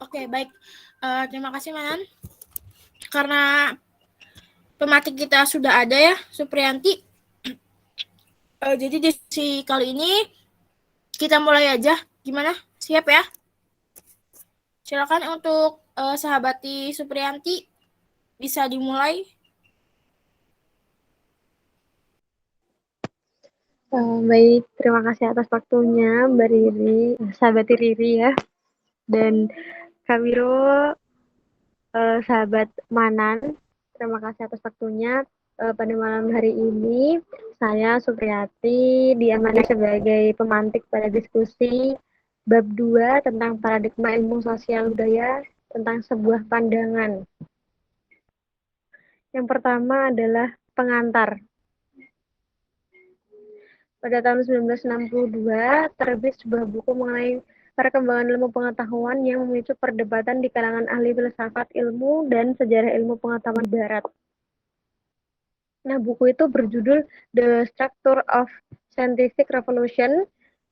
Oke, baik. Terima kasih, Manan. Karena pematik kita sudah ada ya, Supriyanti. Jadi di sesi kali ini kita mulai aja. Gimana? Siap ya? Silakan untuk sahabati Supriyanti bisa dimulai. Baik, terima kasih atas waktunya Mbak Riri, sahabat Riri ya. Dan Kak Wiro, sahabat Manan, terima kasih atas waktunya. Pada malam hari ini, saya Supriyati diamanai sebagai pemantik pada diskusi bab 2 tentang paradigma ilmu sosial budaya tentang sebuah pandangan. Yang pertama adalah pengantar. Pada tahun 1962, terbit sebuah buku mengenai perkembangan ilmu pengetahuan yang memicu perdebatan di kalangan ahli filsafat ilmu dan sejarah ilmu pengetahuan barat. Nah, buku itu berjudul The Structure of Scientific Revolution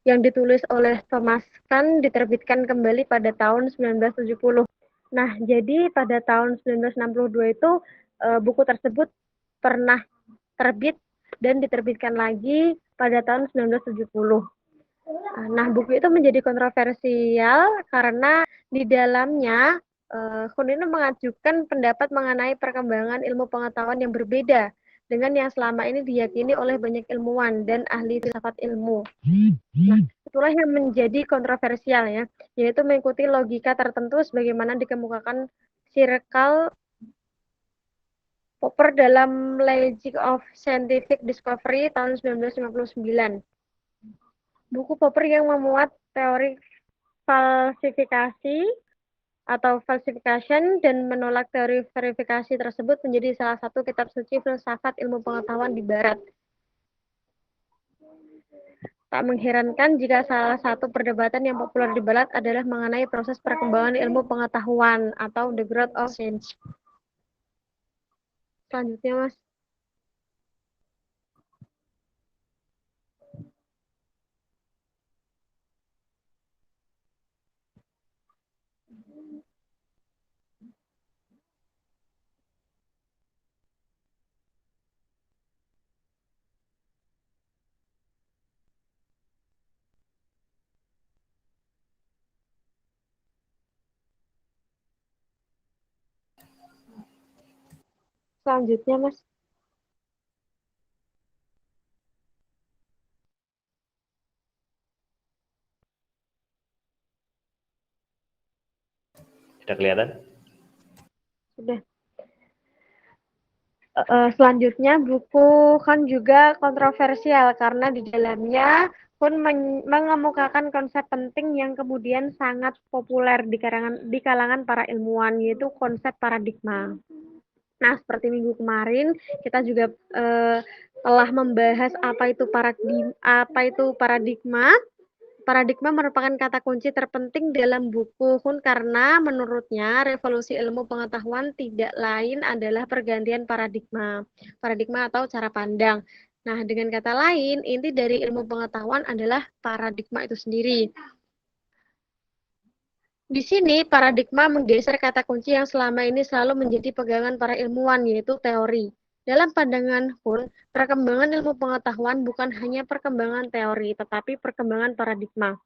yang ditulis oleh Thomas Kuhn, diterbitkan kembali pada tahun 1970. Nah, jadi pada tahun 1962 itu buku tersebut pernah terbit dan diterbitkan lagi pada tahun 1970. Nah, buku itu menjadi kontroversial karena di dalamnya Kuhn ini mengajukan pendapat mengenai perkembangan ilmu pengetahuan yang berbeda dengan yang selama ini diyakini oleh banyak ilmuwan dan ahli filsafat ilmu. Nah, itulah yang menjadi kontroversial ya, yaitu mengikuti logika tertentu sebagaimana dikemukakan Circle Popper dalam Logic of Scientific Discovery tahun 1959. Buku Popper yang memuat teori falsifikasi atau falsification dan menolak teori verifikasi tersebut menjadi salah satu kitab suci filsafat ilmu pengetahuan di barat. Tak mengherankan jika salah satu perdebatan yang populer di barat adalah mengenai proses perkembangan ilmu pengetahuan atau the growth of science. Selanjutnya, Mas. Selanjutnya, Mas. Sudah kelihatan? Sudah. Selanjutnya, buku kan juga kontroversial karena di dalamnya pun mengemukakan konsep penting yang kemudian sangat populer di kalangan para ilmuwan, yaitu konsep paradigma. Nah, seperti minggu kemarin kita juga telah membahas apa itu paradigma. Paradigma merupakan kata kunci terpenting dalam buku Kuhn karena menurutnya revolusi ilmu pengetahuan tidak lain adalah pergantian paradigma. Paradigma atau cara pandang. Nah, dengan kata lain, inti dari ilmu pengetahuan adalah paradigma itu sendiri. Di sini, paradigma menggeser kata kunci yang selama ini selalu menjadi pegangan para ilmuwan, yaitu teori. Dalam pandangan Kuhn, perkembangan ilmu pengetahuan bukan hanya perkembangan teori, tetapi perkembangan paradigma.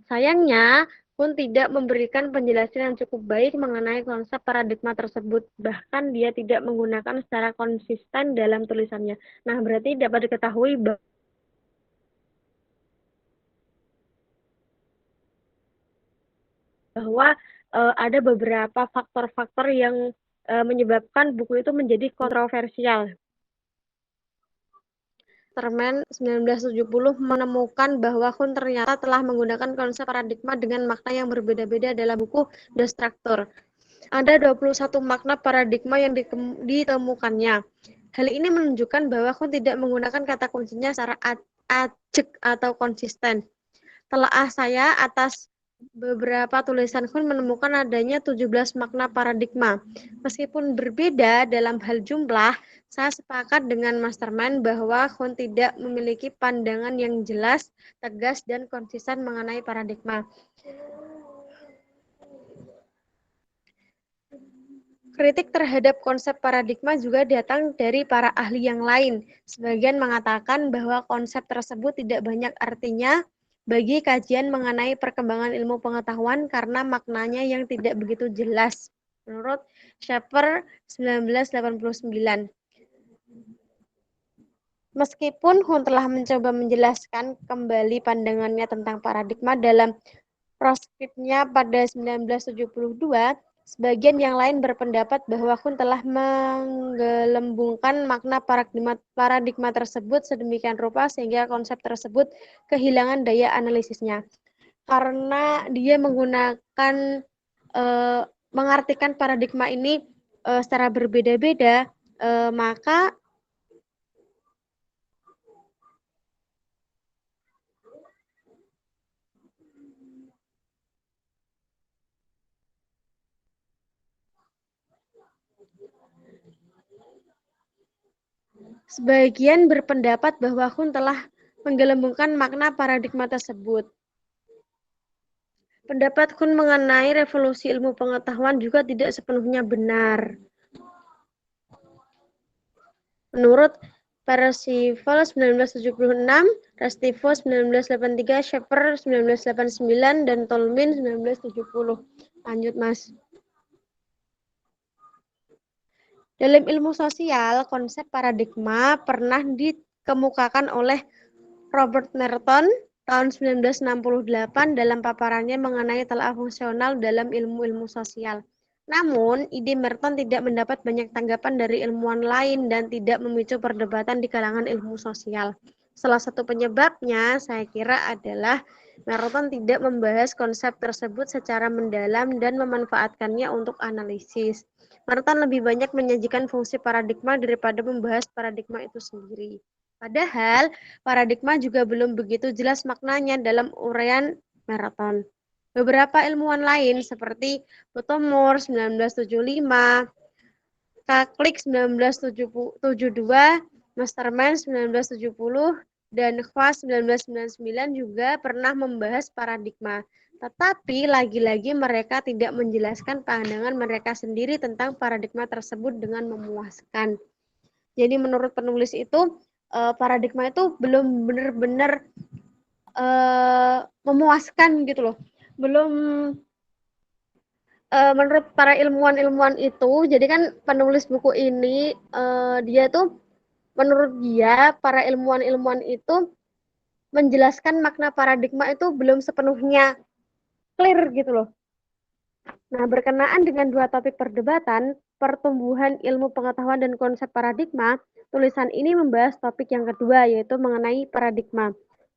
Sayangnya, Kuhn tidak memberikan penjelasan yang cukup baik mengenai konsep paradigma tersebut. Bahkan dia tidak menggunakan secara konsisten dalam tulisannya. Nah, berarti dapat diketahui bahwa ada beberapa faktor-faktor yang menyebabkan buku itu menjadi kontroversial. Termen 1970 menemukan bahwa Kuhn ternyata telah menggunakan konsep paradigma dengan makna yang berbeda-beda dalam buku The Structure. Ada 21 makna paradigma yang ditemukannya. Hal ini menunjukkan bahwa Kuhn tidak menggunakan kata kuncinya secara ajek atau konsisten. Telah saya atas beberapa tulisan Kuhn menemukan adanya 17 makna paradigma. Meskipun berbeda dalam hal jumlah, saya sepakat dengan Masterman bahwa Kuhn tidak memiliki pandangan yang jelas, tegas, dan konsisten mengenai paradigma. Kritik terhadap konsep paradigma juga datang dari para ahli yang lain. Sebagian mengatakan bahwa konsep tersebut tidak banyak artinya bagi kajian mengenai perkembangan ilmu pengetahuan karena maknanya yang tidak begitu jelas. Menurut Schaeffer 1989. Meskipun Hun telah mencoba menjelaskan kembali pandangannya tentang paradigma dalam proskripnya pada 1972, sebagian yang lain berpendapat bahwa Hun telah menggelembungkan makna paradigma tersebut sedemikian rupa sehingga konsep tersebut kehilangan daya analisisnya. Karena dia menggunakan mengartikan paradigma ini secara berbeda-beda, maka sebagian berpendapat bahwa Hun telah menggelembungkan makna paradigma tersebut. Pendapat Hun mengenai revolusi ilmu pengetahuan juga tidak sepenuhnya benar. Menurut Percival 1976, Restivo 1983, Schaeffer 1989, dan Tolmin 1970. Lanjut, Mas. Dalam ilmu sosial, konsep paradigma pernah dikemukakan oleh Robert Merton tahun 1968 dalam paparannya mengenai telaah fungsional dalam ilmu-ilmu sosial. Namun, ide Merton tidak mendapat banyak tanggapan dari ilmuwan lain dan tidak memicu perdebatan di kalangan ilmu sosial. Salah satu penyebabnya, saya kira, adalah Merton tidak membahas konsep tersebut secara mendalam dan memanfaatkannya untuk analisis. Merton lebih banyak menyajikan fungsi paradigma daripada membahas paradigma itu sendiri. Padahal, paradigma juga belum begitu jelas maknanya dalam uraian Merton. Beberapa ilmuwan lain seperti Pottomore 1975, Kaklik 1972, Masterman 1970, dan Kwas 1999 juga pernah membahas paradigma. Tetapi lagi-lagi mereka tidak menjelaskan pandangan mereka sendiri tentang paradigma tersebut dengan memuaskan. Jadi menurut penulis itu paradigma itu belum benar-benar memuaskan gitu loh. Belum menurut para ilmuwan-ilmuwan itu, jadi kan penulis buku ini dia tuh menurut dia para ilmuwan-ilmuwan itu menjelaskan makna paradigma itu belum sepenuhnya clear gitu loh. Nah, berkenaan dengan dua topik perdebatan, pertumbuhan ilmu pengetahuan dan konsep paradigma, tulisan ini membahas topik yang kedua, yaitu mengenai paradigma.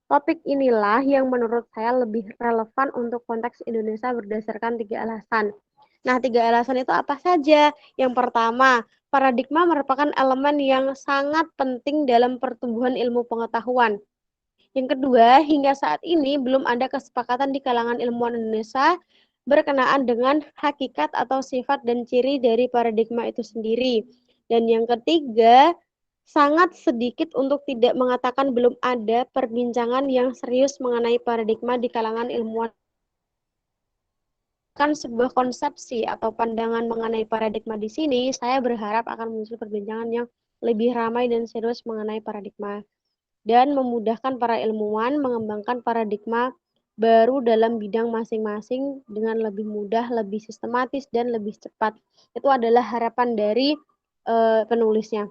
Topik inilah yang menurut saya lebih relevan untuk konteks Indonesia berdasarkan 3 alasan. Nah, 3 alasan itu apa saja? Yang pertama, paradigma merupakan elemen yang sangat penting dalam pertumbuhan ilmu pengetahuan. Yang kedua, hingga saat ini belum ada kesepakatan di kalangan ilmuwan Indonesia berkenaan dengan hakikat atau sifat dan ciri dari paradigma itu sendiri. Dan yang ketiga, sangat sedikit untuk tidak mengatakan belum ada perbincangan yang serius mengenai paradigma di kalangan ilmuwan. Kan sebuah konsepsi atau pandangan mengenai paradigma di sini, saya berharap akan muncul perbincangan yang lebih ramai dan serius mengenai paradigma dan memudahkan para ilmuwan mengembangkan paradigma baru dalam bidang masing-masing dengan lebih mudah, lebih sistematis, dan lebih cepat. Itu adalah harapan dari penulisnya.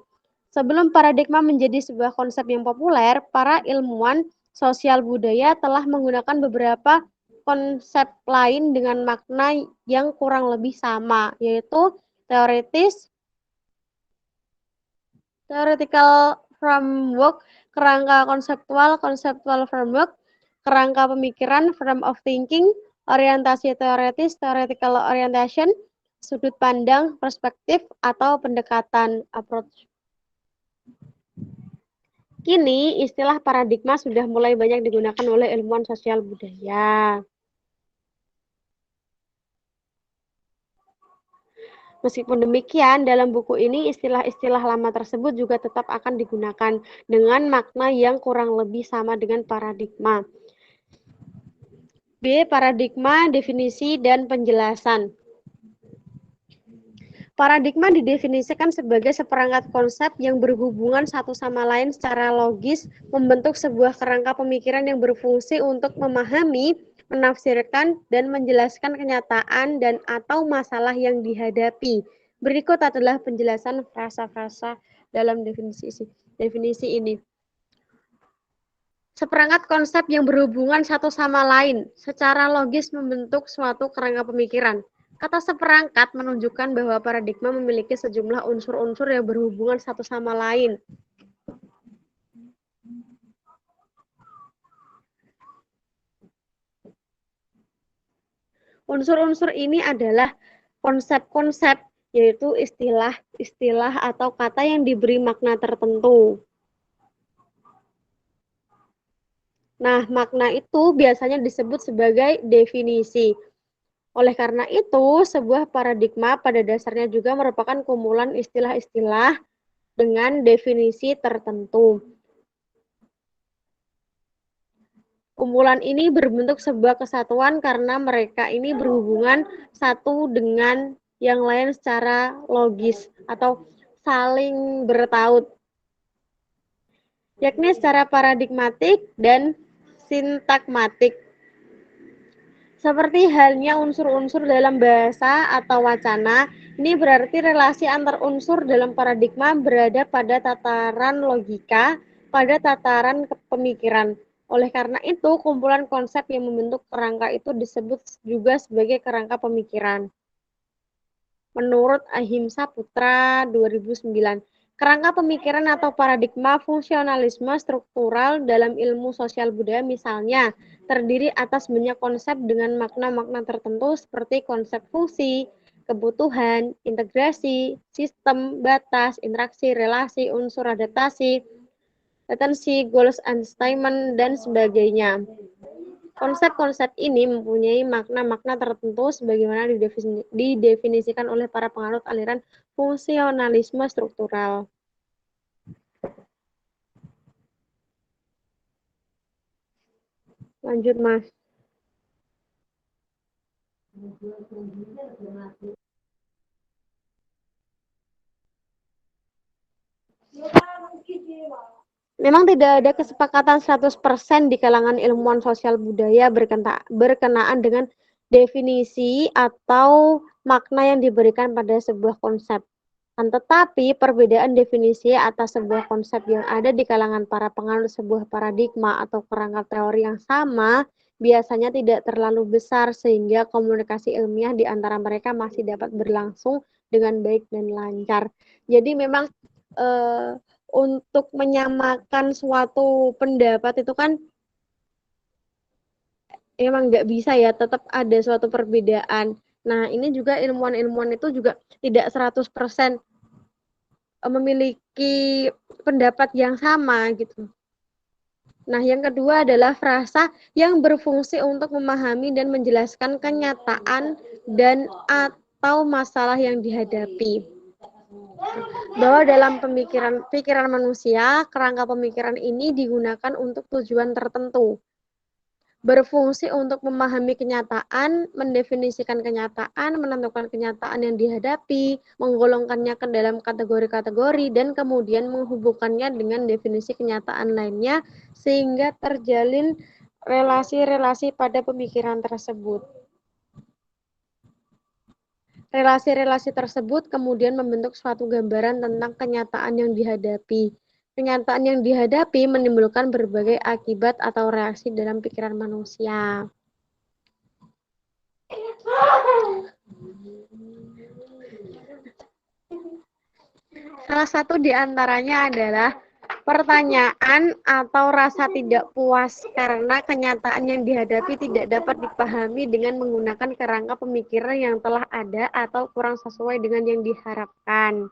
Sebelum paradigma menjadi sebuah konsep yang populer, para ilmuwan sosial budaya telah menggunakan beberapa konsep lain dengan makna yang kurang lebih sama, yaitu teoritis, theoretical framework, kerangka konseptual, conceptual framework, kerangka pemikiran, frame of thinking, orientasi teoritis, theoretical orientation, sudut pandang, perspektif, atau pendekatan, approach. Kini, istilah paradigma sudah mulai banyak digunakan oleh ilmuwan sosial budaya. Meskipun demikian, dalam buku ini istilah-istilah lama tersebut juga tetap akan digunakan dengan makna yang kurang lebih sama dengan paradigma. B. Paradigma, definisi, dan penjelasan. Paradigma didefinisikan sebagai seperangkat konsep yang berhubungan satu sama lain secara logis, membentuk sebuah kerangka pemikiran yang berfungsi untuk memahami, menafsirkan, dan menjelaskan kenyataan dan atau masalah yang dihadapi. Berikut adalah penjelasan frasa-frasa dalam definisi ini. Seperangkat konsep yang berhubungan satu sama lain, secara logis membentuk suatu kerangka pemikiran. Kata seperangkat menunjukkan bahwa paradigma memiliki sejumlah unsur-unsur yang berhubungan satu sama lain. Unsur-unsur ini adalah konsep-konsep, yaitu istilah-istilah atau kata yang diberi makna tertentu. Nah, makna itu biasanya disebut sebagai definisi. Oleh karena itu, sebuah paradigma pada dasarnya juga merupakan kumpulan istilah-istilah dengan definisi tertentu. Kumpulan ini berbentuk sebuah kesatuan karena mereka ini berhubungan satu dengan yang lain secara logis atau saling bertaut, yakni secara paradigmatik dan sintakmatik. Seperti halnya unsur-unsur dalam bahasa atau wacana, ini berarti relasi antar unsur dalam paradigma berada pada tataran logika, pada tataran pemikiran. Oleh karena itu, kumpulan konsep yang membentuk kerangka itu disebut juga sebagai kerangka pemikiran. Menurut Ahimsa Putra 2009, kerangka pemikiran atau paradigma fungsionalisme struktural dalam ilmu sosial budaya misalnya terdiri atas banyak konsep dengan makna-makna tertentu seperti konsep fungsi, kebutuhan, integrasi, sistem, batas, interaksi, relasi, unsur adaptasi, latency, goals and statement, dan sebagainya. Konsep-konsep ini mempunyai makna-makna tertentu sebagaimana didefinisikan oleh para penganut aliran fungsionalisme struktural. Lanjut, Mas. Memang tidak ada kesepakatan 100% di kalangan ilmuwan sosial budaya berkenaan dengan definisi atau makna yang diberikan pada sebuah konsep. Tetapi perbedaan definisi atas sebuah konsep yang ada di kalangan para penganut sebuah paradigma atau kerangka teori yang sama biasanya tidak terlalu besar sehingga komunikasi ilmiah di antara mereka masih dapat berlangsung dengan baik dan lancar. Jadi memang untuk menyamakan suatu pendapat itu kan emang nggak bisa ya, tetap ada suatu perbedaan. Nah, ini juga ilmuwan-ilmuwan itu juga tidak 100% memiliki pendapat yang sama gitu. Nah, yang kedua adalah frasa yang berfungsi untuk memahami dan menjelaskan kenyataan dan atau masalah yang dihadapi. Bahwa dalam pikiran manusia, kerangka pemikiran ini digunakan untuk tujuan tertentu. Berfungsi untuk memahami kenyataan, mendefinisikan kenyataan, menentukan kenyataan yang dihadapi, menggolongkannya ke dalam kategori-kategori, dan kemudian menghubungkannya dengan definisi kenyataan lainnya, sehingga terjalin relasi-relasi pada pemikiran tersebut. Relasi-relasi tersebut kemudian membentuk suatu gambaran tentang kenyataan yang dihadapi. Kenyataan yang dihadapi menimbulkan berbagai akibat atau reaksi dalam pikiran manusia. Salah satu di antaranya adalah pertanyaan atau rasa tidak puas karena kenyataan yang dihadapi tidak dapat dipahami dengan menggunakan kerangka pemikiran yang telah ada atau kurang sesuai dengan yang diharapkan.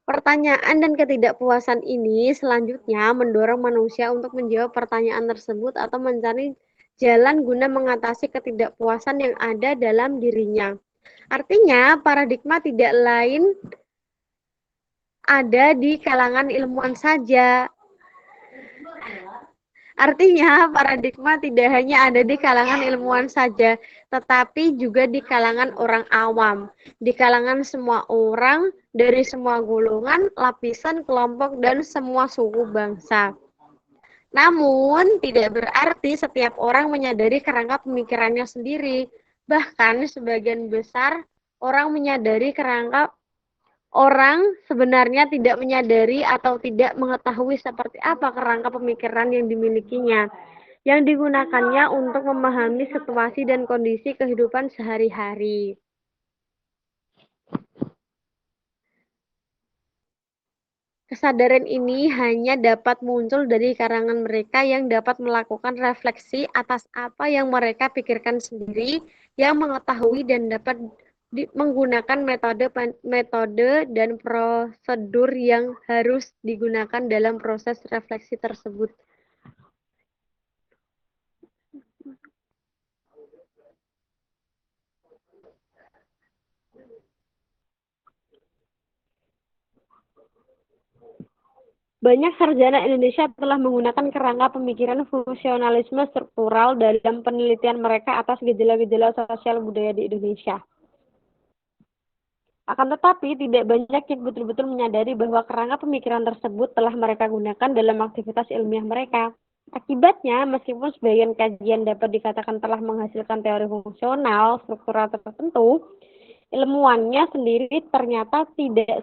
Pertanyaan dan ketidakpuasan ini selanjutnya mendorong manusia untuk menjawab pertanyaan tersebut atau mencari jalan guna mengatasi ketidakpuasan yang ada dalam dirinya. Artinya, paradigma tidak lain ada di kalangan ilmuwan saja. Artinya, paradigma tidak hanya ada di kalangan ilmuwan saja, tetapi juga di kalangan orang awam, di kalangan semua orang, dari semua golongan, lapisan, kelompok, dan semua suku bangsa. Namun, tidak berarti setiap orang menyadari kerangka pemikirannya sendiri. Bahkan, sebagian besar orang menyadari kerangka orang sebenarnya tidak menyadari atau tidak mengetahui seperti apa kerangka pemikiran yang dimilikinya, yang digunakannya untuk memahami situasi dan kondisi kehidupan sehari-hari. Kesadaran ini hanya dapat muncul dari kalangan mereka yang dapat melakukan refleksi atas apa yang mereka pikirkan sendiri, yang mengetahui dan dapat menggunakan metode dan prosedur yang harus digunakan dalam proses refleksi tersebut. Banyak sarjana Indonesia telah menggunakan kerangka pemikiran fungsionalisme struktural dalam penelitian mereka atas gejala-gejala sosial budaya di Indonesia. Akan tetapi, tidak banyak yang betul-betul menyadari bahwa kerangka pemikiran tersebut telah mereka gunakan dalam aktivitas ilmiah mereka. Akibatnya, meskipun sebagian kajian dapat dikatakan telah menghasilkan teori fungsional struktural tertentu, ilmuwannya sendiri ternyata tidak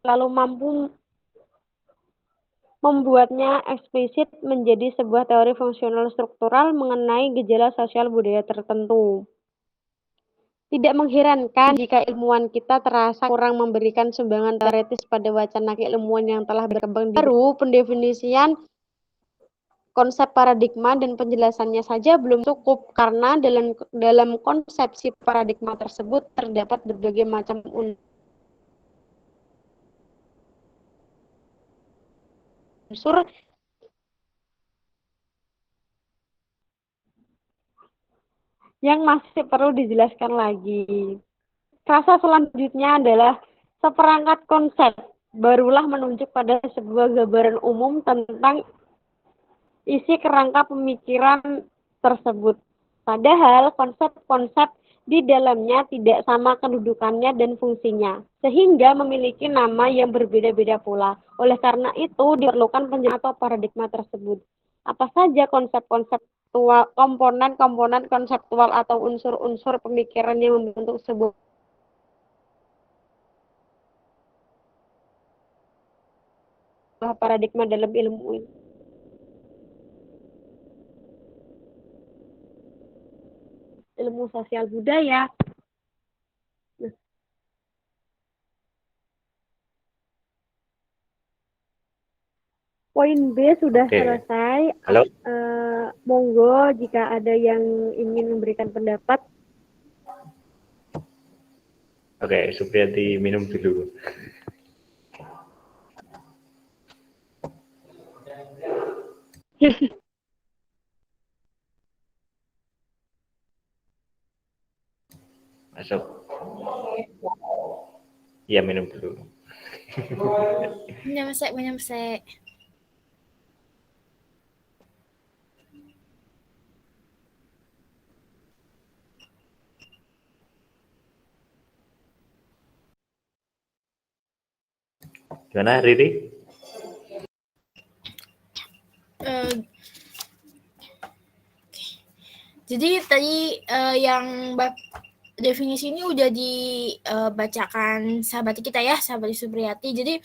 selalu mampu membuatnya eksplisit menjadi sebuah teori fungsional struktural mengenai gejala sosial budaya tertentu. Tidak mengherankan jika ilmuwan kita terasa kurang memberikan sumbangan teoretis pada wacana keilmuan yang telah berkembang baru. Pendefinisian konsep paradigma dan penjelasannya saja belum cukup karena dalam konsepsi paradigma tersebut terdapat berbagai macam unsur yang masih perlu dijelaskan lagi. Rasa selanjutnya adalah seperangkat konsep barulah menunjuk pada sebuah gambaran umum tentang isi kerangka pemikiran tersebut. Padahal konsep-konsep di dalamnya tidak sama kedudukannya dan fungsinya, sehingga memiliki nama yang berbeda-beda pula. Oleh karena itu, diperlukan penjelasan atau paradigma tersebut. Apa saja konsep-konseptual, komponen-komponen konseptual atau unsur-unsur pemikiran yang membentuk sebuah paradigma dalam ilmu sosial budaya. Poin B sudah selesai. Halo. Monggo jika ada yang ingin memberikan pendapat. Oke, Supriyati minum dulu. Masuk. Iya, minum dulu. Menyemsek. Gimana, Riri? Jadi tadi yang definisi ini udah dibacakan sahabat kita ya, sahabat Supriyati. Jadi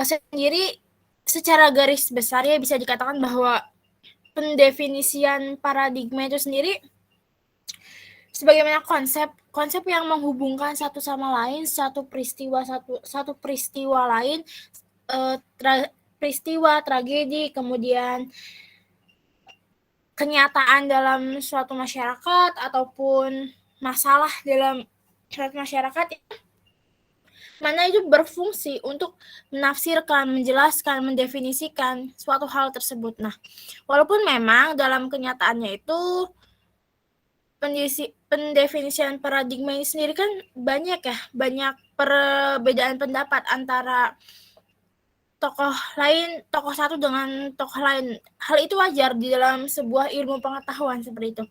sendiri secara garis besar ya bisa dikatakan bahwa pendefinisian paradigma itu sendiri sebagaimana konsep yang menghubungkan satu sama lain, satu peristiwa lain, peristiwa tragedi, kemudian kenyataan dalam suatu masyarakat ataupun masalah dalam suatu masyarakat, mana itu berfungsi untuk menafsirkan, menjelaskan, mendefinisikan suatu hal tersebut. Nah, walaupun memang dalam kenyataannya itu pendefinisian paradigma ini sendiri kan banyak ya, banyak perbedaan pendapat antara tokoh satu dengan tokoh lain. Hal itu wajar di dalam sebuah ilmu pengetahuan seperti itu.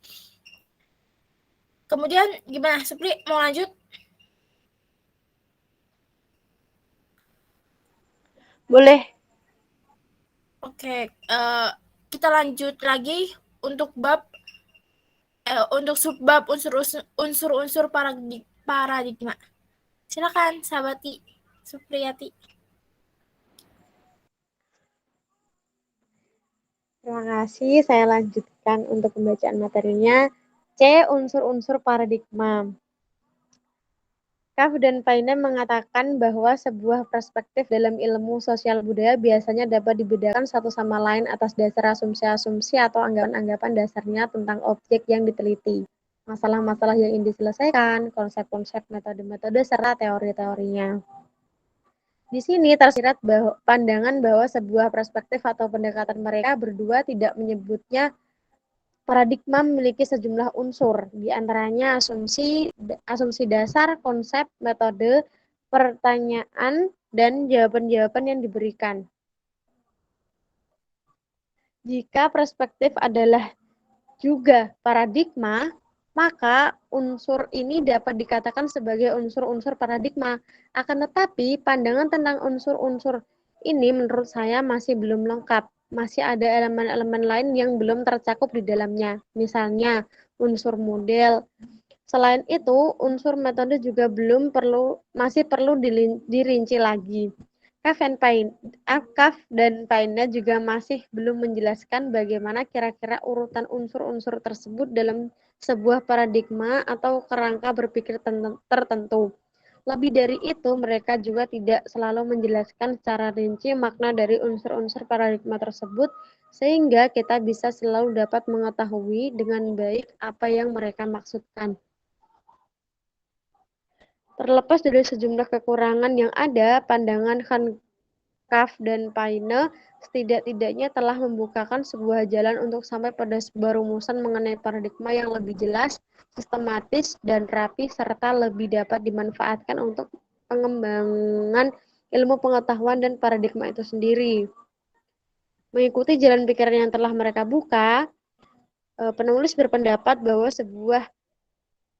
Kemudian gimana, Supri? Mau lanjut? Boleh. Oke, kita lanjut lagi untuk untuk subbab unsur-unsur paradigma. Silakan, sahabati Supriyati. Terima kasih. Saya lanjutkan untuk pembacaan materinya. C. Unsur-unsur paradigma. Kaff dan Paine mengatakan bahwa sebuah perspektif dalam ilmu sosial budaya biasanya dapat dibedakan satu sama lain atas dasar asumsi-asumsi atau anggapan-anggapan dasarnya tentang objek yang diteliti, masalah-masalah yang ingin diselesaikan, konsep-konsep, metode-metode, serta teori-teorinya. Di sini tersirat pandangan bahwa sebuah perspektif atau pendekatan mereka berdua tidak menyebutnya paradigma memiliki sejumlah unsur, di antaranya asumsi dasar, konsep, metode, pertanyaan, dan jawaban-jawaban yang diberikan. Jika perspektif adalah juga paradigma, maka unsur ini dapat dikatakan sebagai unsur-unsur paradigma. Akan tetapi, pandangan tentang unsur-unsur ini menurut saya masih belum lengkap. Masih ada elemen-elemen lain yang belum tercakup di dalamnya. Misalnya, unsur model. Selain itu, unsur metode juga masih perlu dirinci lagi. Kaff dan Paine juga masih belum menjelaskan bagaimana kira-kira urutan unsur-unsur tersebut dalam sebuah paradigma atau kerangka berpikir tertentu. Lebih dari itu, mereka juga tidak selalu menjelaskan secara rinci makna dari unsur-unsur paradigma tersebut, sehingga kita bisa selalu dapat mengetahui dengan baik apa yang mereka maksudkan. Terlepas dari sejumlah kekurangan yang ada, pandangan Kaff dan Paine setidak-tidaknya telah membukakan sebuah jalan untuk sampai pada sebuah rumusan mengenai paradigma yang lebih jelas, sistematis, dan rapi, serta lebih dapat dimanfaatkan untuk pengembangan ilmu pengetahuan dan paradigma itu sendiri. Mengikuti jalan pikiran yang telah mereka buka, penulis berpendapat bahwa sebuah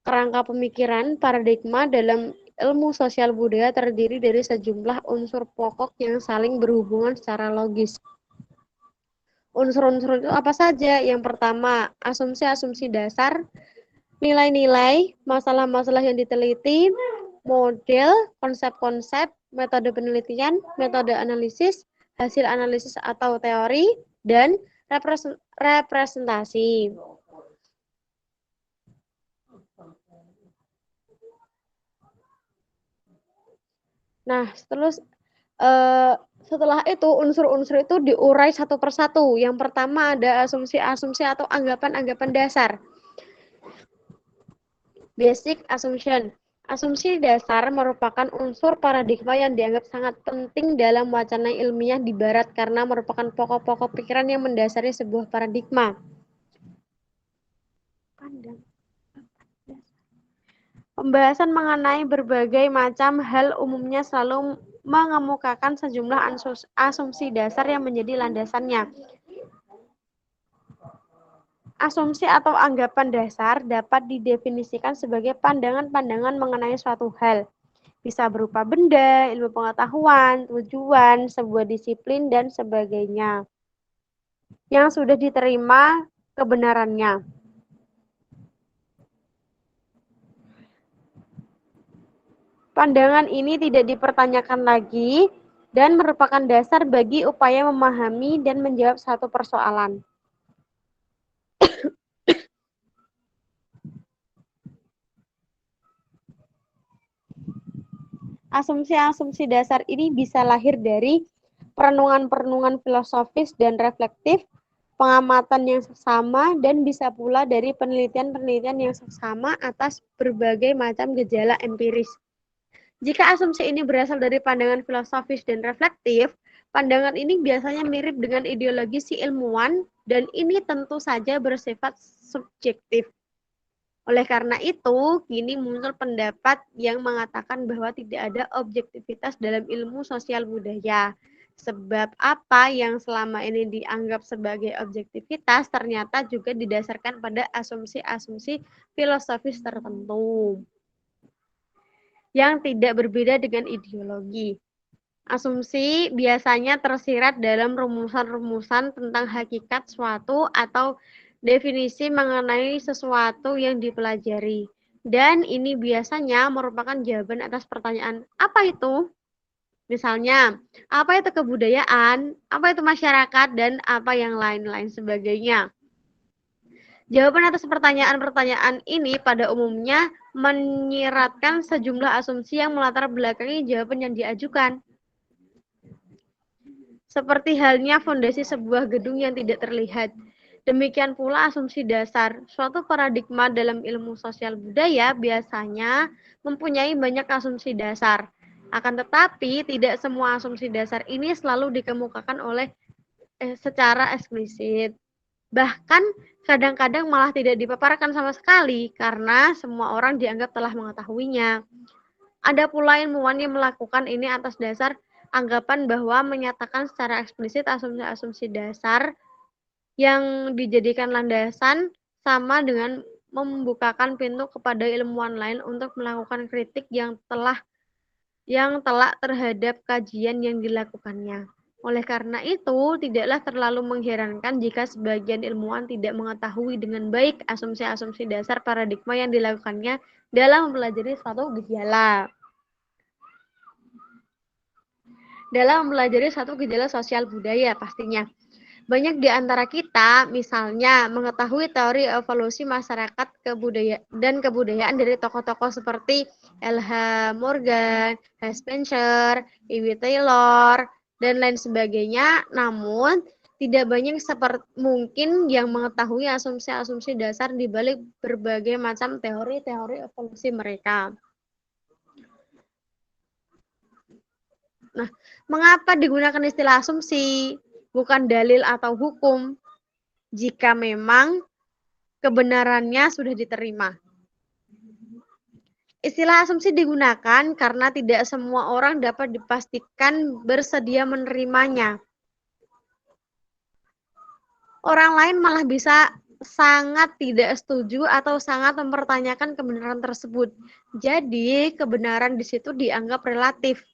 kerangka pemikiran paradigma dalam ilmu sosial budaya terdiri dari sejumlah unsur pokok yang saling berhubungan secara logis. Unsur-unsur itu apa saja? Yang pertama, asumsi-asumsi dasar, nilai-nilai, masalah-masalah yang diteliti, model, konsep-konsep, metode penelitian, metode analisis, hasil analisis atau teori, dan representasi. Nah, setelah itu unsur-unsur itu diurai satu persatu. Yang pertama ada asumsi-asumsi atau anggapan-anggapan dasar. Basic assumption. Asumsi dasar merupakan unsur paradigma yang dianggap sangat penting dalam wacana ilmiah di Barat karena merupakan pokok-pokok pikiran yang mendasari sebuah paradigma. Pembahasan mengenai berbagai macam hal umumnya selalu mengemukakan sejumlah asumsi dasar yang menjadi landasannya. Asumsi atau anggapan dasar dapat didefinisikan sebagai pandangan-pandangan mengenai suatu hal. Bisa berupa benda, ilmu pengetahuan, tujuan, sebuah disiplin, dan sebagainya. Yang sudah diterima kebenarannya. Pandangan ini tidak dipertanyakan lagi dan merupakan dasar bagi upaya memahami dan menjawab satu persoalan. Asumsi-asumsi dasar ini bisa lahir dari perenungan-perenungan filosofis dan reflektif, pengamatan yang seksama, dan bisa pula dari penelitian-penelitian yang seksama atas berbagai macam gejala empiris. Jika asumsi ini berasal dari pandangan filosofis dan reflektif, pandangan ini biasanya mirip dengan ideologi si ilmuwan, dan ini tentu saja bersifat subjektif. Oleh karena itu, kini muncul pendapat yang mengatakan bahwa tidak ada objektivitas dalam ilmu sosial budaya. Sebab apa yang selama ini dianggap sebagai objektivitas ternyata juga didasarkan pada asumsi-asumsi filosofis tertentu yang tidak berbeda dengan ideologi. Asumsi biasanya tersirat dalam rumusan-rumusan tentang hakikat suatu atau definisi mengenai sesuatu yang dipelajari. Dan ini biasanya merupakan jawaban atas pertanyaan, apa itu? Misalnya, apa itu kebudayaan, apa itu masyarakat, dan apa yang lain-lain sebagainya. Jawaban atas pertanyaan-pertanyaan ini pada umumnya menyiratkan sejumlah asumsi yang melatar belakangi jawaban yang diajukan. Seperti halnya fondasi sebuah gedung yang tidak terlihat. Demikian pula asumsi dasar. Suatu paradigma dalam ilmu sosial budaya biasanya mempunyai banyak asumsi dasar. Akan tetapi, tidak semua asumsi dasar ini selalu dikemukakan secara eksplisit. Bahkan kadang-kadang malah tidak dipaparkan sama sekali karena semua orang dianggap telah mengetahuinya. Ada pula ilmuwan yang melakukan ini atas dasar anggapan bahwa menyatakan secara eksplisit asumsi-asumsi dasar yang dijadikan landasan sama dengan membukakan pintu kepada ilmuwan lain untuk melakukan kritik yang telak terhadap kajian yang dilakukannya. Oleh karena itu, tidaklah terlalu mengherankan jika sebagian ilmuwan tidak mengetahui dengan baik asumsi-asumsi dasar paradigma yang dilakukannya dalam mempelajari suatu gejala. Dalam mempelajari suatu gejala sosial budaya pastinya. Banyak di antara kita, misalnya, mengetahui teori evolusi masyarakat dan kebudayaan dari tokoh-tokoh seperti L.H. Morgan, H. Spencer, E.W. Taylor, dan lain sebagainya. Namun, tidak banyak mungkin yang mengetahui asumsi-asumsi dasar di balik berbagai macam teori-teori evolusi mereka. Nah, mengapa digunakan istilah asumsi? Bukan dalil atau hukum, jika memang kebenarannya sudah diterima. Istilah asumsi digunakan karena tidak semua orang dapat dipastikan bersedia menerimanya. Orang lain malah bisa sangat tidak setuju atau sangat mempertanyakan kebenaran tersebut. Jadi, kebenaran di situ dianggap relatif.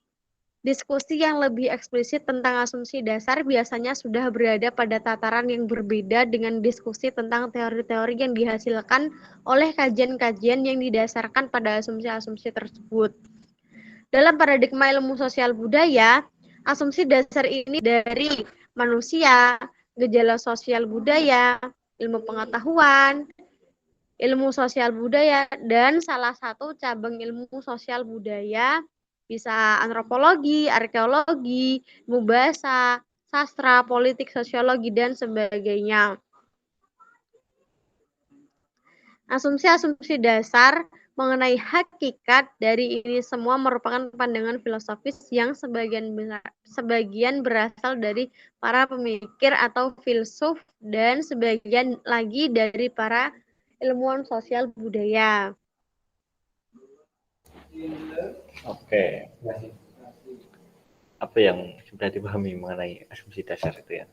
Diskusi yang lebih eksplisit tentang asumsi dasar biasanya sudah berada pada tataran yang berbeda dengan diskusi tentang teori-teori yang dihasilkan oleh kajian-kajian yang didasarkan pada asumsi-asumsi tersebut. Dalam paradigma ilmu sosial budaya, asumsi dasar ini dari manusia, gejala sosial budaya, ilmu pengetahuan, ilmu sosial budaya, dan salah satu cabang ilmu sosial budaya bisa antropologi, arkeologi, ilmu bahasa, sastra, politik, sosiologi, dan sebagainya. Asumsi-asumsi dasar mengenai hakikat dari ini semua merupakan pandangan filosofis yang sebagian berasal dari para pemikir atau filsuf dan sebagian lagi dari para ilmuwan sosial budaya. Oke. Apa yang sudah dipahami mengenai asumsi dasar itu ya?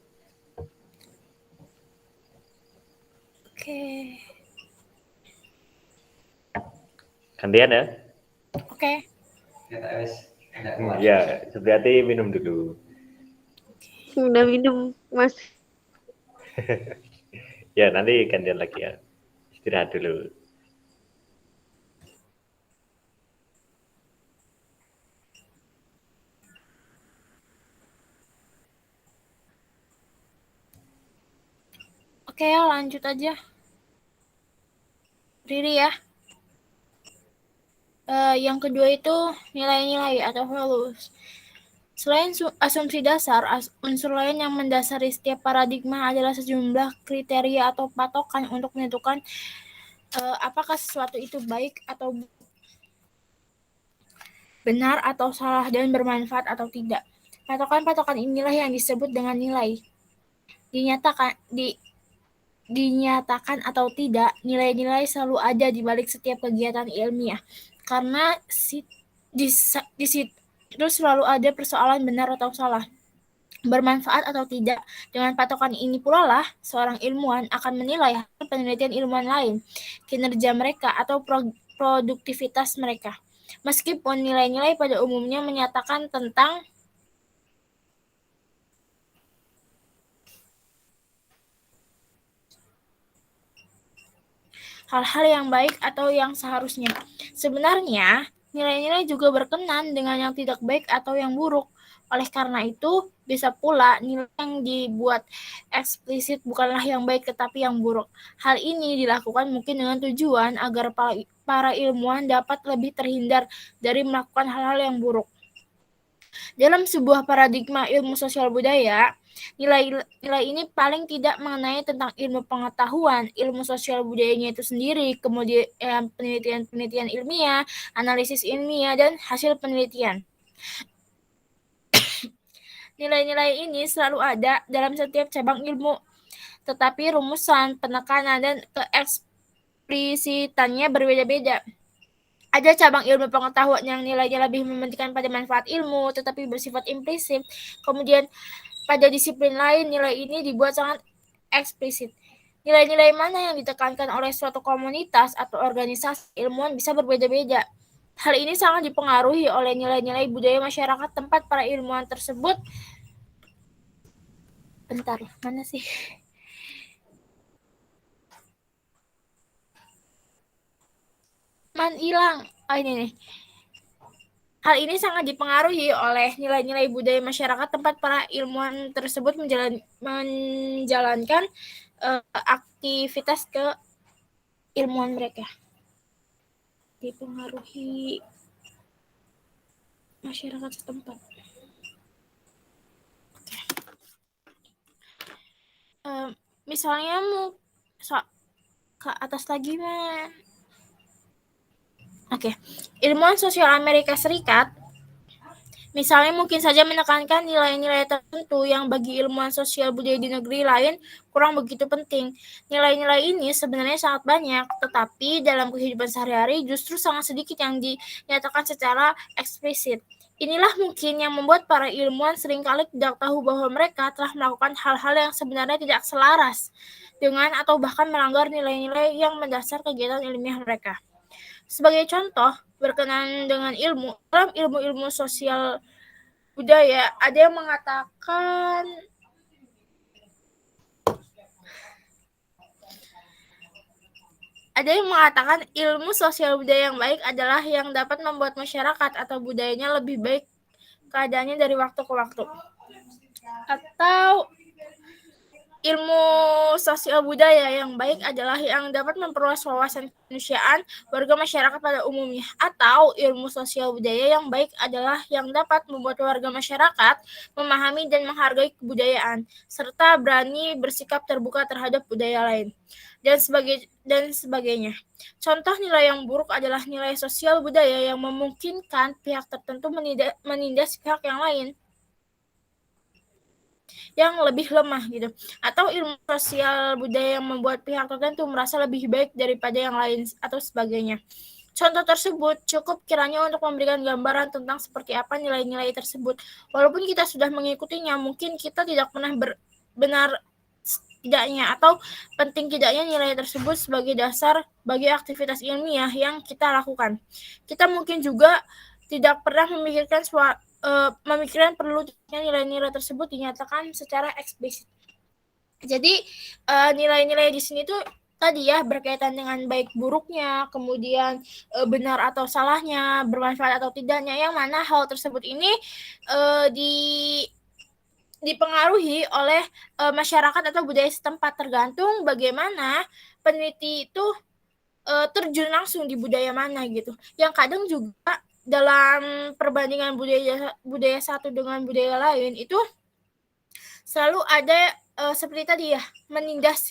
Oke. Gantian ya? Oke. Ya, Supriyati minum dulu. Sudah minum, Mas. Ya, nanti gantian lagi ya. Istirahat dulu. Oke, ya, lanjut aja. Riri ya. Yang kedua itu nilai-nilai atau values. Selain asumsi dasar, unsur lain yang mendasari setiap paradigma adalah sejumlah kriteria atau patokan untuk menentukan apakah sesuatu itu baik atau benar atau salah dan bermanfaat atau tidak. Patokan-patokan inilah yang disebut dengan nilai. Dinyatakan atau tidak, nilai-nilai selalu ada di balik setiap kegiatan ilmiah. Karena di situ selalu ada persoalan benar atau salah. bermanfaat atau tidak. Dengan patokan ini pula lah seorang ilmuwan akan menilai hasil penelitian ilmuwan lain, kinerja mereka atau produktivitas mereka. Meskipun nilai-nilai pada umumnya menyatakan tentang hal-hal yang baik atau yang seharusnya. Sebenarnya, nilai-nilai juga berkenan dengan yang tidak baik atau yang buruk. Oleh karena itu, bisa pula nilai yang dibuat eksplisit bukanlah yang baik tetapi yang buruk. Hal ini dilakukan mungkin dengan tujuan agar para ilmuwan dapat lebih terhindar dari melakukan hal-hal yang buruk. Dalam sebuah paradigma ilmu sosial budaya, nilai ini paling tidak mengenai tentang ilmu pengetahuan, ilmu sosial budayanya itu sendiri, kemudian penelitian-penelitian ilmiah, analisis ilmiah, dan hasil penelitian. Nilai-nilai ini selalu ada dalam setiap cabang ilmu, tetapi rumusan, penekanan, dan keeksplisitannya berbeda-beda. Ada cabang ilmu pengetahuan yang nilainya lebih mementingkan pada manfaat ilmu, tetapi bersifat implisit. Kemudian pada disiplin lain, nilai ini dibuat sangat eksplisit. Nilai-nilai mana yang ditekankan oleh suatu komunitas atau organisasi ilmuwan bisa berbeda-beda. Hal ini sangat dipengaruhi oleh nilai-nilai budaya masyarakat tempat para ilmuwan tersebut. Bentar, mana sih? Hilang. Ini nih. Hal ini sangat dipengaruhi oleh nilai-nilai budaya masyarakat tempat para ilmuwan tersebut menjalankan aktivitas keilmuan mereka. Dipengaruhi masyarakat setempat. Misalnya mau ke atas lagi mah. Ilmuwan sosial Amerika Serikat misalnya mungkin saja menekankan nilai-nilai tertentu yang bagi ilmuwan sosial budaya di negeri lain kurang begitu penting. Nilai-nilai ini sebenarnya sangat banyak, tetapi dalam kehidupan sehari-hari justru sangat sedikit yang dinyatakan secara eksplisit. Inilah mungkin yang membuat para ilmuwan seringkali tidak tahu bahwa mereka telah melakukan hal-hal yang sebenarnya tidak selaras dengan atau bahkan melanggar nilai-nilai yang mendasar kegiatan ilmiah mereka. Sebagai contoh, berkenaan dengan ilmu, dalam ilmu-ilmu sosial budaya, ada yang mengatakan ilmu sosial budaya yang baik adalah yang dapat membuat masyarakat atau budayanya lebih baik keadaannya dari waktu ke waktu. Atau ilmu sosial budaya yang baik adalah yang dapat memperluas wawasan kemanusiaan warga masyarakat pada umumnya. Atau ilmu sosial budaya yang baik adalah yang dapat membuat warga masyarakat memahami dan menghargai kebudayaan, serta berani bersikap terbuka terhadap budaya lain, dan sebagainya. Contoh nilai yang buruk adalah nilai sosial budaya yang memungkinkan pihak tertentu menindas pihak yang lain yang lebih lemah gitu, atau ilmu sosial budaya yang membuat pihak tertentu merasa lebih baik daripada yang lain atau sebagainya. Contoh tersebut cukup kiranya untuk memberikan gambaran tentang seperti apa nilai-nilai tersebut. Walaupun kita sudah mengikutinya, mungkin kita tidak pernah benar tidaknya atau penting tidaknya nilai tersebut sebagai dasar bagi aktivitas ilmiah yang kita lakukan. Kita mungkin juga tidak pernah memikirkan perlu nilai-nilai tersebut dinyatakan secara eksplisit. Jadi nilai-nilai di sini tuh tadi ya berkaitan dengan baik buruknya, kemudian benar atau salahnya, bermanfaat atau tidaknya, yang mana hal tersebut ini dipengaruhi oleh masyarakat atau budaya setempat, tergantung bagaimana peneliti itu terjun langsung di budaya mana gitu. Yang kadang juga dalam perbandingan budaya satu dengan budaya lain itu selalu ada seperti tadi ya, menindas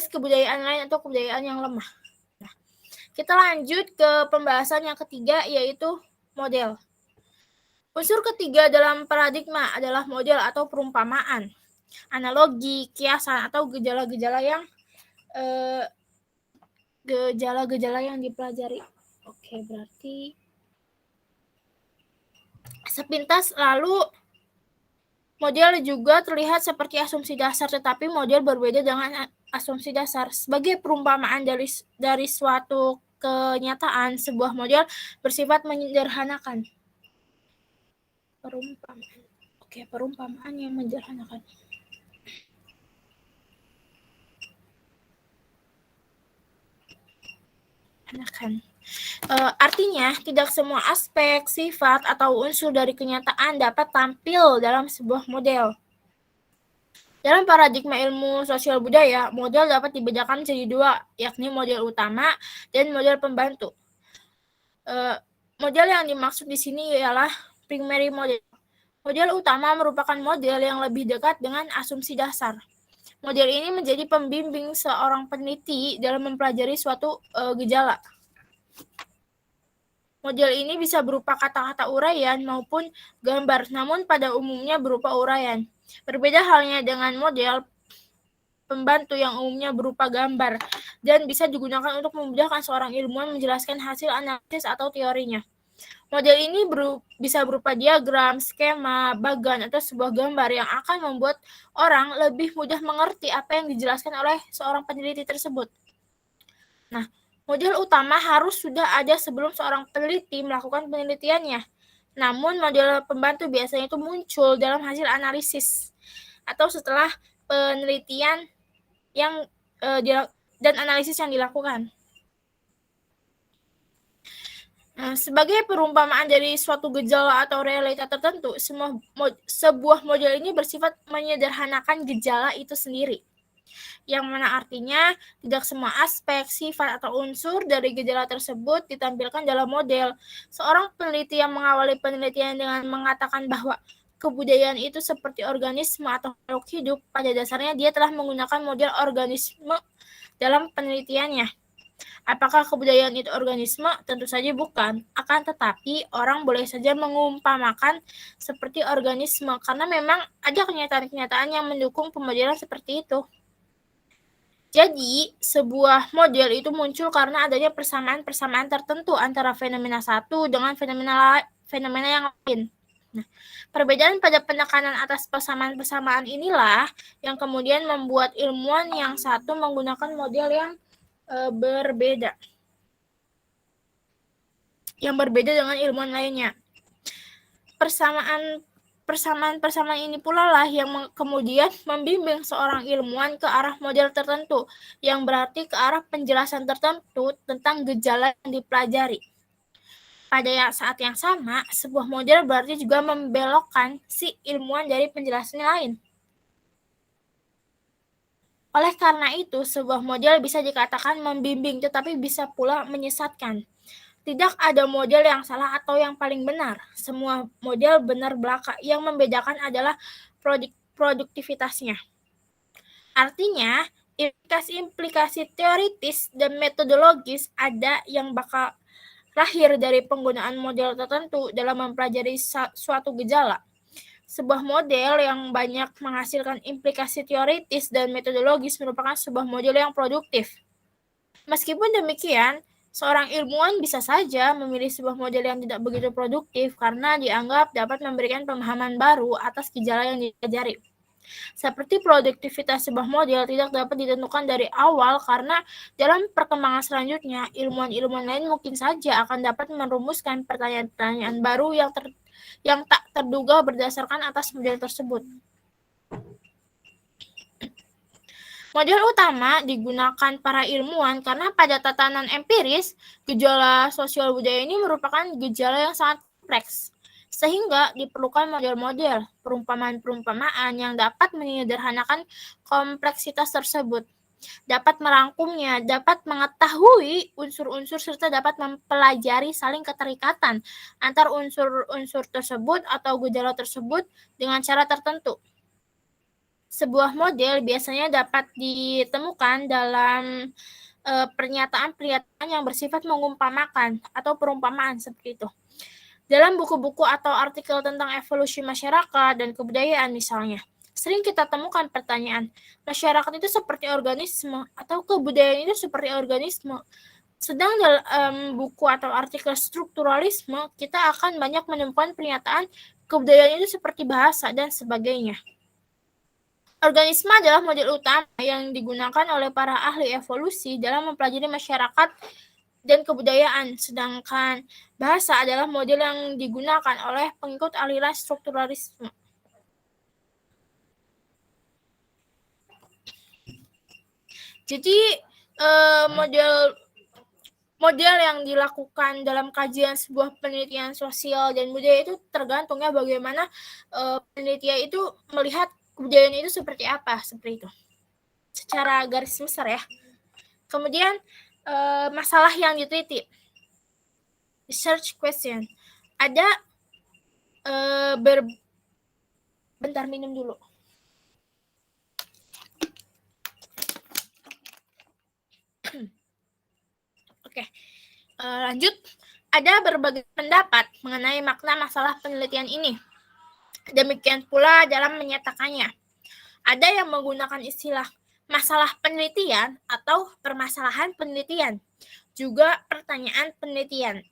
kebudayaan lain atau kebudayaan yang lemah. Nah, kita lanjut ke pembahasan yang ketiga, yaitu model. Unsur ketiga dalam paradigma adalah model atau perumpamaan, analogi, kiasan atau gejala-gejala yang dipelajari. Oke, berarti sepintas lalu Model juga terlihat seperti asumsi dasar, tetapi model berbeda dengan asumsi dasar. Sebagai perumpamaan dari suatu kenyataan, sebuah model bersifat menyederhanakan. Perumpamaan. Oke, perumpamaan yang menyederhanakan. Artinya, tidak semua aspek, sifat, atau unsur dari kenyataan dapat tampil dalam sebuah model. Dalam paradigma ilmu sosial budaya, model dapat dibedakan menjadi dua, yakni model utama dan model pembantu. Model yang dimaksud di sini ialah primary model. Model utama merupakan model yang lebih dekat dengan asumsi dasar. Model ini menjadi pembimbing seorang peneliti dalam mempelajari suatu gejala. Model ini bisa berupa kata-kata uraian maupun gambar, namun pada umumnya berupa uraian. Berbeda halnya dengan model pembantu yang umumnya berupa gambar dan bisa digunakan untuk memudahkan seorang ilmuwan menjelaskan hasil analisis atau teorinya. Model ini bisa berupa diagram, skema, bagan, atau sebuah gambar yang akan membuat orang lebih mudah mengerti apa yang dijelaskan oleh seorang peneliti tersebut. Nah, model utama harus sudah ada sebelum seorang peneliti melakukan penelitiannya. Namun, model pembantu biasanya itu muncul dalam hasil analisis atau setelah penelitian dan analisis yang dilakukan. Sebagai perumpamaan dari suatu gejala atau realita tertentu, sebuah model ini bersifat menyederhanakan gejala itu sendiri. Yang mana artinya tidak semua aspek, sifat, atau unsur dari gejala tersebut ditampilkan dalam model. Seorang peneliti yang mengawali penelitian dengan mengatakan bahwa kebudayaan itu seperti organisme atau makhluk hidup, pada dasarnya dia telah menggunakan model organisme dalam penelitiannya. Apakah kebudayaan itu organisme? Tentu saja bukan. Akan tetapi, orang boleh saja mengumpamakan seperti organisme, karena memang ada kenyataan-kenyataan yang mendukung pemodelan seperti itu. Jadi, sebuah model itu muncul karena adanya persamaan-persamaan tertentu antara fenomena satu dengan fenomena yang lain. Nah, perbedaan pada penekanan atas persamaan-persamaan inilah yang kemudian membuat ilmuwan yang satu menggunakan model yang berbeda dengan ilmuwan lainnya. Persamaan ini pula lah yang kemudian membimbing seorang ilmuwan ke arah model tertentu, yang berarti ke arah penjelasan tertentu tentang gejala yang dipelajari. Pada saat yang sama, sebuah model berarti juga membelokkan si ilmuwan dari penjelasan lain. Oleh karena itu, sebuah model bisa dikatakan membimbing, tetapi bisa pula menyesatkan. Tidak ada model yang salah atau yang paling benar. Semua model benar belaka. Yang membedakan adalah produktivitasnya. Artinya, implikasi teoritis dan metodologis ada yang bakal lahir dari penggunaan model tertentu dalam mempelajari suatu gejala. Sebuah model yang banyak menghasilkan implikasi teoritis dan metodologis merupakan sebuah model yang produktif. Meskipun demikian, seorang ilmuwan bisa saja memilih sebuah model yang tidak begitu produktif karena dianggap dapat memberikan pemahaman baru atas gejala yang dipelajari. Seperti produktivitas sebuah model tidak dapat ditentukan dari awal karena dalam perkembangan selanjutnya, ilmuwan-ilmuwan lain mungkin saja akan dapat merumuskan pertanyaan-pertanyaan baru yang tak terduga berdasarkan atas model tersebut. Model utama digunakan para ilmuwan karena pada tatanan empiris, gejala sosial budaya ini merupakan gejala yang sangat kompleks, sehingga diperlukan model-model, perumpamaan-perumpamaan yang dapat menyederhanakan kompleksitas tersebut, dapat merangkumnya, dapat mengetahui unsur-unsur, serta dapat mempelajari saling keterikatan antar unsur-unsur tersebut atau gejala tersebut dengan cara tertentu. Sebuah model biasanya dapat ditemukan dalam pernyataan-pernyataan yang bersifat mengumpamakan atau perumpamaan seperti itu. Dalam buku-buku atau artikel tentang evolusi masyarakat dan kebudayaan misalnya, sering kita temukan pertanyaan, masyarakat itu seperti organisme atau kebudayaan itu seperti organisme. Sedang dalam buku atau artikel strukturalisme, kita akan banyak menemukan pernyataan kebudayaan itu seperti bahasa dan sebagainya. Organisme adalah model utama yang digunakan oleh para ahli evolusi dalam mempelajari masyarakat dan kebudayaan, sedangkan bahasa adalah model yang digunakan oleh pengikut aliran strukturalisme. Jadi model yang dilakukan dalam kajian sebuah penelitian sosial dan budaya itu tergantungnya bagaimana penelitian itu melihat kebudayaan itu seperti apa, seperti itu. Secara garis besar ya. Kemudian masalah yang diteliti. Research question. Ada bentar minum dulu. Oke, lanjut. Ada berbagai pendapat mengenai makna masalah penelitian ini. Demikian pula dalam menyatakannya. Ada yang menggunakan istilah masalah penelitian atau permasalahan penelitian, juga pertanyaan penelitian.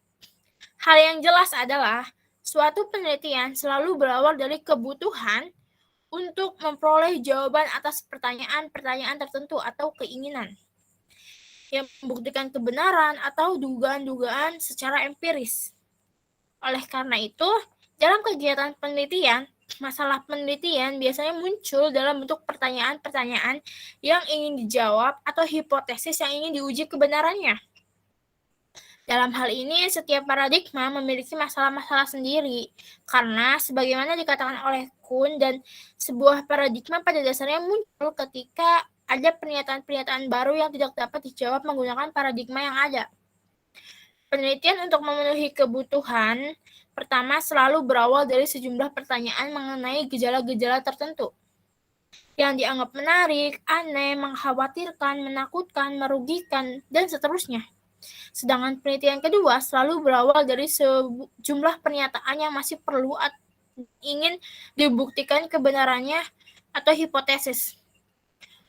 Hal yang jelas adalah suatu penelitian selalu berawal dari kebutuhan untuk memperoleh jawaban atas pertanyaan-pertanyaan tertentu atau keinginan yang membuktikan kebenaran atau dugaan-dugaan secara empiris. Oleh karena itu, dalam kegiatan penelitian, masalah penelitian biasanya muncul dalam bentuk pertanyaan-pertanyaan yang ingin dijawab atau hipotesis yang ingin diuji kebenarannya. Dalam hal ini, setiap paradigma memiliki masalah-masalah sendiri, karena sebagaimana dikatakan oleh Kuhn, dan sebuah paradigma pada dasarnya muncul ketika ada pernyataan-pernyataan baru yang tidak dapat dijawab menggunakan paradigma yang ada. Penelitian untuk memenuhi kebutuhan pertama selalu berawal dari sejumlah pertanyaan mengenai gejala-gejala tertentu yang dianggap menarik, aneh, mengkhawatirkan, menakutkan, merugikan, dan seterusnya. Sedangkan penelitian kedua selalu berawal dari sejumlah pernyataan yang masih perlu ingin dibuktikan kebenarannya atau hipotesis.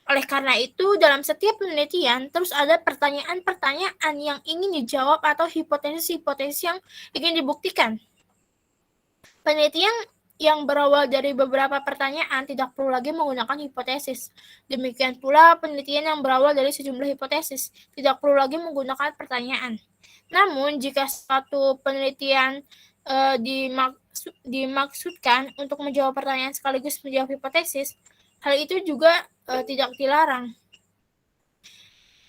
Oleh karena itu, dalam setiap penelitian terus ada pertanyaan-pertanyaan yang ingin dijawab atau hipotesis-hipotesis yang ingin dibuktikan. Penelitian yang berawal dari beberapa pertanyaan tidak perlu lagi menggunakan hipotesis. Demikian pula penelitian yang berawal dari sejumlah hipotesis tidak perlu lagi menggunakan pertanyaan. Namun, jika suatu penelitian dimaksudkan untuk menjawab pertanyaan sekaligus menjawab hipotesis, hal itu juga tidak dilarang.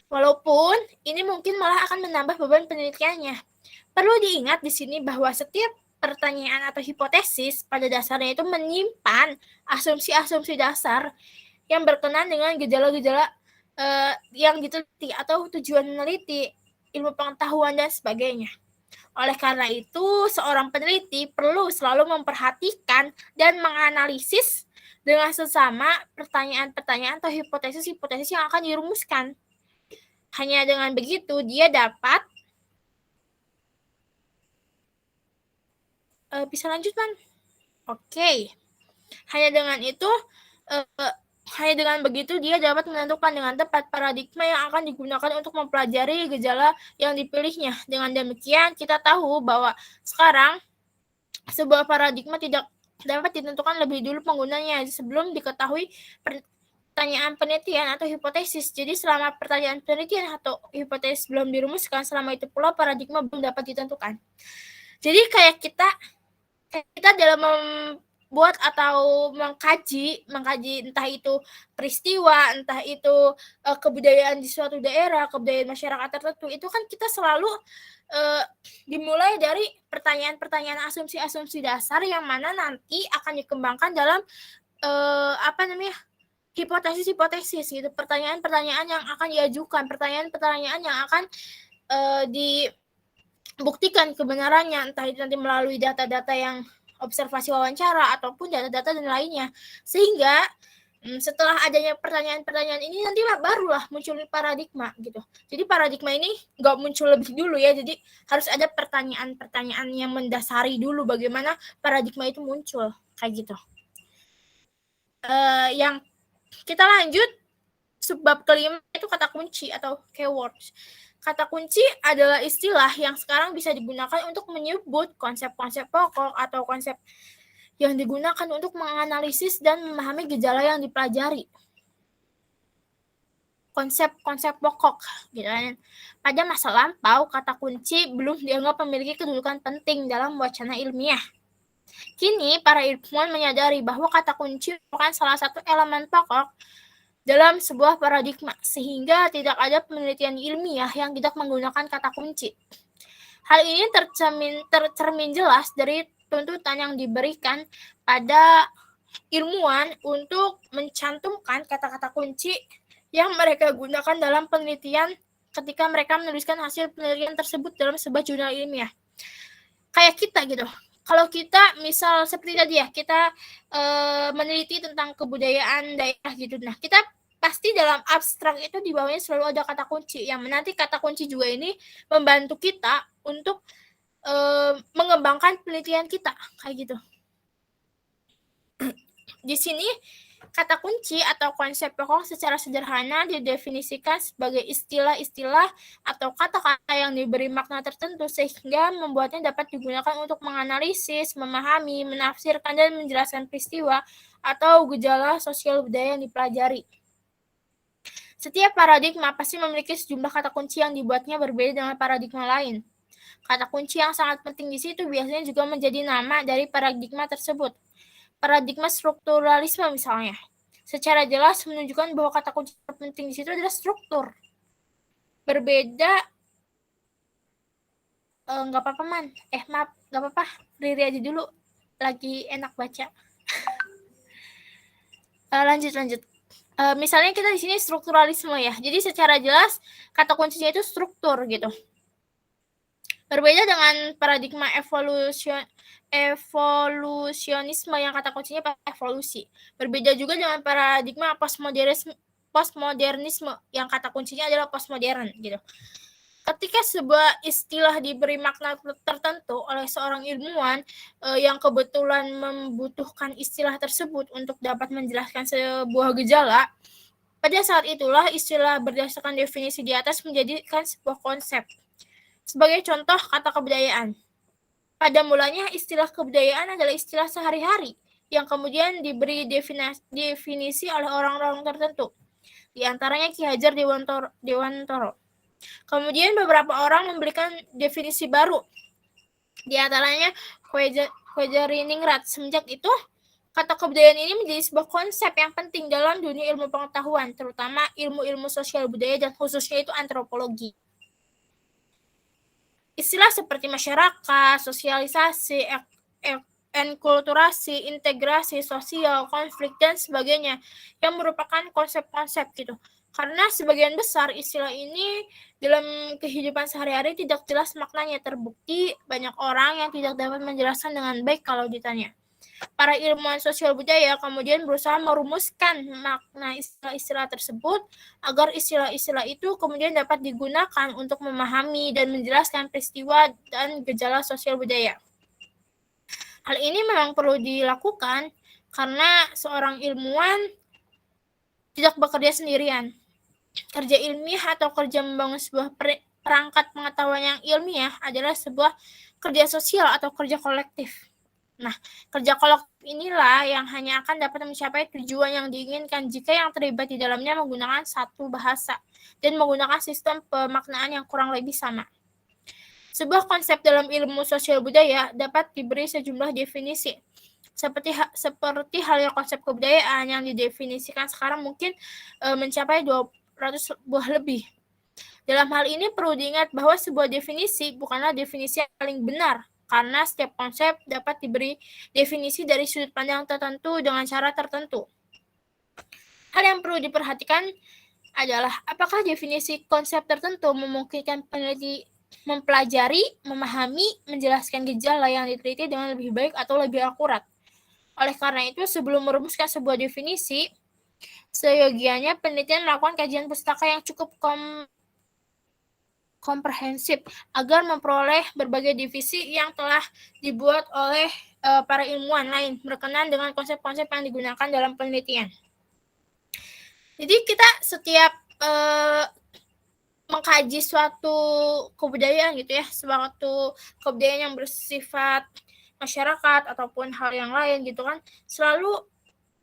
Walaupun ini mungkin malah akan menambah beban penelitiannya. Perlu diingat di sini bahwa setiap pertanyaan atau hipotesis pada dasarnya itu menyimpan asumsi-asumsi dasar yang berkenaan dengan gejala-gejala yang diteliti atau tujuan meneliti, ilmu pengetahuan, dan sebagainya. Oleh karena itu, seorang peneliti perlu selalu memperhatikan dan menganalisis dengan sesama pertanyaan-pertanyaan atau hipotesis-hipotesis yang akan dirumuskan. Hanya dengan begitu, dia dapat bisa lanjut, Man? Oke. Hanya dengan begitu, dia dapat menentukan dengan tepat paradigma yang akan digunakan untuk mempelajari gejala yang dipilihnya. Dengan demikian, kita tahu bahwa sekarang sebuah paradigma tidak dapat ditentukan lebih dulu penggunanya sebelum diketahui pertanyaan penelitian atau hipotesis. Jadi selama pertanyaan penelitian atau hipotesis belum dirumuskan, selama itu pula paradigma belum dapat ditentukan. Jadi kayak kita dalam membuat atau mengkaji entah itu peristiwa, entah itu kebudayaan di suatu daerah, kebudayaan masyarakat tertentu, itu kan kita selalu dimulai dari pertanyaan-pertanyaan asumsi-asumsi dasar yang mana nanti akan dikembangkan dalam hipotesis-hipotesis gitu, pertanyaan-pertanyaan yang akan diajukan, pertanyaan-pertanyaan yang akan dibuktikan kebenarannya, entah itu nanti melalui data-data yang observasi wawancara ataupun data-data dan lainnya. Sehingga setelah adanya pertanyaan-pertanyaan ini nanti barulah muncul paradigma gitu. Jadi paradigma ini nggak muncul lebih dulu ya. Jadi harus ada pertanyaan-pertanyaan yang mendasari dulu bagaimana paradigma itu muncul kayak gitu. Yang kita lanjut subbab kelima itu kata kunci atau keywords. Kata kunci adalah istilah yang sekarang bisa digunakan untuk menyebut konsep-konsep pokok atau konsep yang digunakan untuk menganalisis dan memahami gejala yang dipelajari. Konsep-konsep pokok gitu kan. Pada masa lampau, kata kunci belum dianggap memiliki kedudukan penting dalam wacana ilmiah. Kini, para ilmuwan menyadari bahwa kata kunci merupakan salah satu elemen pokok dalam sebuah paradigma, sehingga tidak ada penelitian ilmiah yang tidak menggunakan kata kunci. Hal ini tercermin jelas dari tuntutan yang diberikan pada ilmuwan untuk mencantumkan kata-kata kunci yang mereka gunakan dalam penelitian ketika mereka menuliskan hasil penelitian tersebut dalam sebuah jurnal ilmiah. Kayak kita gitu. Kalau kita misal seperti tadi ya, kita meneliti tentang kebudayaan daerah gitu. Nah, kita pasti dalam abstrak itu di bawahnya selalu ada kata kunci. Yang nanti kata kunci juga ini membantu kita untuk mengembangkan penelitian kita kayak gitu. Di sini kata kunci atau konsep pokok secara sederhana didefinisikan sebagai istilah-istilah atau kata-kata yang diberi makna tertentu sehingga membuatnya dapat digunakan untuk menganalisis, memahami, menafsirkan, dan menjelaskan peristiwa atau gejala sosial budaya yang dipelajari. Setiap paradigma pasti memiliki sejumlah kata kunci yang dibuatnya berbeda dengan paradigma lain. Kata kunci yang sangat penting di situ biasanya juga menjadi nama dari paradigma tersebut. Paradigma strukturalisme misalnya, secara jelas menunjukkan bahwa kata kunci terpenting di situ adalah struktur. Berbeda, nggak apa-apa man, maaf, nggak apa-apa, Riri aja dulu, lagi enak baca. Lanjut. Misalnya kita di sini strukturalisme ya, jadi secara jelas kata kuncinya itu struktur gitu. Berbeda dengan paradigma evolusionisme yang kata kuncinya evolusi. Berbeda juga dengan paradigma postmodernisme yang kata kuncinya adalah postmodern gitu. Ketika sebuah istilah diberi makna tertentu oleh seorang ilmuwan yang kebetulan membutuhkan istilah tersebut untuk dapat menjelaskan sebuah gejala, pada saat itulah istilah berdasarkan definisi di atas menjadikan sebuah konsep. Sebagai contoh, kata kebudayaan. Pada mulanya, istilah kebudayaan adalah istilah sehari-hari yang kemudian diberi definisi oleh orang-orang tertentu. Di antaranya Ki Hajar Dewantoro. Kemudian beberapa orang memberikan definisi baru. Di antaranya Kwejariningrat. Semenjak itu, kata kebudayaan ini menjadi sebuah konsep yang penting dalam dunia ilmu pengetahuan, terutama ilmu-ilmu sosial budaya dan khususnya itu antropologi. Istilah seperti masyarakat, sosialisasi, enkulturasi, integrasi sosial, konflik, dan sebagainya yang merupakan konsep-konsep gitu. Karena sebagian besar istilah ini dalam kehidupan sehari-hari tidak jelas maknanya. Terbukti banyak orang yang tidak dapat menjelaskan dengan baik kalau ditanya. Para ilmuwan sosial budaya kemudian berusaha merumuskan makna istilah-istilah tersebut agar istilah-istilah itu kemudian dapat digunakan untuk memahami dan menjelaskan peristiwa dan gejala sosial budaya. Hal ini memang perlu dilakukan karena seorang ilmuwan tidak bekerja sendirian. Kerja ilmiah atau kerja membangun sebuah perangkat pengetahuan yang ilmiah adalah sebuah kerja sosial atau kerja kolektif. Nah, kerja kolektif inilah yang hanya akan dapat mencapai tujuan yang diinginkan jika yang terlibat di dalamnya menggunakan satu bahasa dan menggunakan sistem pemaknaan yang kurang lebih sama. Sebuah konsep dalam ilmu sosial budaya dapat diberi sejumlah definisi. Seperti halnya konsep kebudayaan yang didefinisikan sekarang mungkin mencapai 200 buah lebih. Dalam hal ini perlu diingat bahwa sebuah definisi bukanlah definisi yang paling benar, karena setiap konsep dapat diberi definisi dari sudut pandang tertentu dengan cara tertentu. Hal yang perlu diperhatikan adalah apakah definisi konsep tertentu memungkinkan peneliti mempelajari, memahami, menjelaskan gejala yang diteliti dengan lebih baik atau lebih akurat. Oleh karena itu, sebelum merumuskan sebuah definisi, seyogianya penelitian melakukan kajian pustaka yang cukup komprehensif agar memperoleh berbagai divisi yang telah dibuat oleh para ilmuwan lain berkenan dengan konsep-konsep yang digunakan dalam penelitian. Jadi kita setiap mengkaji suatu kebudayaan gitu ya, suatu kebudayaan yang bersifat masyarakat ataupun hal yang lain gitu kan,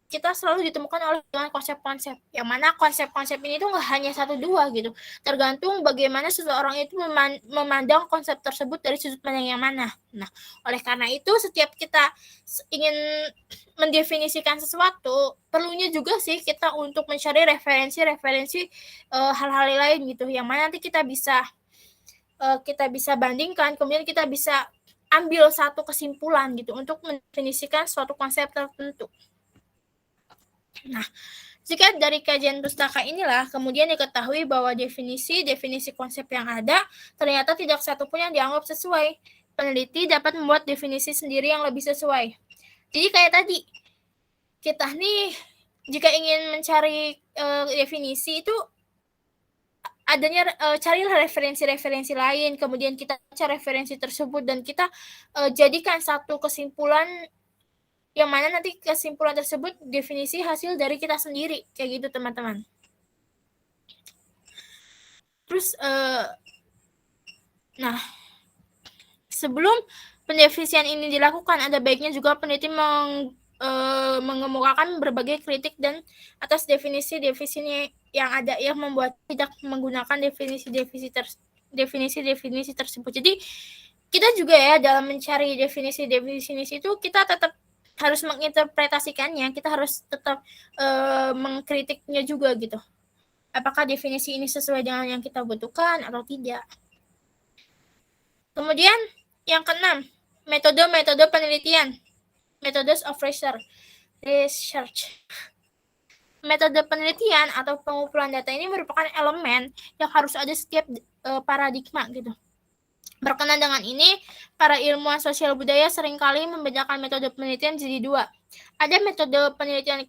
kita selalu ditemukan oleh dengan konsep-konsep, yang mana konsep-konsep ini tuh nggak hanya satu dua gitu, tergantung bagaimana seseorang itu memandang konsep tersebut dari sudut pandang yang mana. Nah, oleh karena itu setiap kita ingin mendefinisikan sesuatu, perlunya juga sih kita untuk mencari referensi hal-hal lain gitu, yang mana nanti kita bisa bandingkan, kemudian kita bisa ambil satu kesimpulan gitu untuk mendefinisikan suatu konsep tertentu. Nah, jika dari kajian pustaka inilah kemudian diketahui bahwa definisi konsep yang ada ternyata tidak satupun yang dianggap sesuai. Peneliti dapat membuat definisi sendiri yang lebih sesuai. Jadi kayak tadi, kita nih jika ingin mencari definisi itu adanya carilah referensi lain, kemudian kita baca referensi tersebut dan kita jadikan satu kesimpulan, yang mana nanti kesimpulan tersebut definisi hasil dari kita sendiri, kayak gitu teman-teman. Terus nah, sebelum pendefinisian ini dilakukan, ada baiknya juga peneliti mengemukakan berbagai kritik dan atas definisi yang ada, yang membuat tidak menggunakan definisi tersebut. Jadi kita juga ya dalam mencari definisi itu kita tetap harus menginterpretasikannya, kita harus tetap mengkritiknya juga gitu. Apakah definisi ini sesuai dengan yang kita butuhkan atau tidak. Kemudian yang keenam, metode penelitian. Methods of research. Metode penelitian atau pengumpulan data ini merupakan elemen yang harus ada setiap paradigma gitu. Berkenaan dengan ini, para ilmuwan sosial budaya seringkali membedakan metode penelitian jadi dua. Ada metode penelitian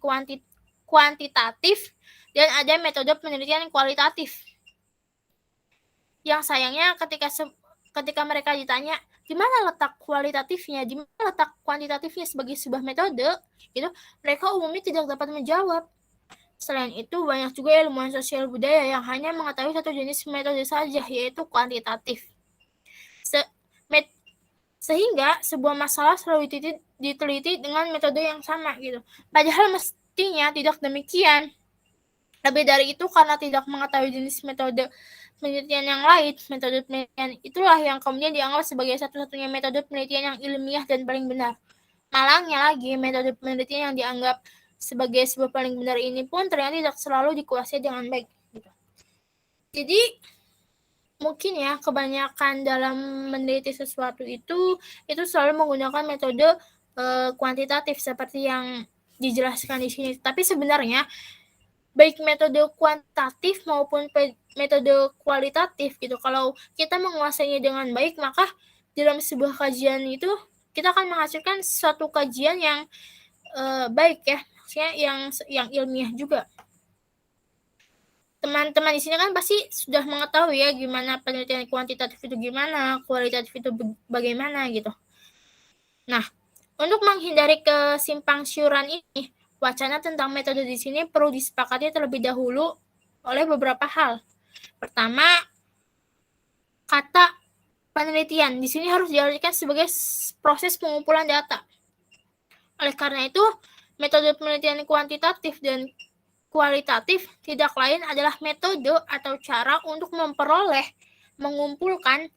kuantitatif dan ada metode penelitian kualitatif. Yang sayangnya ketika mereka ditanya, di mana letak kualitatifnya, di mana letak kuantitatifnya sebagai sebuah metode, gitu, mereka umumnya tidak dapat menjawab. Selain itu, banyak juga ilmuwan sosial budaya yang hanya mengetahui satu jenis metode saja, yaitu kuantitatif. Sehingga sebuah masalah selalu diteliti dengan metode yang sama gitu. Padahal mestinya tidak demikian. Lebih dari itu, karena tidak mengetahui jenis metode penelitian yang lain, metode penelitian itulah yang kemudian dianggap sebagai satu-satunya metode penelitian yang ilmiah dan paling benar. Malangnya lagi, metode penelitian yang dianggap sebagai sebuah paling benar ini pun ternyata tidak selalu dikuasai dengan baik. Gitu. Jadi mungkin ya kebanyakan dalam meneliti sesuatu itu selalu menggunakan metode kuantitatif seperti yang dijelaskan di sini. Tapi sebenarnya baik metode kuantitatif maupun metode kualitatif gitu, kalau kita menguasainya dengan baik, maka dalam sebuah kajian itu kita akan menghasilkan suatu kajian yang baik ya, maksudnya yang ilmiah juga. Teman-teman di sini kan pasti sudah mengetahui ya gimana penelitian kuantitatif itu gimana, kualitatif itu bagaimana gitu. Nah, untuk menghindari kesimpang siuran ini, wacana tentang metode di sini perlu disepakati terlebih dahulu oleh beberapa hal. Pertama, kata penelitian di sini harus diartikan sebagai proses pengumpulan data. Oleh karena itu, metode penelitian kuantitatif dan kualitatif tidak lain adalah metode atau cara untuk mengumpulkan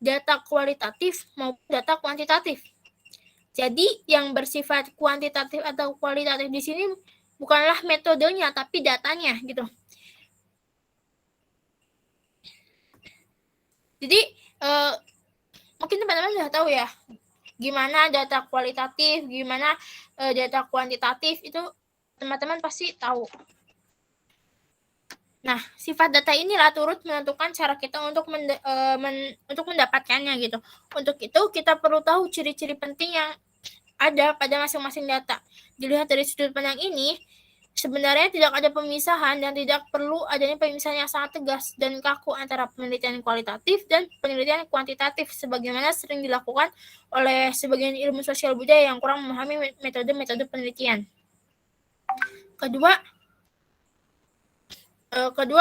data kualitatif maupun data kuantitatif. Jadi yang bersifat kuantitatif atau kualitatif di sini bukanlah metodenya tapi datanya gitu. Jadi mungkin teman-teman sudah tahu ya gimana data kualitatif, gimana data kuantitatif, itu teman-teman pasti tahu. Nah, sifat data inilah turut menentukan cara kita untuk mendapatkannya gitu. Untuk itu kita perlu tahu ciri-ciri penting yang ada pada masing-masing data. Dilihat dari sudut pandang ini, sebenarnya tidak ada pemisahan dan tidak perlu adanya pemisahan yang sangat tegas dan kaku antara penelitian kualitatif dan penelitian kuantitatif sebagaimana sering dilakukan oleh sebagian ilmu sosial budaya yang kurang memahami metode-metode penelitian. Kedua,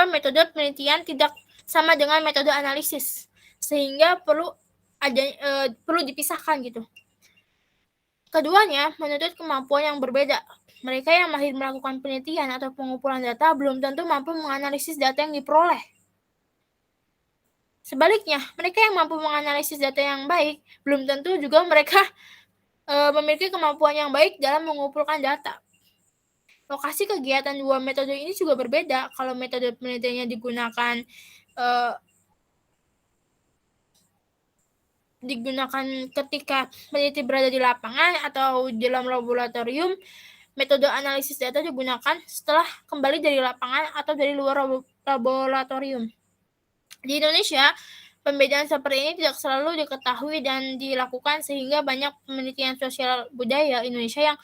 metode penelitian tidak sama dengan metode analisis, sehingga perlu dipisahkan gitu. Keduanya menuntut kemampuan yang berbeda. Mereka yang mahir melakukan penelitian atau pengumpulan data belum tentu mampu menganalisis data yang diperoleh. Sebaliknya, mereka yang mampu menganalisis data yang baik belum tentu juga mereka memiliki kemampuan yang baik dalam mengumpulkan data. Lokasi kegiatan dua metode ini juga berbeda. Kalau metode penelitiannya digunakan ketika peneliti berada di lapangan atau dalam laboratorium, metode analisis data digunakan setelah kembali dari lapangan atau dari luar laboratorium. Di Indonesia, pembedaan seperti ini tidak selalu diketahui dan dilakukan sehingga banyak penelitian sosial budaya Indonesia yang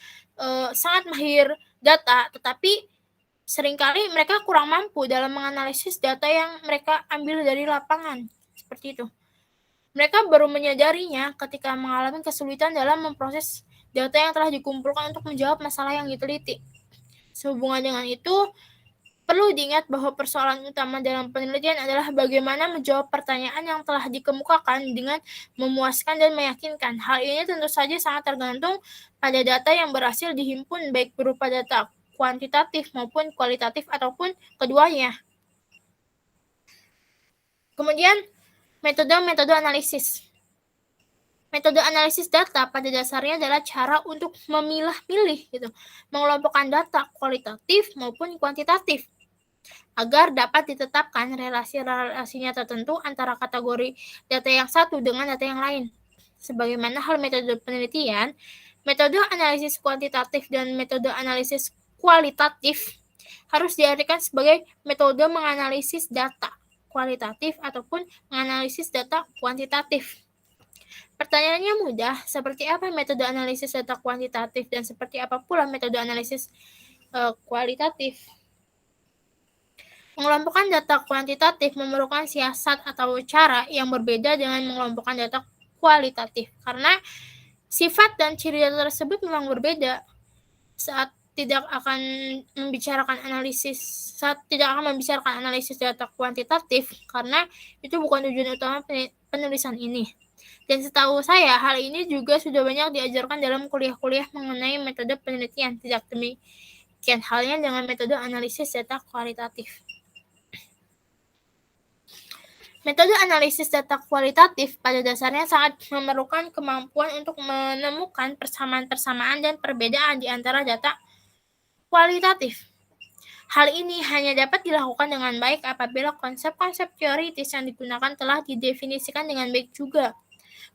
sangat mahir data, tetapi seringkali mereka kurang mampu dalam menganalisis data yang mereka ambil dari lapangan. Seperti itu. Mereka baru menyadarinya ketika mengalami kesulitan dalam memproses data yang telah dikumpulkan untuk menjawab masalah yang diteliti. Sehubungan dengan itu, perlu diingat bahwa persoalan utama dalam penelitian adalah bagaimana menjawab pertanyaan yang telah dikemukakan dengan memuaskan dan meyakinkan. Hal ini tentu saja sangat tergantung pada data yang berhasil dihimpun, baik berupa data kuantitatif maupun kualitatif ataupun keduanya. Kemudian, metode analisis. Metode analisis data pada dasarnya adalah cara untuk memilah-milih, mengelompokkan data kualitatif maupun kuantitatif, agar dapat ditetapkan relasi-relasinya tertentu antara kategori data yang satu dengan data yang lain. Sebagaimana hal metode penelitian, metode analisis kuantitatif dan metode analisis kualitatif harus diartikan sebagai metode menganalisis data kualitatif ataupun menganalisis data kuantitatif. Pertanyaannya mudah, seperti apa metode analisis data kuantitatif dan seperti apa pula metode analisis kualitatif? Mengelompokkan data kuantitatif memerlukan siasat atau cara yang berbeda dengan mengelompokkan data kualitatif, karena sifat dan ciri data tersebut memang berbeda. Saat tidak akan membicarakan analisis data kuantitatif, karena itu bukan tujuan utama penulisan ini. Dan setahu saya, hal ini juga sudah banyak diajarkan dalam kuliah-kuliah mengenai metode penelitian. Tidak demikian halnya dengan metode analisis data kualitatif. Metode analisis data kualitatif pada dasarnya sangat memerlukan kemampuan untuk menemukan persamaan-persamaan dan perbedaan di antara data kualitatif. Hal ini hanya dapat dilakukan dengan baik apabila konsep-konsep teoritis yang digunakan telah didefinisikan dengan baik juga.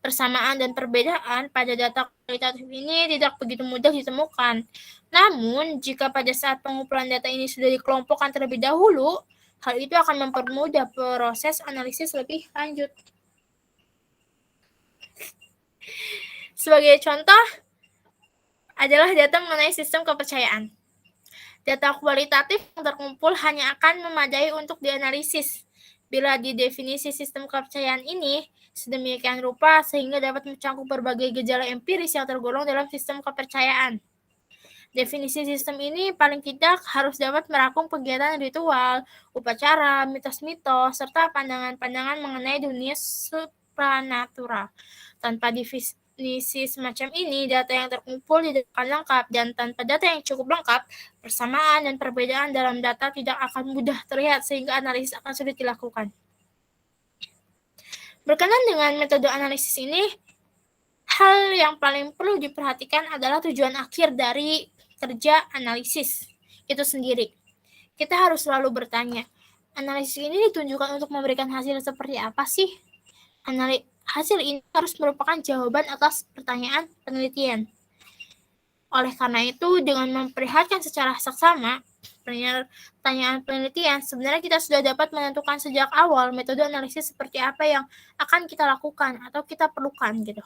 Persamaan dan perbedaan pada data kualitatif ini tidak begitu mudah ditemukan. Namun, jika pada saat pengumpulan data ini sudah dikelompokkan terlebih dahulu, hal itu akan mempermudah proses analisis lebih lanjut. Sebagai contoh adalah data mengenai sistem kepercayaan. Data kualitatif yang terkumpul hanya akan memadai untuk dianalisis bila didefinisi sistem kepercayaan ini sedemikian rupa sehingga dapat mencakup berbagai gejala empiris yang tergolong dalam sistem kepercayaan. Definisi sistem ini paling tidak harus dapat merangkum kegiatan ritual, upacara, mitos-mitos, serta pandangan-pandangan mengenai dunia supranatural. Tanpa definisi semacam ini, data yang terkumpul tidak akan lengkap, dan tanpa data yang cukup lengkap, persamaan dan perbedaan dalam data tidak akan mudah terlihat sehingga analisis akan sulit dilakukan. Berkenaan dengan metode analisis ini, hal yang paling perlu diperhatikan adalah tujuan akhir dari kerja analisis itu sendiri. Kita harus selalu bertanya, analisis ini ditunjukkan untuk memberikan hasil seperti apa sih? Hasil ini harus merupakan jawaban atas pertanyaan penelitian. Oleh karena itu, dengan memperlihatkan secara saksama pertanyaan penelitian, sebenarnya kita sudah dapat menentukan sejak awal metode analisis seperti apa yang akan kita lakukan atau kita perlukan gitu.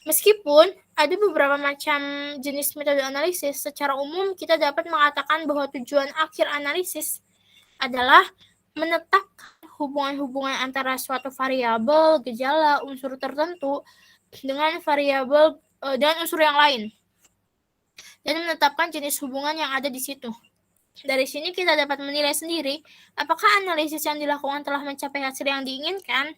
Meskipun ada beberapa macam jenis metode analisis, secara umum kita dapat mengatakan bahwa tujuan akhir analisis adalah menetapkan hubungan-hubungan antara suatu variabel, gejala, unsur tertentu dengan variabel dan unsur yang lain, dan menetapkan jenis hubungan yang ada di situ. Dari sini kita dapat menilai sendiri apakah analisis yang dilakukan telah mencapai hasil yang diinginkan.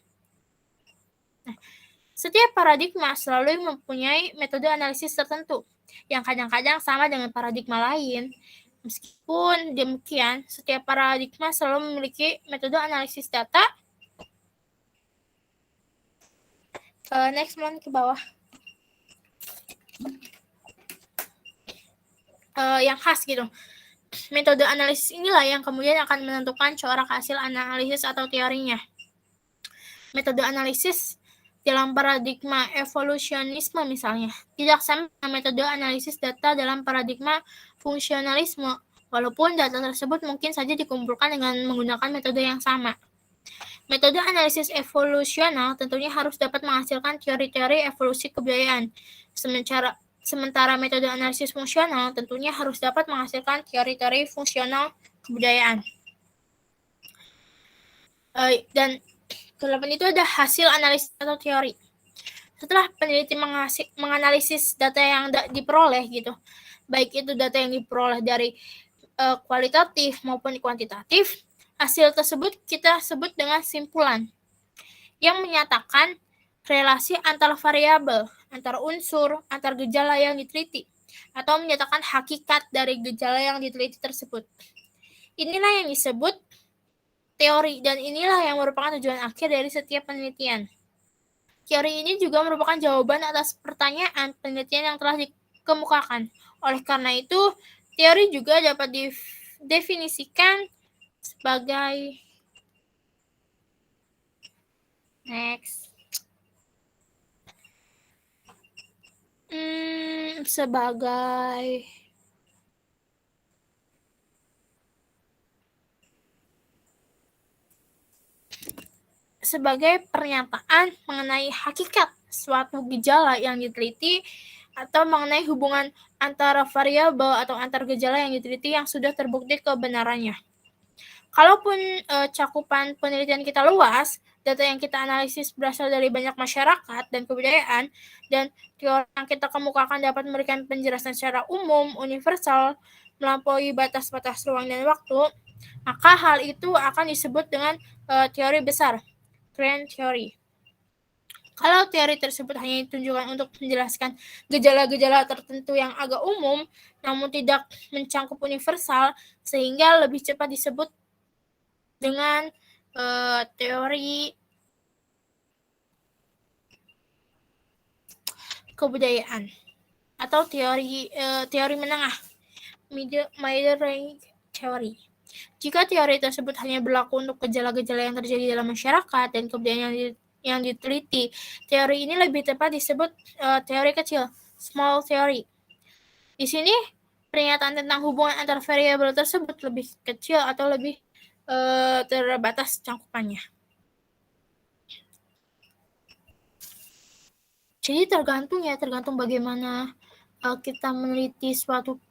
Setiap paradigma selalu mempunyai metode analisis tertentu yang kadang-kadang sama dengan paradigma lain. Meskipun demikian, setiap paradigma selalu memiliki metode analisis data. Next one ke bawah. Yang khas gitu. Metode analisis inilah yang kemudian akan menentukan corak hasil analisis atau teorinya. Metode analisis dalam paradigma evolusionisme misalnya tidak sama dengan metode analisis data dalam paradigma fungsionalisme, walaupun data tersebut mungkin saja dikumpulkan dengan menggunakan metode yang sama. Metode analisis evolusional tentunya harus dapat menghasilkan teori-teori evolusi kebudayaan, sementara metode analisis fungsional tentunya harus dapat menghasilkan teori-teori fungsional kebudayaan. Dan ke-8 itu ada hasil analisis atau teori. Setelah peneliti menganalisis data yang diperoleh gitu, baik itu data yang diperoleh dari kualitatif maupun kuantitatif, hasil tersebut kita sebut dengan simpulan yang menyatakan relasi antar variabel, antar unsur, antar gejala yang diteliti, atau menyatakan hakikat dari gejala yang diteliti tersebut. Inilah yang disebut teori, dan inilah yang merupakan tujuan akhir dari setiap penelitian. Teori ini juga merupakan jawaban atas pertanyaan penelitian yang telah dikemukakan. Oleh karena itu, teori juga dapat didefinisikan sebagai sebagai pernyataan mengenai hakikat suatu gejala yang diteliti atau mengenai hubungan antara variabel atau antar gejala yang diteliti yang sudah terbukti kebenarannya. Kalaupun cakupan penelitian kita luas, data yang kita analisis berasal dari banyak masyarakat dan kebudayaan, dan teori yang kita kemukakan dapat memberikan penjelasan secara umum, universal, melampaui batas-batas ruang dan waktu, maka hal itu akan disebut dengan teori besar, grand theory. Kalau teori tersebut hanya ditujukan untuk menjelaskan gejala-gejala tertentu yang agak umum, namun tidak mencangkup universal, sehingga lebih cepat disebut dengan teori kebudayaan atau teori menengah, middle range theory. Jika teori tersebut hanya berlaku untuk gejala-gejala yang terjadi dalam masyarakat dan kebudayaan yang diteliti, teori ini lebih tepat disebut teori kecil, small theory. Di sini pernyataan tentang hubungan antar variabel tersebut lebih kecil atau lebih terbatas cangkupannya. Jadi tergantung bagaimana kita meneliti suatu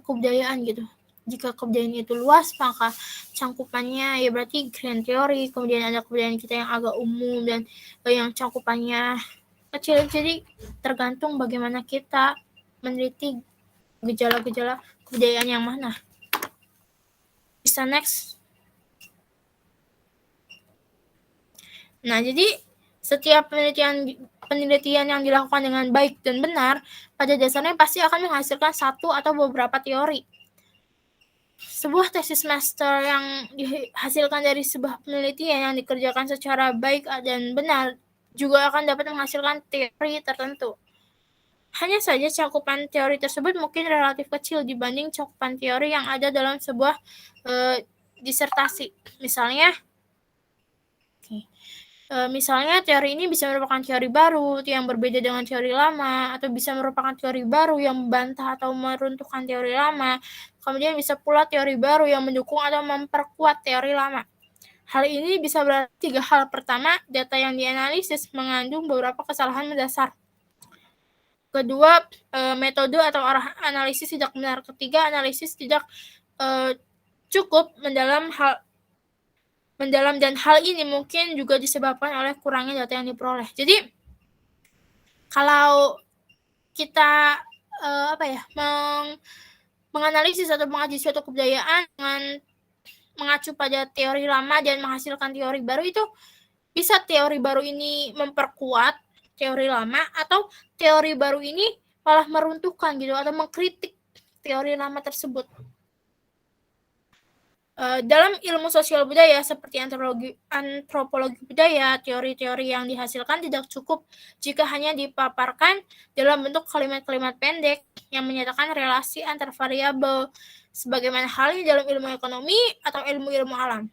kebudayaan gitu. Jika kebudayaan itu luas, maka cangkupannya ya berarti grand theory. Kemudian ada kebudayaan kita yang agak umum dan yang cangkupannya kecil. Jadi tergantung bagaimana kita meneliti gejala-gejala kebudayaan yang mana. Bisa next. Nah, jadi setiap penelitian yang dilakukan dengan baik dan benar, pada dasarnya pasti akan menghasilkan satu atau beberapa teori. Sebuah tesis master yang dihasilkan dari sebuah penelitian yang dikerjakan secara baik dan benar juga akan dapat menghasilkan teori tertentu. Hanya saja cakupan teori tersebut mungkin relatif kecil dibanding cakupan teori yang ada dalam sebuah disertasi. Misalnya teori ini bisa merupakan teori baru yang berbeda dengan teori lama, atau bisa merupakan teori baru yang membantah atau meruntuhkan teori lama. Kemudian bisa pula teori baru yang mendukung atau memperkuat teori lama. Hal ini bisa berarti 3 hal. Pertama, data yang dianalisis mengandung beberapa kesalahan mendasar. Kedua, metode atau arah analisis tidak benar. Ketiga, analisis tidak cukup mendalam, dan hal ini mungkin juga disebabkan oleh kurangnya data yang diperoleh. Jadi, kalau kita menganalisis atau mengaji suatu kebudayaan dengan mengacu pada teori lama dan menghasilkan teori baru, itu bisa teori baru ini memperkuat teori lama, atau teori baru ini malah meruntuhkan gitu atau mengkritik teori lama tersebut. Dalam ilmu sosial budaya seperti antropologi budaya, teori-teori yang dihasilkan tidak cukup jika hanya dipaparkan dalam bentuk kalimat-kalimat pendek yang menyatakan relasi antar variabel, sebagaimana halnya dalam ilmu ekonomi atau ilmu-ilmu alam.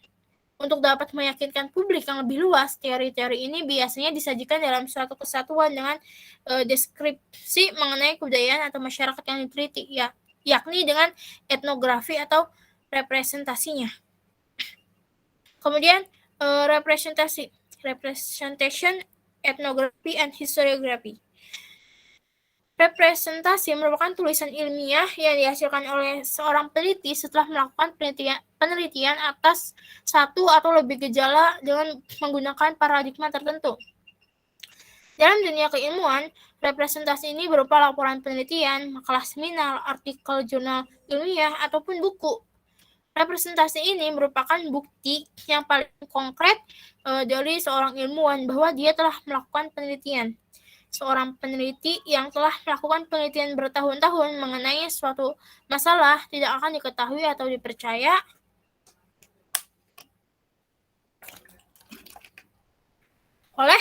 Untuk dapat meyakinkan publik yang lebih luas, teori-teori ini biasanya disajikan dalam suatu kesatuan dengan deskripsi mengenai kebudayaan atau masyarakat yang diteliti, yakni dengan etnografi atau representasinya. Kemudian representation, ethnography, and historiography. Representasi merupakan tulisan ilmiah yang dihasilkan oleh seorang peneliti setelah melakukan penelitian atas satu atau lebih gejala dengan menggunakan paradigma tertentu. Dalam dunia keilmuan, representasi ini berupa laporan penelitian, makalah seminar, artikel jurnal ilmiah, ataupun buku. Representasi ini merupakan bukti yang paling konkret dari seorang ilmuwan bahwa dia telah melakukan penelitian. Seorang peneliti yang telah melakukan penelitian bertahun-tahun mengenai suatu masalah tidak akan diketahui atau dipercaya oleh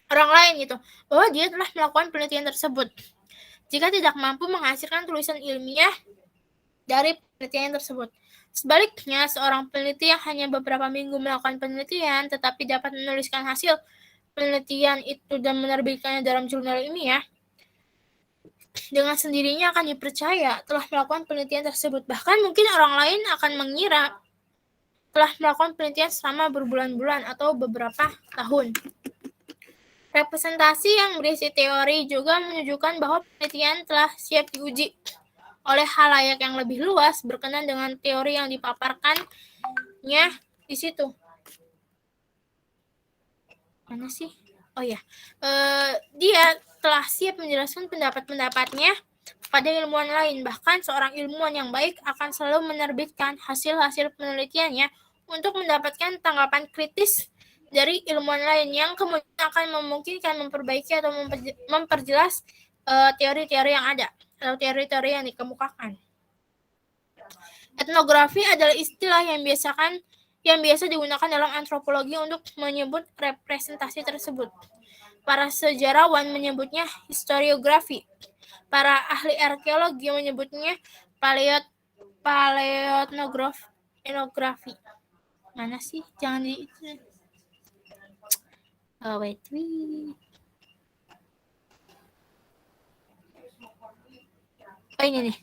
orang lain gitu, bahwa dia telah melakukan penelitian tersebut, jika tidak mampu menghasilkan tulisan ilmiah dari penelitian tersebut. Sebaliknya, seorang peneliti yang hanya beberapa minggu melakukan penelitian tetapi dapat menuliskan hasil penelitian itu dan menerbitkannya dalam jurnal ilmiah, dengan sendirinya akan dipercaya telah melakukan penelitian tersebut. Bahkan mungkin orang lain akan mengira telah melakukan penelitian selama berbulan-bulan atau beberapa tahun. Representasi yang berisi teori juga menunjukkan bahwa penelitian telah siap diuji oleh khalayak yang lebih luas berkenan dengan teori yang dipaparkannya di situ. Mana sih? Oh ya, dia telah siap menjelaskan pendapat-pendapatnya pada ilmuwan lain. Bahkan seorang ilmuwan yang baik akan selalu menerbitkan hasil-hasil penelitiannya untuk mendapatkan tanggapan kritis dari ilmuwan lain yang kemudian akan memungkinkan memperbaiki atau memperjelas teori-teori yang ada atau teori-teori yang dikemukakan. Etnografi adalah istilah yang biasa digunakan dalam antropologi untuk menyebut representasi tersebut. Para sejarawan menyebutnya historiografi. Para ahli arkeologi menyebutnya paleoetnografi. Mana sih? Jangan di wait. Oh, ini nih.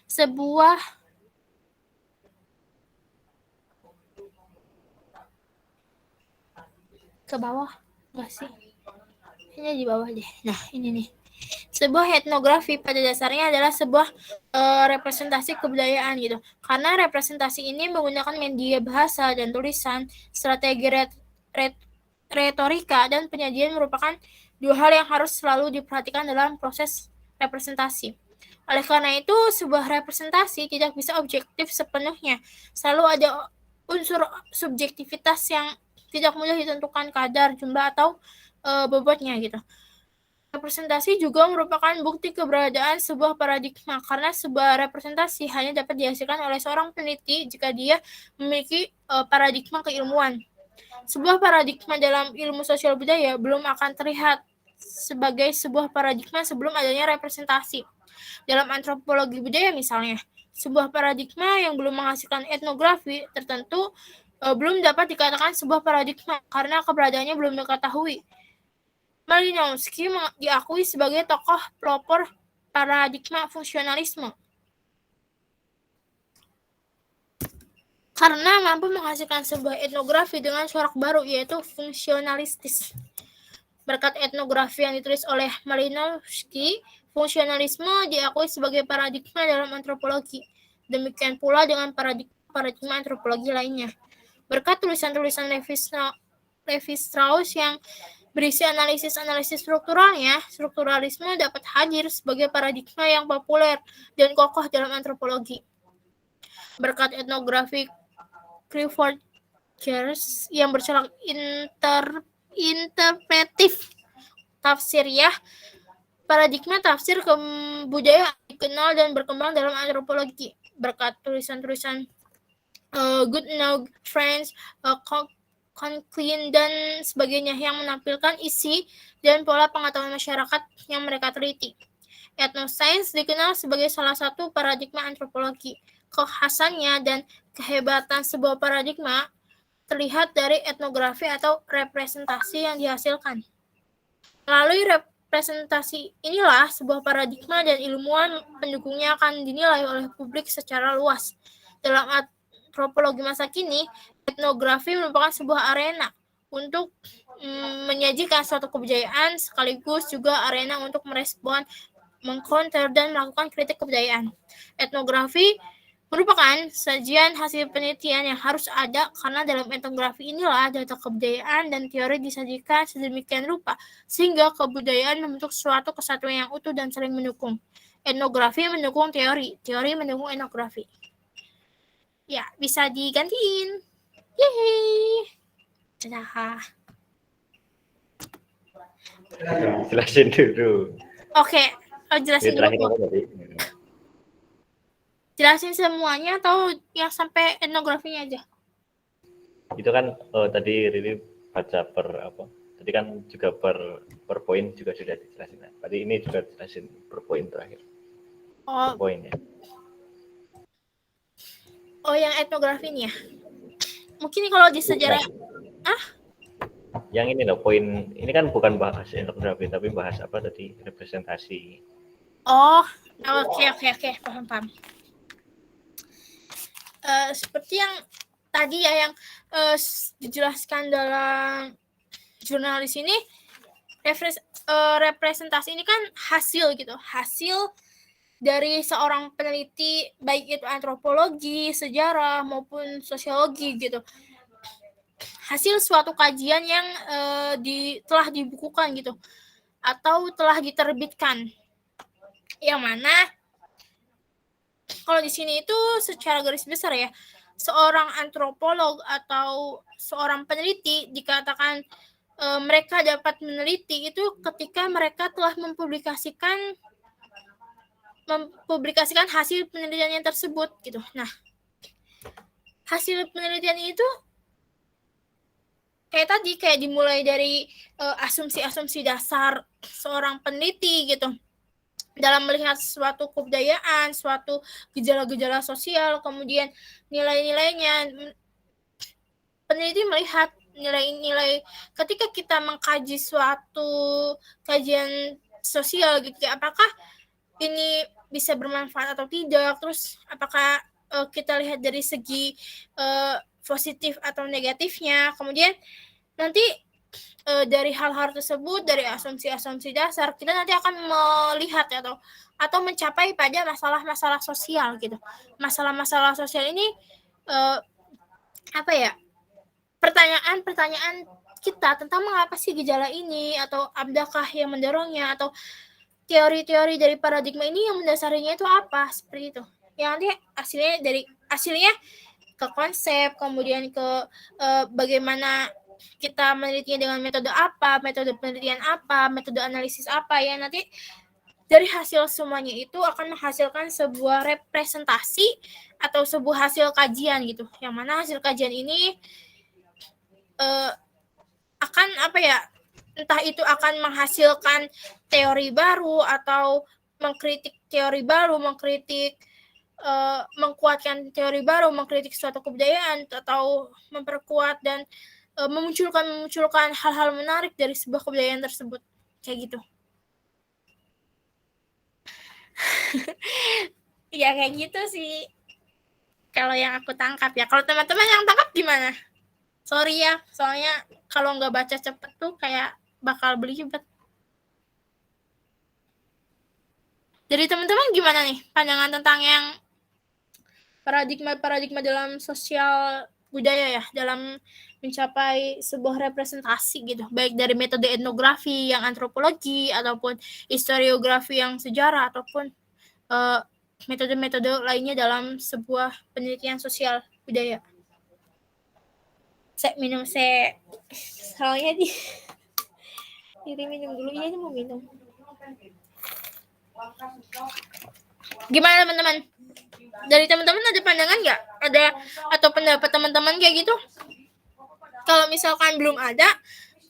Sebuah ke bawah enggak sih? Ini di bawah deh. Nah, ini nih. Sebuah etnografi pada dasarnya adalah sebuah representasi kebudayaan gitu. Karena representasi ini menggunakan media bahasa dan tulisan, strategi retorika, dan penyajian merupakan dua hal yang harus selalu diperhatikan dalam proses representasi. Oleh karena itu, sebuah representasi tidak bisa objektif sepenuhnya. Selalu ada unsur subjektivitas yang tidak mudah ditentukan kadar, jumlah, atau bobotnya gitu. Representasi juga merupakan bukti keberadaan sebuah paradigma, karena sebuah representasi hanya dapat dihasilkan oleh seorang peneliti jika dia memiliki paradigma keilmuan. Sebuah paradigma dalam ilmu sosial budaya belum akan terlihat sebagai sebuah paradigma sebelum adanya representasi. Dalam antropologi budaya misalnya, sebuah paradigma yang belum menghasilkan etnografi tertentu belum dapat dikatakan sebuah paradigma karena keberadaannya belum diketahui. Malinowski diakui sebagai tokoh pelopor paradigma fungsionalisme karena mampu menghasilkan sebuah etnografi dengan corak baru, yaitu fungsionalistis. Berkat etnografi yang ditulis oleh Malinowski, fungsionalisme diakui sebagai paradigma dalam antropologi. Demikian pula dengan paradigma antropologi lainnya. Berkat tulisan-tulisan Levi Strauss yang berisi analisis-analisis strukturalnya, strukturalisme dapat hadir sebagai paradigma yang populer dan kokoh dalam antropologi. Berkat etnografi Clifford yang bercorak interpretif tafsiriyah. Paradigma tafsir kebudayaan dikenal dan berkembang dalam antropologi berkat tulisan-tulisan Goodenough, French, Conklin, dan sebagainya yang menampilkan isi dan pola pengetahuan masyarakat yang mereka teliti. Ethnoscience dikenal sebagai salah satu paradigma antropologi. Kekhasannya dan kehebatan sebuah paradigma terlihat dari etnografi atau representasi yang dihasilkan. Melalui representasi inilah sebuah paradigma dan ilmuwan pendukungnya akan dinilai oleh publik secara luas. Dalam antropologi masa kini, etnografi merupakan sebuah arena untuk menyajikan suatu kebudayaan sekaligus juga arena untuk merespon, mengcounter, dan melakukan kritik kebudayaan. Etnografi merupakan sajian hasil penelitian yang harus ada karena dalam etnografi inilah data kebudayaan dan teori disajikan sedemikian rupa sehingga kebudayaan membentuk suatu kesatuan yang utuh dan saling mendukung. Etnografi mendukung teori, teori mendukung etnografi. Ya, bisa digantiin. Yeay. Dadah. Jelasin dulu. Oke, jelasin dulu. Jelasin semuanya atau yang sampai etnografinya aja? Itu kan tadi Riri baca per apa? Tadi kan juga per poin juga sudah dijelasin. Tadi ini juga dijelasin per poin terakhir. Oh. Per poin ya. Oh, yang etnografi ini ya? Mungkin kalau di sejarah Yang ini loh, poin ini kan bukan bahas etnografi tapi bahas apa tadi, representasi. Oh, oke, paham. Seperti yang tadi ya yang dijelaskan dalam jurnalis ini, representasi ini kan hasil dari seorang peneliti, baik itu antropologi, sejarah maupun sosiologi gitu. Hasil suatu kajian yang telah dibukukan gitu atau telah diterbitkan, yang mana kalau di sini itu secara garis besar ya, seorang antropolog atau seorang peneliti dikatakan mereka dapat meneliti itu ketika mereka telah mempublikasikan hasil penelitiannya tersebut gitu. Nah, hasil penelitian itu kayak dimulai dari asumsi-asumsi dasar seorang peneliti gitu dalam melihat suatu kebudayaan, suatu gejala-gejala sosial, kemudian nilai-nilainya. Peneliti melihat nilai-nilai ketika kita mengkaji suatu kajian sosial gitu, apakah ini bisa bermanfaat atau tidak, terus apakah kita lihat dari segi positif atau negatifnya, kemudian nanti dari hal-hal tersebut, dari asumsi-asumsi dasar, kita nanti akan melihat atau mencapai pada masalah-masalah sosial gitu. Masalah-masalah sosial ini pertanyaan kita tentang mengapa sih gejala ini, atau adakah yang mendorongnya, atau teori-teori dari paradigma ini yang mendasarinya itu apa, seperti itu. Yang nanti hasilnya ke konsep, kemudian ke bagaimana kita menelitinya dengan metode apa, metode penelitian apa, metode analisis apa, ya nanti dari hasil semuanya itu akan menghasilkan sebuah representasi atau sebuah hasil kajian gitu, yang mana hasil kajian ini akan entah itu akan menghasilkan teori baru atau mengkritik teori baru, mengkuatkan teori baru, mengkritik suatu kebudayaan, atau memperkuat dan memunculkan hal-hal menarik dari sebuah kebudayaan tersebut, kayak gitu. Ya kayak gitu sih kalau yang aku tangkap ya. Kalau teman-teman yang tangkap gimana? Sorry ya, soalnya kalau nggak baca cepet tuh kayak bakal belibet. Jadi teman-teman gimana nih pandangan tentang yang paradigma dalam sosial budaya ya, dalam mencapai sebuah representasi gitu, baik dari metode etnografi yang antropologi ataupun historiografi yang sejarah ataupun metode-metode lainnya dalam sebuah penelitian sosial budaya. Saya minum soalnya diri minum dulu. Iya, ini mau minum. Gimana teman-teman? Dari teman-teman ada pandangan nggak? Ada atau pendapat teman-teman kayak gitu? Kalau misalkan belum ada,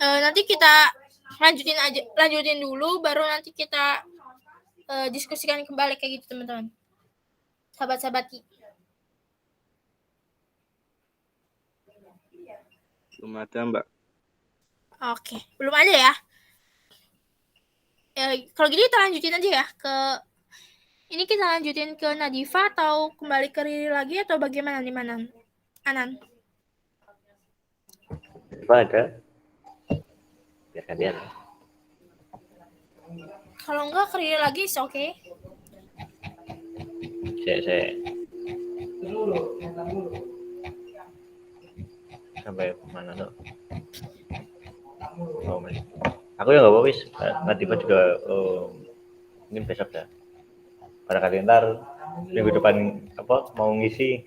nanti kita lanjutin dulu, baru nanti kita diskusikan kembali kayak gitu teman-teman. Sahabat-sahabati. Belum ada, Mbak. Oke, belum ada ya? Kalau gitu kita lanjutin aja ya ke ini, kita lanjutin ke Nadifa atau kembali ke Riri lagi atau bagaimana nih Anan? Apa ada? Biarkan dia. Kalau enggak ke Riri lagi, oke. Okay. Saya sampai mana tuh? Oh, aku ya nggak wis. Nadifa juga ini besok ya. Barangkali ntar minggu depan mau ngisi,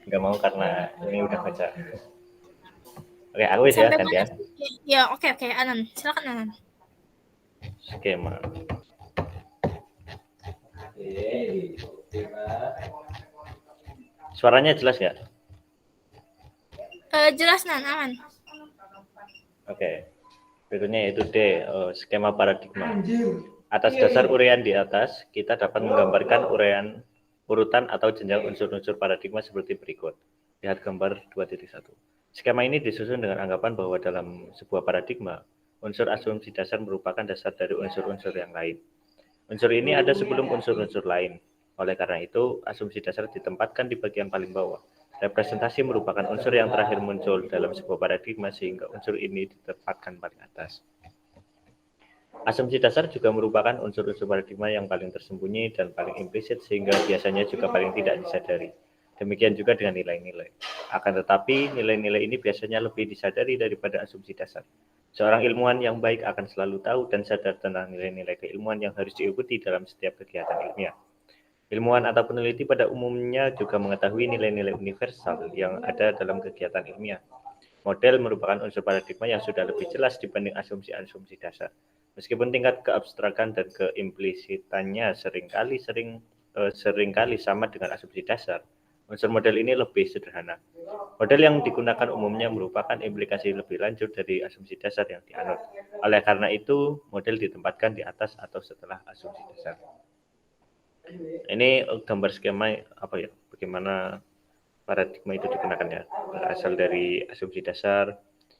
nggak mau karena ini udah baca. Oke, aku wis ya gantian. Ya, oke, Anan, silakan Anan. Skema. Suaranya jelas nggak? Jelas Nan, aman. Oke. Berikutnya yaitu D, skema paradigma. Atas dasar uraian di atas, kita dapat menggambarkan urutan atau jenjang unsur-unsur paradigma seperti berikut. Lihat gambar 2.1. Skema ini disusun dengan anggapan bahwa dalam sebuah paradigma, unsur asumsi dasar merupakan dasar dari unsur-unsur yang lain. Unsur ini ada sebelum unsur-unsur lain. Oleh karena itu, asumsi dasar ditempatkan di bagian paling bawah. Representasi merupakan unsur yang terakhir muncul dalam sebuah paradigma sehingga unsur ini ditempatkan paling atas. Asumsi dasar juga merupakan unsur-unsur paradigma yang paling tersembunyi dan paling implisit sehingga biasanya juga paling tidak disadari. Demikian juga dengan nilai-nilai. Akan tetapi, nilai-nilai ini biasanya lebih disadari daripada asumsi dasar. Seorang ilmuwan yang baik akan selalu tahu dan sadar tentang nilai-nilai keilmuan yang harus diikuti dalam setiap kegiatan ilmiah. Ilmuwan atau peneliti pada umumnya juga mengetahui nilai-nilai universal yang ada dalam kegiatan ilmiah. Model merupakan unsur paradigma yang sudah lebih jelas dibanding asumsi-asumsi dasar. Meskipun tingkat keabstrakan dan keimplisitannya seringkali sama dengan asumsi dasar, unsur model ini lebih sederhana. Model yang digunakan umumnya merupakan implikasi lebih lanjut dari asumsi dasar yang dianut. Oleh karena itu, model ditempatkan di atas atau setelah asumsi dasar. Ini gambar skema bagaimana paradigma itu digunakan ya. Berasal dari asumsi dasar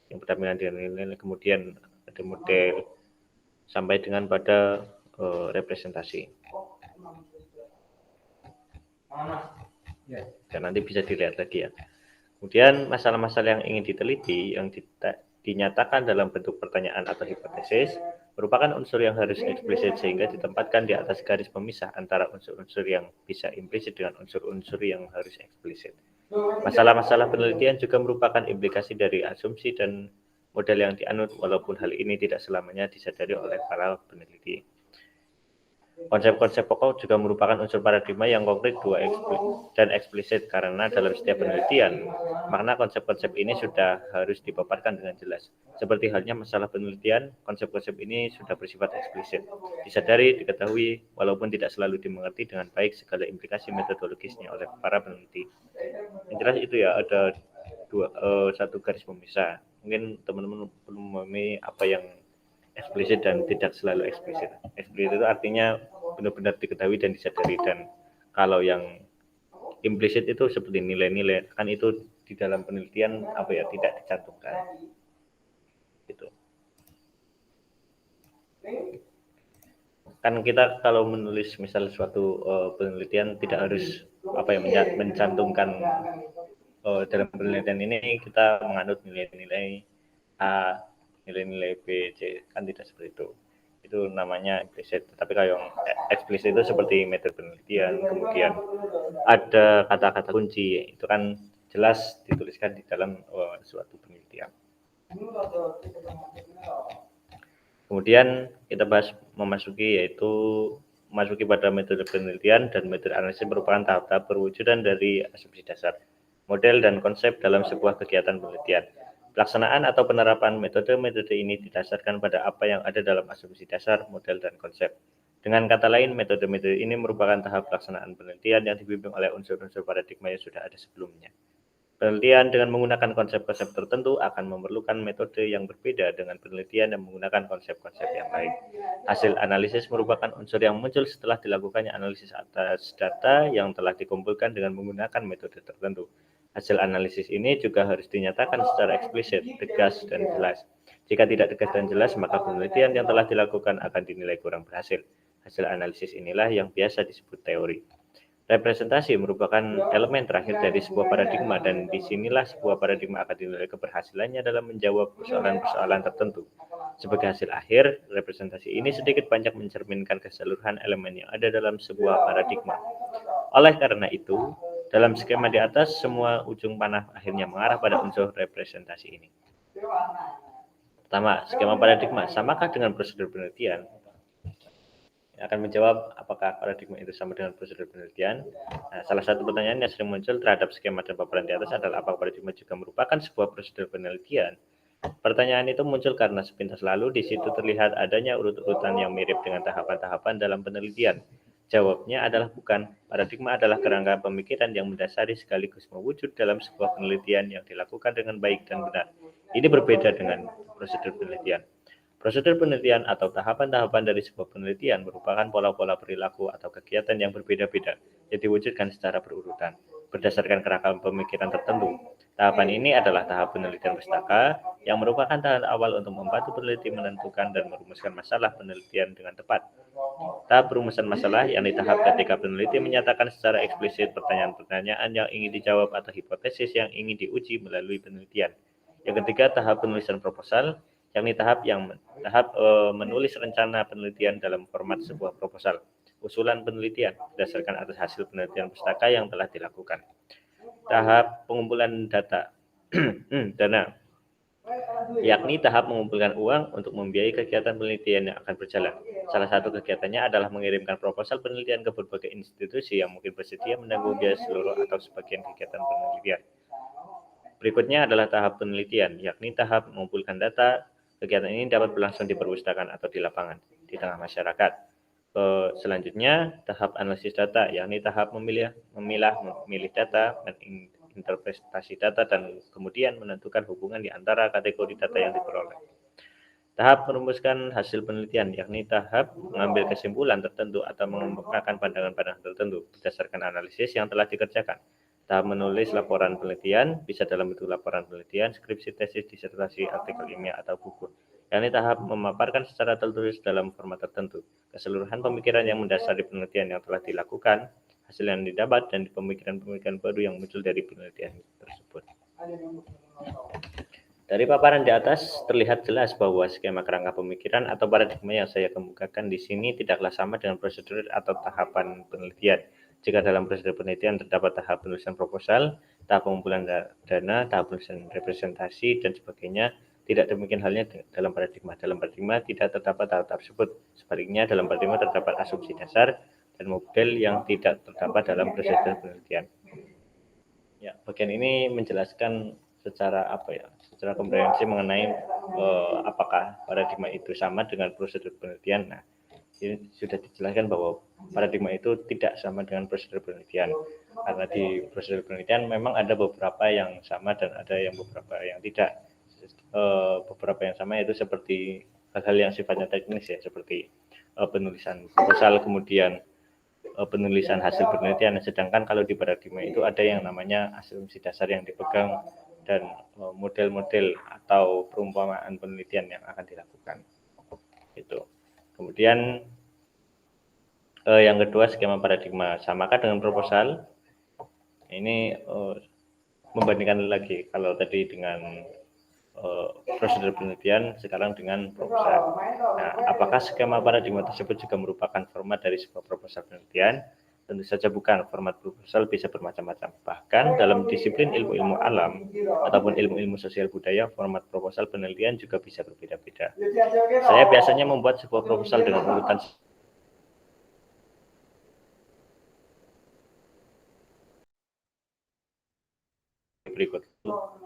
yang berdampingan dengan nilai, kemudian ada model sampai dengan pada representasi. Dan nanti bisa dilihat lagi ya. Kemudian masalah-masalah yang ingin diteliti yang dinyatakan dalam bentuk pertanyaan atau hipotesis merupakan unsur yang harus eksplisit sehingga ditempatkan di atas garis pemisah antara unsur-unsur yang bisa implisit dengan unsur-unsur yang harus eksplisit. Masalah-masalah penelitian juga merupakan implikasi dari asumsi dan model yang dianut, walaupun hal ini tidak selamanya disadari oleh para peneliti. Konsep-konsep pokok juga merupakan unsur paradigma yang konkret dan eksplisit karena dalam setiap penelitian, makna konsep-konsep ini sudah harus dipaparkan dengan jelas. Seperti halnya masalah penelitian, konsep-konsep ini sudah bersifat eksplisit, disadari, diketahui, walaupun tidak selalu dimengerti dengan baik segala implikasi metodologisnya oleh para peneliti. Yang jelas itu ya, ada satu garis pemisah. Mungkin teman-teman belum memahami apa yang eksplisit dan tidak selalu eksplisit. Eksplisit itu artinya benar-benar diketahui dan disadari, dan kalau yang implisit itu seperti nilai-nilai, kan itu di dalam penelitian tidak dicantumkan. Gitu. Kan kita kalau menulis misal suatu penelitian tidak harus mencantumkan dalam penelitian ini kita menganut nilai-nilai A, nilai-nilai B, C, kan tidak seperti itu. Itu namanya implisit. Tapi kalau yang eksplisit itu seperti metode penelitian, kemudian ada kata-kata kunci, itu kan jelas dituliskan di dalam suatu penelitian. Kemudian kita bahas memasuki pada metode penelitian, dan metode analisis merupakan tahap-tahap perwujudan dari asumsi dasar. model dan konsep dalam sebuah kegiatan penelitian. Pelaksanaan atau penerapan metode-metode ini didasarkan pada apa yang ada dalam asumsi dasar, model, dan konsep. Dengan kata lain, metode-metode ini merupakan tahap pelaksanaan penelitian yang dibimbing oleh unsur-unsur paradigma yang sudah ada sebelumnya. Penelitian dengan menggunakan konsep-konsep tertentu akan memerlukan metode yang berbeda dengan penelitian yang menggunakan konsep-konsep yang lain. Hasil analisis merupakan unsur yang muncul setelah dilakukannya analisis atas data yang telah dikumpulkan dengan menggunakan metode tertentu. Hasil analisis ini juga harus dinyatakan secara eksplisit, tegas, dan jelas. Jika tidak tegas dan jelas, maka penelitian yang telah dilakukan akan dinilai kurang berhasil. Hasil analisis inilah yang biasa disebut teori. Representasi merupakan elemen terakhir dari sebuah paradigma dan disinilah sebuah paradigma akan dinilai keberhasilannya dalam menjawab persoalan-persoalan tertentu. Sebagai hasil akhir, representasi ini sedikit banyak mencerminkan keseluruhan elemen yang ada dalam sebuah paradigma. Oleh karena itu, dalam skema di atas, semua ujung panah akhirnya mengarah pada unsur representasi ini. Pertama, skema paradigma, samakah dengan prosedur penelitian? Akan menjawab apakah paradigma itu sama dengan prosedur penelitian. Nah, salah satu pertanyaan yang sering muncul terhadap skema dan paparan di atas adalah apakah paradigma juga merupakan sebuah prosedur penelitian. Pertanyaan itu muncul karena sepintas lalu di situ terlihat adanya urut-urutan yang mirip dengan tahapan-tahapan dalam penelitian. Jawabnya adalah bukan. Paradigma adalah kerangka pemikiran yang mendasari sekaligus mewujud dalam sebuah penelitian yang dilakukan dengan baik dan benar. Ini berbeda dengan prosedur penelitian. Prosedur penelitian atau tahapan-tahapan dari sebuah penelitian merupakan pola-pola perilaku atau kegiatan yang berbeda-beda yang diwujudkan secara berurutan berdasarkan kerangka pemikiran tertentu. Tahapan ini adalah tahap penelitian pustaka yang merupakan tahap awal untuk membantu peneliti menentukan dan merumuskan masalah penelitian dengan tepat. Tahap perumusan masalah yang di tahap ketika peneliti menyatakan secara eksplisit pertanyaan-pertanyaan yang ingin dijawab atau hipotesis yang ingin diuji melalui penelitian. Yang ketiga, tahap penulisan proposal, yakni tahap menulis rencana penelitian dalam format sebuah proposal, usulan penelitian berdasarkan atas hasil penelitian pustaka yang telah dilakukan. Tahap pengumpulan data, dana, yakni tahap mengumpulkan uang untuk membiayai kegiatan penelitian yang akan berjalan. Salah satu kegiatannya adalah mengirimkan proposal penelitian ke berbagai institusi yang mungkin bersedia menanggung biaya seluruh atau sebagian kegiatan penelitian. Berikutnya adalah tahap penelitian, yakni tahap mengumpulkan data. Kegiatan ini dapat berlangsung di perpustakaan atau di lapangan, di tengah masyarakat. Selanjutnya, tahap analisis data, yakni tahap memilih data, menginterpretasi data, dan kemudian menentukan hubungan di antara kategori data yang diperoleh. Tahap merumuskan hasil penelitian, yakni tahap mengambil kesimpulan tertentu atau mengemukakan pandangan-pandangan tertentu berdasarkan analisis yang telah dikerjakan. Tahap menulis laporan penelitian, bisa dalam bentuk laporan penelitian, skripsi, tesis, disertasi, artikel ilmiah, atau buku. Yakni tahap memaparkan secara tertulis dalam format tertentu keseluruhan pemikiran yang mendasari penelitian yang telah dilakukan, hasil yang didapat, dan pemikiran-pemikiran baru yang muncul dari penelitian tersebut. Dari paparan di atas terlihat jelas bahwa skema kerangka pemikiran atau paradigma yang saya kemukakan di sini tidaklah sama dengan prosedur atau tahapan penelitian. Jika dalam prosedur penelitian terdapat tahap penulisan proposal, tahap pengumpulan dana, tahap penulisan representasi, dan sebagainya, tidak demikian halnya dalam paradigma. Dalam paradigma tidak terdapat tahap tersebut. Sebaliknya, dalam paradigma terdapat asumsi dasar dan model yang tidak terdapat dalam prosedur penelitian. Ya, bagian ini menjelaskan secara komprehensif mengenai apakah paradigma itu sama dengan prosedur penelitian. Nah, ini sudah dijelaskan bahwa paradigma itu tidak sama dengan prosedur penelitian, karena di prosedur penelitian memang ada beberapa yang sama dan ada yang beberapa yang tidak. Beberapa yang sama itu seperti hal-hal yang sifatnya teknis ya, seperti penulisan proposal, kemudian penulisan hasil penelitian. Sedangkan kalau di paradigma itu ada yang namanya asumsi dasar yang dipegang dan model-model atau perumpamaan penelitian yang akan dilakukan. Itu. Kemudian yang kedua, skema paradigma samakah dengan proposal? Ini membandingkan lagi kalau tadi dengan prosedur penelitian, sekarang dengan proposal. Nah, apakah skema paradigma tersebut juga merupakan format dari sebuah proposal penelitian? Tentu saja bukan. Format proposal bisa bermacam-macam. Bahkan dalam disiplin ilmu-ilmu alam ataupun ilmu-ilmu sosial budaya, format proposal penelitian juga bisa berbeda-beda. Saya biasanya membuat sebuah proposal dengan urutan berikut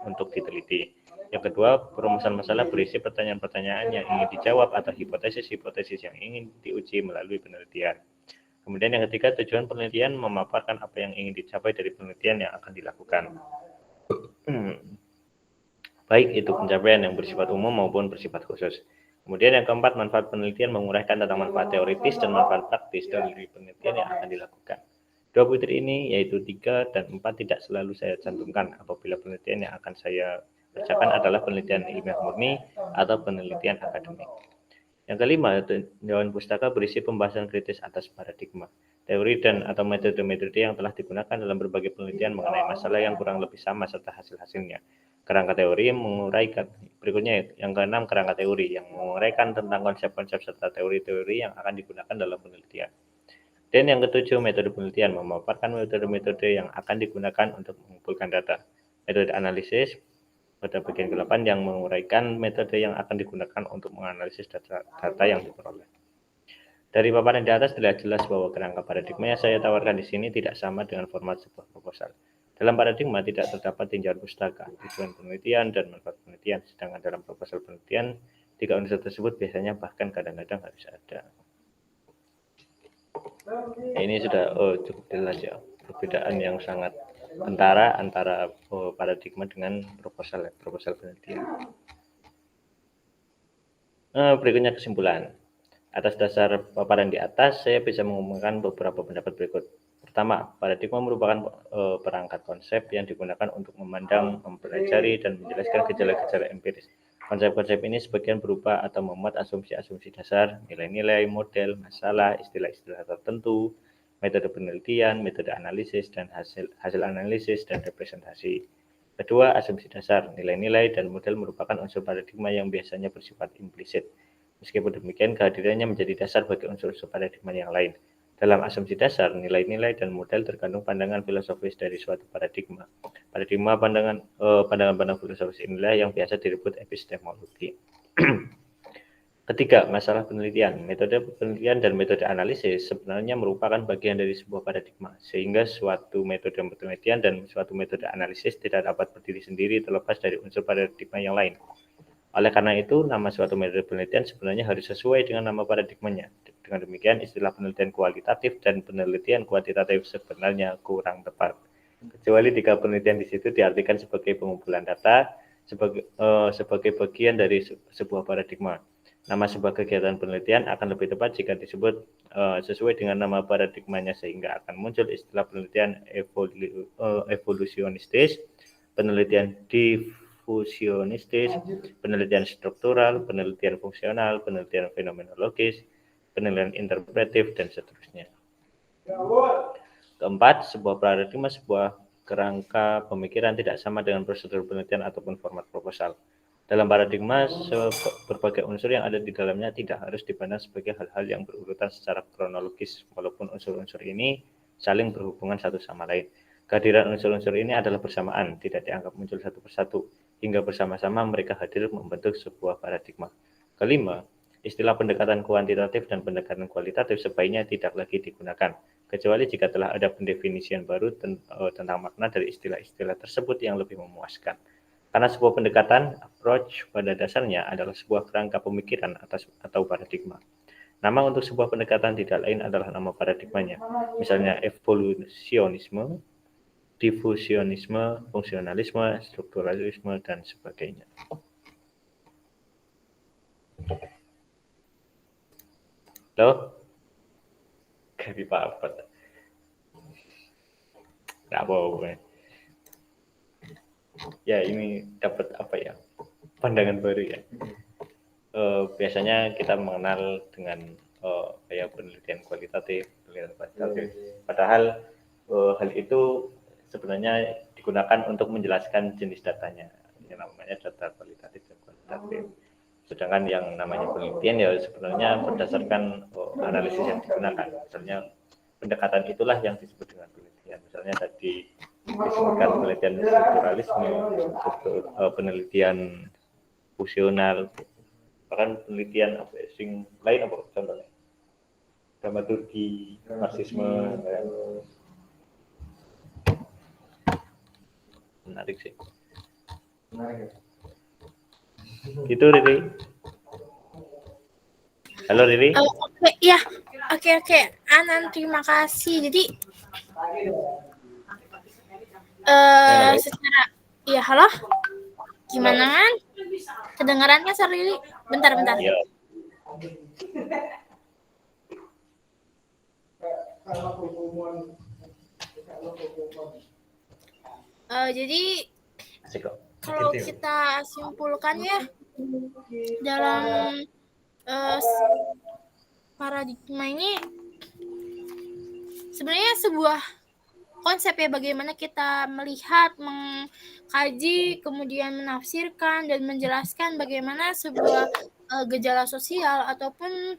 untuk diteliti. Yang kedua, perumusan masalah berisi pertanyaan-pertanyaan yang ingin dijawab atau hipotesis-hipotesis yang ingin diuji melalui penelitian. Kemudian yang ketiga, tujuan penelitian memaparkan apa yang ingin dicapai dari penelitian yang akan dilakukan. Baik itu pencapaian yang bersifat umum maupun bersifat khusus. Kemudian yang keempat, manfaat penelitian menguraikan tentang manfaat teoritis dan manfaat praktis dari penelitian yang akan dilakukan. Dua butir ini, yaitu 3 dan 4, tidak selalu saya cantumkan apabila penelitian yang akan saya kerjakan adalah penelitian ilmiah murni atau penelitian akademik. Yang kelima, dewan pustaka berisi pembahasan kritis atas paradigma, teori dan atau metode-metode yang telah digunakan dalam berbagai penelitian mengenai masalah yang kurang lebih sama serta hasil-hasilnya. Kerangka teori menguraikan, berikutnya yang keenam, kerangka teori yang menguraikan tentang konsep-konsep serta teori-teori yang akan digunakan dalam penelitian. Dan yang ketujuh, metode penelitian memaparkan metode-metode yang akan digunakan untuk mengumpulkan data. Metode analisis pada bagian ke-8 yang menguraikan metode yang akan digunakan untuk menganalisis data yang diperoleh. Dari paparan di atas terlihat jelas bahwa kerangka paradigma yang saya tawarkan di sini tidak sama dengan format sebuah proposal. Dalam paradigma tidak terdapat tinjauan pustaka, tujuan penelitian, dan manfaat penelitian, sedangkan dalam proposal penelitian, 3 unsur tersebut biasanya bahkan kadang-kadang harus ada. Ini sudah cukup jelas ya, perbedaan yang sangat kentara antara paradigma dengan proposal penelitian. Berikutnya kesimpulan. Atas dasar paparan di atas, saya bisa mengumumkan beberapa pendapat berikut. Pertama, paradigma merupakan perangkat konsep yang digunakan untuk memandang, mempelajari, dan menjelaskan gejala-gejala empiris. Konsep-konsep ini sebagian berupa atau memuat asumsi-asumsi dasar, nilai-nilai, model, masalah, istilah-istilah tertentu, metode penelitian, metode analisis, dan hasil analisis dan representasi. Kedua, asumsi dasar, nilai-nilai, dan model merupakan unsur paradigma yang biasanya bersifat implisit. Meskipun demikian, kehadirannya menjadi dasar bagi unsur-unsur paradigma yang lain. Dalam asumsi dasar, nilai-nilai dan model tergantung pandangan filosofis dari suatu paradigma. Pandangan filosofis inilah yang biasa disebut epistemologi. Ketiga, masalah penelitian. Metode penelitian dan metode analisis sebenarnya merupakan bagian dari sebuah paradigma, sehingga suatu metode penelitian dan suatu metode analisis tidak dapat berdiri sendiri terlepas dari unsur paradigma yang lain. Oleh karena itu, nama suatu metode penelitian sebenarnya harus sesuai dengan nama paradigmanya. Dengan demikian, istilah penelitian kualitatif dan penelitian kuantitatif sebenarnya kurang tepat. Kecuali jika penelitian di situ diartikan sebagai pengumpulan data, sebagai bagian dari sebuah paradigma. Nama sebuah kegiatan penelitian akan lebih tepat jika disebut sesuai dengan nama paradigmanya, sehingga akan muncul istilah penelitian evolusionistis, penelitian difusionistis, penelitian struktural, penelitian fungsional, penelitian fenomenologis, penelitian interpretif, dan seterusnya. Keempat, sebuah paradigma, sebuah kerangka pemikiran tidak sama dengan prosedur penelitian ataupun format proposal. Dalam paradigma, berbagai unsur yang ada di dalamnya tidak harus dipandang sebagai hal-hal yang berurutan secara kronologis, walaupun unsur-unsur ini saling berhubungan satu sama lain. Kehadiran unsur-unsur ini adalah bersamaan, tidak dianggap muncul satu persatu, hingga bersama-sama mereka hadir membentuk sebuah paradigma. Kelima, istilah pendekatan kuantitatif dan pendekatan kualitatif sebaiknya tidak lagi digunakan, kecuali jika telah ada pendefinisian baru tentang makna dari istilah-istilah tersebut yang lebih memuaskan. Karena sebuah pendekatan, approach pada dasarnya adalah sebuah kerangka pemikiran atau paradigma. Nama untuk sebuah pendekatan tidak lain adalah nama paradigmanya, misalnya evolusionisme, difusionisme, fungsionalisme, strukturalisme, dan sebagainya. Loh? Gak apa-apa. Gak apa-apa. Ya, ini dapat apa ya? Pandangan baru ya. Biasanya kita mengenal dengan kayak penelitian kualitatif, penelitian kuantitatif. Padahal hal itu sebenarnya digunakan untuk menjelaskan jenis datanya. Yang namanya data kualitatif dan kuantitatif. Sedangkan yang namanya penelitian ya sebenarnya berdasarkan analisis yang digunakan. Misalnya pendekatan itulah yang disebut dengan penelitian. Misalnya tadi disebutkan penelitian strukturalisme, penelitian fungsional, bahkan penelitian apa sing lain apa contohnya? Dramaturgi, marxisme. menarik sih. Gitu Riri. Halo Riri. Oke, ya. Oke. Anan, terima kasih. Jadi secara halo. Gimana kan? Kedengarannya Sar Riri? Bentar. Iya. Jadi Asik kok. kalau kita simpulkan ya dalam paradigma ini sebenarnya sebuah konsep ya, bagaimana kita melihat, mengkaji, kemudian menafsirkan dan menjelaskan bagaimana sebuah gejala sosial ataupun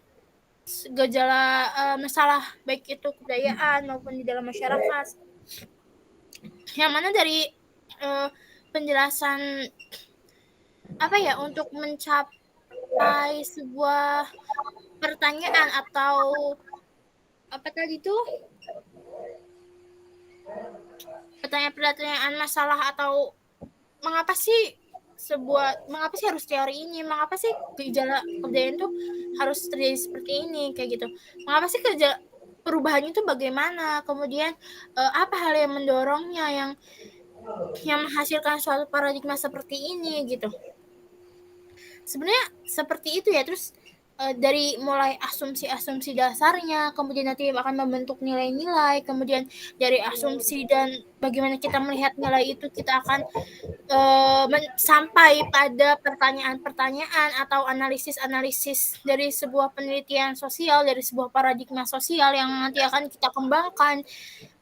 gejala masalah baik itu kebudayaan maupun di dalam masyarakat. Yang mana dari penjelasan untuk mencapai sebuah pertanyaan atau apa tadi tuh? Pertanyaan masalah atau mengapa sih harus teori ini, mengapa sih gejala kebudayaan itu harus terjadi seperti ini, kayak gitu, mengapa sih perubahannya itu bagaimana, kemudian apa hal yang mendorongnya yang menghasilkan suatu paradigma seperti ini gitu. Sebenarnya seperti itu ya. Terus dari mulai asumsi dasarnya, kemudian nanti akan membentuk nilai-nilai, kemudian dari asumsi dan bagaimana kita melihat nilai itu, kita akan sampai pada pertanyaan-pertanyaan atau analisis dari sebuah penelitian sosial, dari sebuah paradigma sosial yang nanti akan kita kembangkan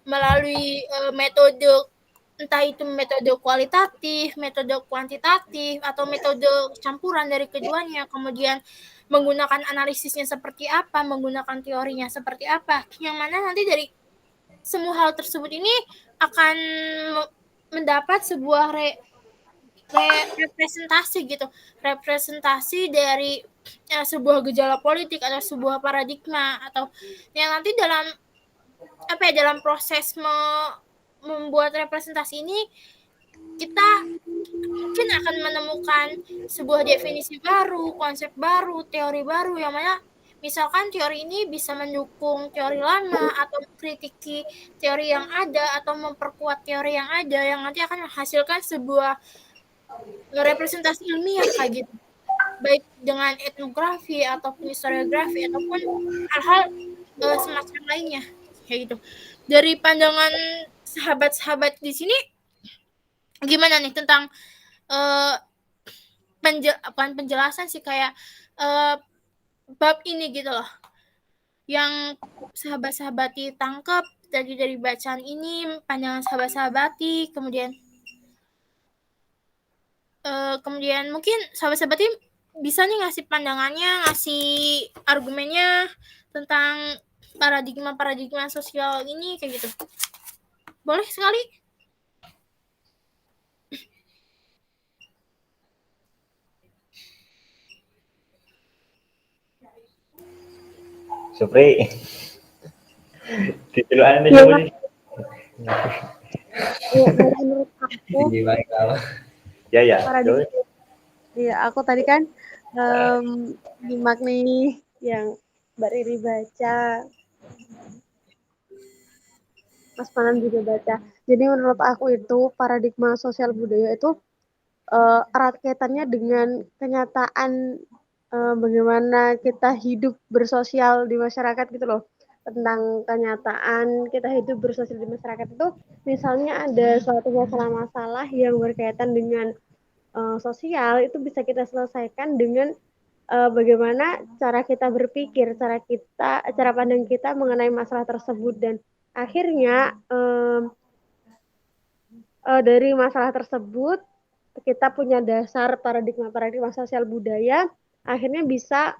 melalui metode, entah itu metode kualitatif, metode kuantitatif, atau metode campuran dari keduanya, kemudian menggunakan analisisnya seperti apa, menggunakan teorinya seperti apa, yang mana nanti dari semua hal tersebut ini akan mendapat sebuah representasi dari sebuah gejala politik atau sebuah paradigma, atau yang nanti dalam proses membuat representasi ini kita mungkin akan menemukan sebuah definisi baru, konsep baru, teori baru, yang mana misalkan teori ini bisa mendukung teori lama atau mengkritiki teori yang ada atau memperkuat teori yang ada, yang nanti akan menghasilkan sebuah representasi ilmiah kayak gitu, baik dengan etnografi ataupun historiografi ataupun hal-hal semacam lainnya kayak gitu. Dari pandangan sahabat-sahabat di sini gimana nih tentang penjelasan sih kayak bab ini gitu loh, yang sahabat-sahabati tangkap dari bacaan ini, pandangan sahabat-sahabati, kemudian mungkin sahabat-sahabati bisa nih ngasih pandangannya, ngasih argumennya tentang paradigma sosial ini kayak gitu. Boleh sekali. Supri. Titiluan ini siapa nih? Menurut aku Ya. Iya, aku tadi kan nyimak nih yang Mbak Riri baca, Mas Panan juga baca. Jadi menurut aku itu paradigma sosial budaya itu erat kaitannya dengan kenyataan bagaimana kita hidup bersosial di masyarakat gitu loh. Tentang kenyataan kita hidup bersosial di masyarakat itu, misalnya ada suatu masalah-masalah yang berkaitan dengan sosial, itu bisa kita selesaikan dengan bagaimana cara kita berpikir, cara pandang kita mengenai masalah tersebut, dan akhirnya dari masalah tersebut kita punya dasar paradigma sosial budaya, akhirnya bisa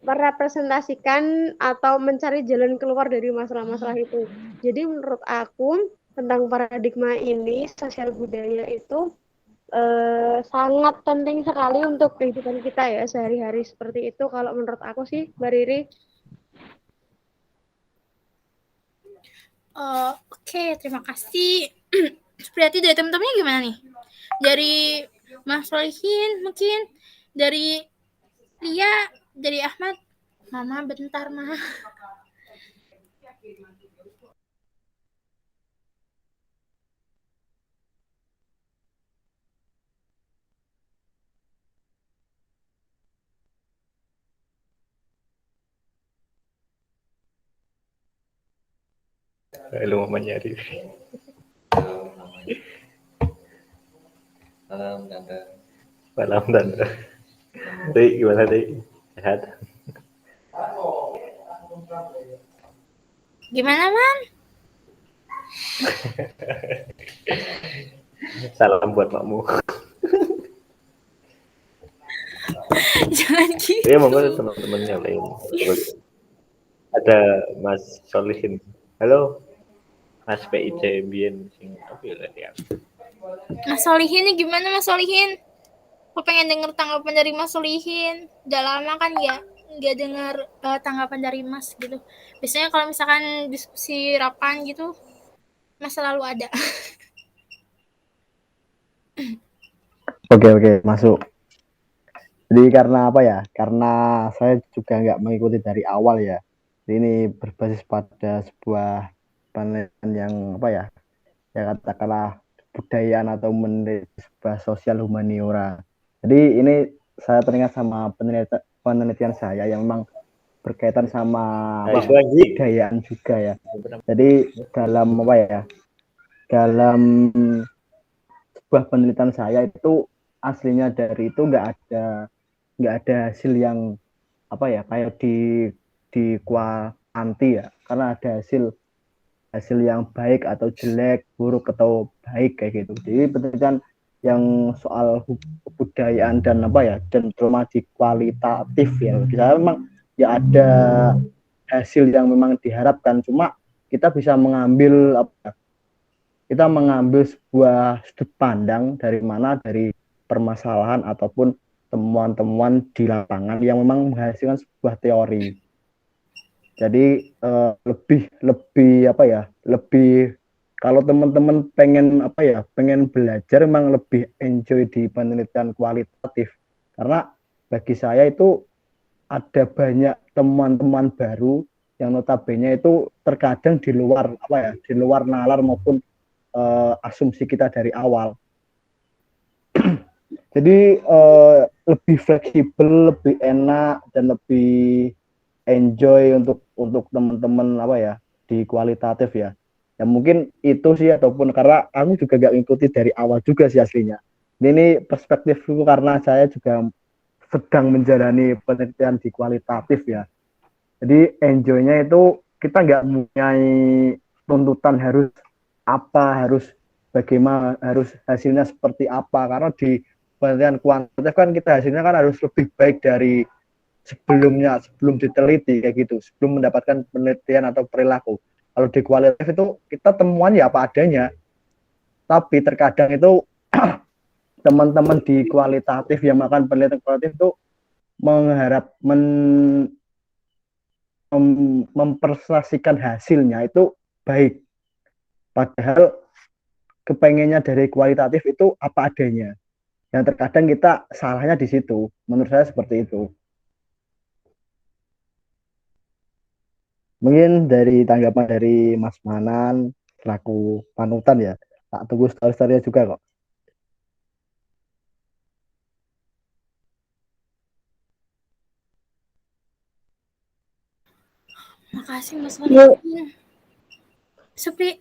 merepresentasikan atau mencari jalan keluar dari masalah-masalah itu. Jadi menurut aku tentang paradigma ini, sosial budaya itu sangat penting sekali untuk kehidupan kita ya sehari-hari, seperti itu kalau menurut aku sih, Mbak Riri. Oke, terima kasih. Berarti dari teman-temannya gimana nih? Dari Mas Solihin mungkin, dari Lia, dari Ahmad. Mama bentar, Ma. Lu mau nyari. Malam tante. Tadi gimana tadi? Sehat? Gimana, Man? Salam buat makmu. Jangan gitu. Ya monggo teman-temannya lain. Ada Mas Solihin. Halo. Mas PIC Bien sing tapi ya. Mas Solihin nih gimana, Mas Solihin? Aku pengen denger tanggapan dari Mas Solihin. Udah lama kan ya nggak dengar tanggapan dari Mas gitu. Biasanya kalau misalkan diskusi rapan gitu, Mas selalu ada. Oke, masuk. Jadi karena apa ya? Karena saya juga nggak mengikuti dari awal ya. Jadi ini berbasis pada sebuah penelitian yang apa ya? Ya katakanlah kebudayaan atau sebuah sosial humaniora. Jadi ini saya teringat sama penelitian saya yang memang berkaitan sama apa, kebudayaan juga ya. Jadi dalam apa ya? Dalam sebuah penelitian saya itu aslinya dari itu nggak ada hasil yang apa ya kayak di kuanti ya, karena ada hasil yang baik atau jelek, buruk atau baik kayak gitu. Jadi penelitian yang soal kebudayaan dan apa ya dan terutama di kualitatif ya, kita memang ya ada hasil yang memang diharapkan, cuma kita bisa mengambil apa, kita mengambil sebuah sudut pandang dari mana dari permasalahan ataupun temuan-temuan di lapangan yang memang menghasilkan sebuah teori. Jadi lebih apa ya, lebih kalau teman-teman pengen apa ya, pengen belajar memang lebih enjoy di penelitian kualitatif, karena bagi saya itu ada banyak temuan-temuan baru yang notabene itu terkadang di luar apa ya, di luar nalar maupun asumsi kita dari awal. Jadi lebih fleksibel, lebih enak dan lebih enjoy untuk teman-teman apa ya di kualitatif ya. Ya mungkin itu sih, ataupun karena aku juga gak ngikuti dari awal juga sih aslinya. Ini perspektifku karena saya juga sedang menjalani penelitian di kualitatif ya. Jadi enjoy-nya itu kita nggak mempunyai tuntutan harus apa, harus bagaimana, harus hasilnya seperti apa, karena di penelitian kuantitatif kan kita hasilnya kan harus lebih baik dari sebelumnya, sebelum diteliti kayak gitu, sebelum mendapatkan penelitian atau perilaku. Kalau di kualitatif itu kita temuan ya apa adanya, tapi terkadang itu teman-teman di kualitatif yang melakukan penelitian kualitatif itu mengharap mempresentasikan hasilnya itu baik, padahal kepengennya dari kualitatif itu apa adanya. Yang terkadang kita salahnya di situ. Menurut saya seperti itu. Mungkin dari tanggapan dari Mas Manan selaku panutan ya. Tak tunggu story-story juga kok. Makasih Mas Solihin.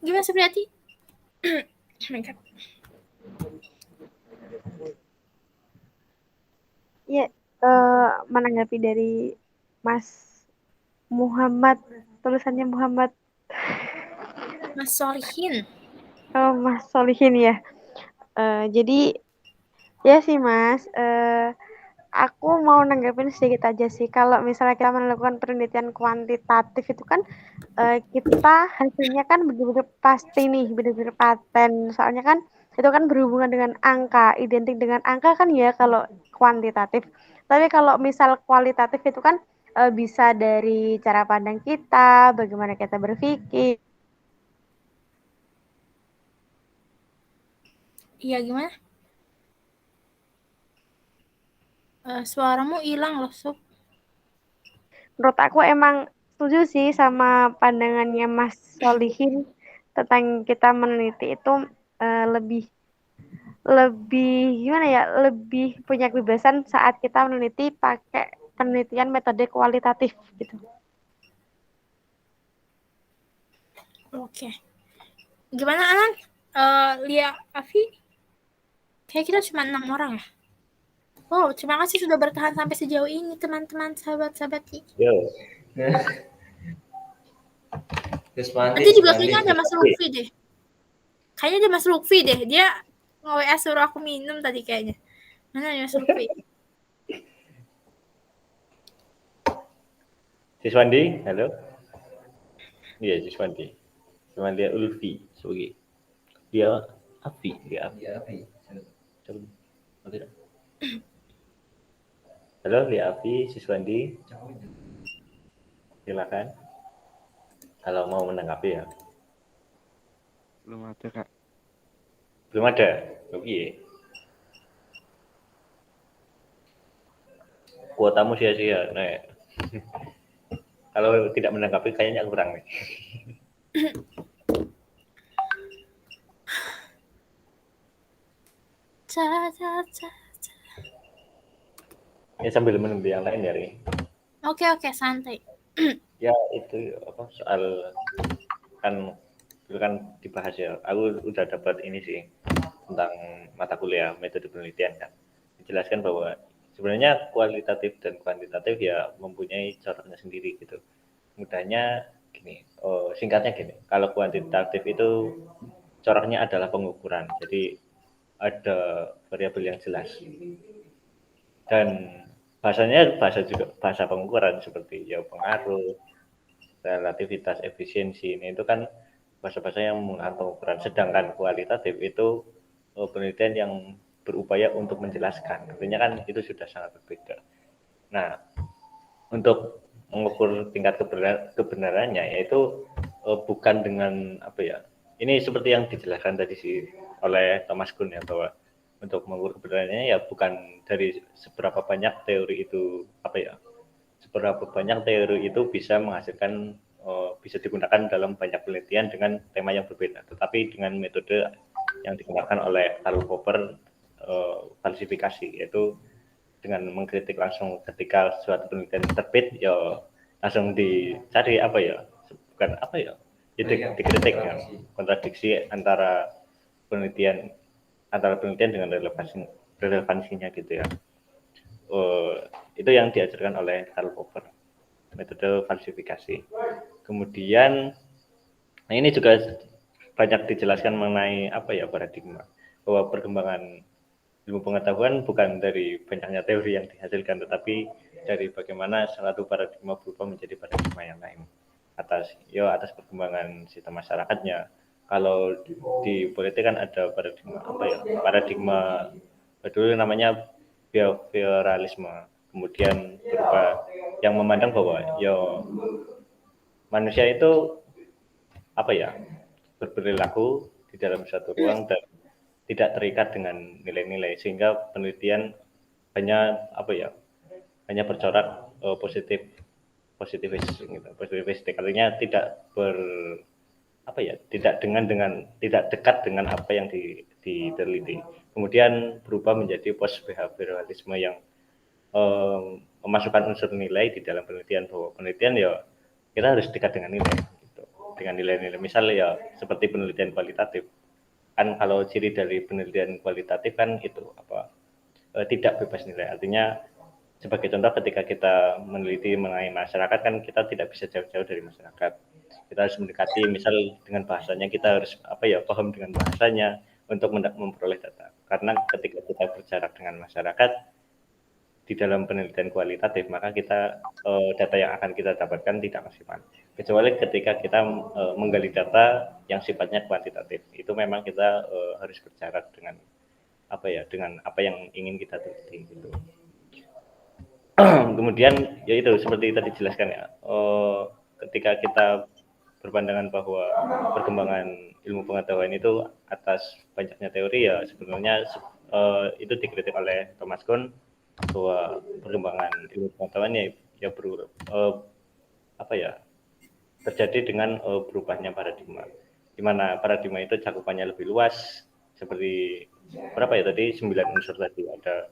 Gimana Supriyati? Ya, menanggapi dari Mas Muhammad, tulisannya Muhammad. Mas Solihin. Oh, Mas Solihin ya. Jadi ya sih Mas, aku mau nanggapin sedikit aja sih. Kalau misalnya kita melakukan penelitian kuantitatif itu kan kita hasilnya kan benar-benar pasti nih, benar-benar paten. Soalnya kan itu kan berhubungan dengan angka, identik dengan angka kan ya kalau kuantitatif. Tapi kalau misal kualitatif itu kan bisa dari cara pandang kita, bagaimana kita berpikir, Iya gimana? Suaramu hilang loh, Sob. Menurut aku emang setuju sih sama pandangannya Mas Solihin tentang kita meneliti itu lebih lebih gimana ya, lebih punya kebebasan saat kita meneliti pakai penelitian metode kualitatif gitu. Oke. Gimana Alan? Lia, Afi? Kayak kita cuma 6 orang ya? Oh, terima kasih sudah bertahan sampai sejauh ini teman-teman, sahabat-sahabat. Yo. Nanti juga kayaknya ada Mas Lutfi deh. Kayaknya ada Mas Lutfi deh. Dia nge-WA suruh aku minum tadi kayaknya. Mana ya Mas Lutfi? Siswandi, halo. Iya, Siswandi. Cuma dia Ulfi, sebagai dia Afi, dia Afi. Halo, Lia Afi, Siswandi. Silakan. Kalau mau menanggapi ya. Belum ada, Kak. Belum ada. Oke. Kuotamu sia-sia, Nek. Kalau tidak menanggapi kayaknya kurang nih. Ya sambil menunggu yang lain ya, Ri. Oke, santai. Ya itu apa soal kan dulu kan dibahas ya. Aku udah dapat ini sih tentang mata kuliah metode penelitian kan. Dijelaskan bahwa sebenarnya kualitatif dan kuantitatif ya mempunyai coraknya sendiri gitu. Mudahnya gini, singkatnya gini. Kalau kuantitatif itu coraknya adalah pengukuran. Jadi ada variabel yang jelas. Dan bahasanya bahasa pengukuran seperti ya pengaruh, relativitas, efisiensi. Ini itu kan bahasa-bahasa yang menggunakan pengukuran. Sedangkan kualitatif itu penelitian yang berupaya untuk menjelaskan. Artinya kan itu sudah sangat berbeda. Nah, untuk mengukur tingkat kebenarannya yaitu bukan dengan apa ya. Ini seperti yang dijelaskan tadi sih oleh Thomas Kuhn ya, bahwa untuk mengukur kebenarannya ya bukan dari seberapa banyak teori itu apa ya, seberapa banyak teori itu bisa menghasilkan bisa digunakan dalam banyak penelitian dengan tema yang berbeda, tetapi dengan metode yang digunakan oleh Karl Popper, falsifikasi, yaitu dengan mengkritik langsung ketika suatu penelitian terbit ya langsung dicari apa ya, bukan apa ya, dikritik ya, kontradiksi antara penelitian dengan relevansinya gitu ya. Itu yang diajarkan oleh Karl Popper, metode falsifikasi. Kemudian nah ini juga banyak dijelaskan mengenai apa ya, paradigma, bahwa perkembangan ilmu pengetahuan bukan dari banyaknya teori yang dihasilkan, tetapi dari bagaimana suatu paradigma berubah menjadi paradigma yang lain atas perkembangan sistem masyarakatnya. Kalau di politik kan ada paradigma apa ya, paradigma dulu namanya behavioralisme, kemudian berubah yang memandang bahwa manusia itu apa ya, berperilaku di dalam satu ruang dan tidak terikat dengan nilai-nilai, sehingga penelitian hanya apa ya, hanya bercorak positivistik, artinya tidak tidak dekat dengan apa yang diteliti. Kemudian berubah menjadi post behavioralisme yang memasukkan unsur nilai di dalam penelitian, bahwa penelitian ya kita harus dekat dengan nilai gitu. Dengan nilai-nilai, misal ya seperti penelitian kualitatif kan, kalau ciri dari penelitian kualitatif kan itu apa, tidak bebas nilai. Artinya sebagai contoh, ketika kita meneliti mengenai masyarakat kan kita tidak bisa jauh-jauh dari masyarakat, kita harus mendekati, misal dengan bahasanya kita harus apa ya, paham dengan bahasanya untuk memperoleh data, karena ketika kita berjarak dengan masyarakat di dalam penelitian kualitatif, maka kita data yang akan kita dapatkan tidak maksimal, kecuali ketika kita menggali data yang sifatnya kuantitatif. Itu memang kita harus berjarak dengan apa yang ingin kita teliti gitu. Kemudian ya itu seperti tadi dijelaskan ya, ketika kita berpandangan bahwa perkembangan ilmu pengetahuan itu atas banyaknya teori, ya sebenarnya itu dikritik oleh Thomas Kuhn bahwa perkembangan ilmu pengetahuan ya terjadi dengan berubahnya paradigma, di mana paradigma itu cakupannya lebih luas, seperti berapa ya tadi, 9 unsur tadi, ada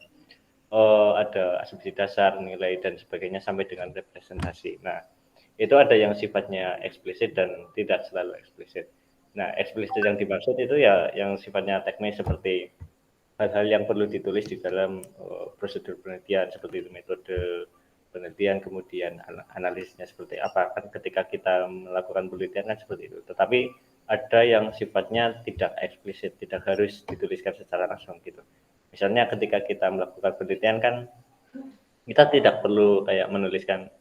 asumsi dasar, nilai dan sebagainya sampai dengan representasi. Nah, itu ada yang sifatnya eksplisit dan tidak selalu eksplisit. Nah, eksplisit yang dimaksud itu ya yang sifatnya teknis, seperti hal-hal yang perlu ditulis di dalam prosedur penelitian, seperti itu metode penelitian, kemudian analisisnya seperti apa. Kan ketika kita melakukan penelitian kan seperti itu. Tetapi ada yang sifatnya tidak eksplisit, tidak harus dituliskan secara langsung gitu. Misalnya ketika kita melakukan penelitian kan kita tidak perlu kayak menuliskan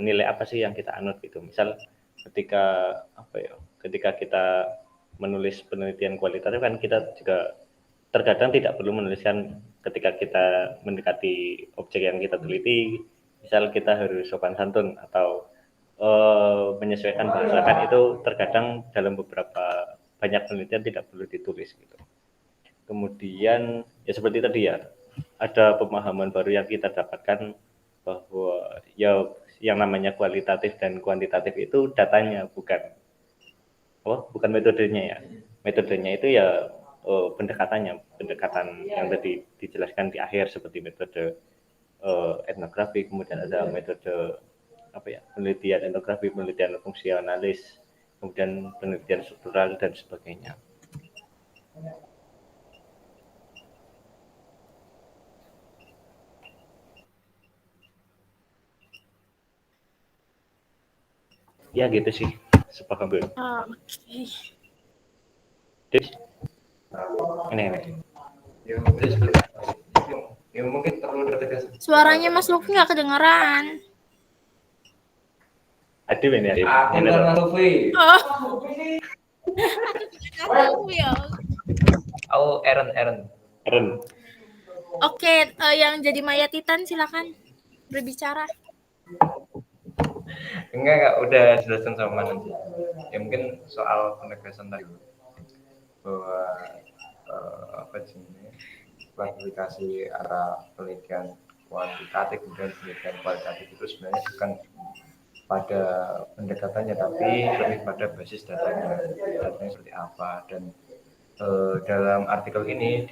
nilai apa sih yang kita anut gitu. Misal ketika kita menulis penelitian kualitatif kan kita juga terkadang tidak perlu menuliskan ketika kita mendekati objek yang kita teliti, misal kita harus sopan santun atau menyesuaikan bahasa, kan itu terkadang dalam beberapa banyak penelitian tidak perlu ditulis gitu. Kemudian ya seperti tadi ya, ada pemahaman baru yang kita dapatkan bahwa ya yang namanya kualitatif dan kuantitatif itu datanya, bukan metodenya ya. Metodenya itu ya pendekatan yang tadi dijelaskan di akhir, seperti metode etnografi, kemudian ada metode penelitian etnografi, penelitian fungsionalis, kemudian penelitian struktural dan sebagainya. Ya gitu sih, sepaham gue. Oke. Ini. Ya mungkin perlu tertegas. Suaranya Mas Luffy nggak kedengeran. Adib ini. Aku kan Mas Luffy. Oh. Aku ya. Oh, Aaron. Oke, yang jadi Maya Titan silakan berbicara. Enggak, udah jelasin sama nanti. Ya mungkin soal penegasan tadi bahwa klasifikasi arah penelitian kuantitatif dan penelitian kualitatif itu sebenarnya bukan pada pendekatannya, tapi lebih pada basis datanya seperti apa. Dan dalam artikel ini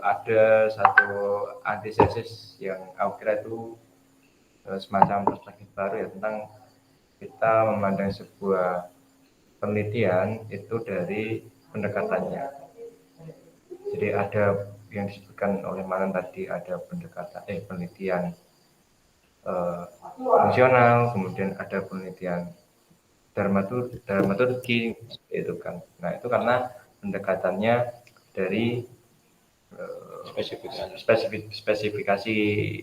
ada satu antithesis yang aku kira itu semacam perspektif baru ya, tentang kita memandang sebuah penelitian itu dari pendekatannya. Jadi ada yang disebutkan oleh Manan tadi, ada penelitian fungsional, kemudian ada penelitian dramaturgi itu kan. Nah, itu karena pendekatannya dari spesifikasi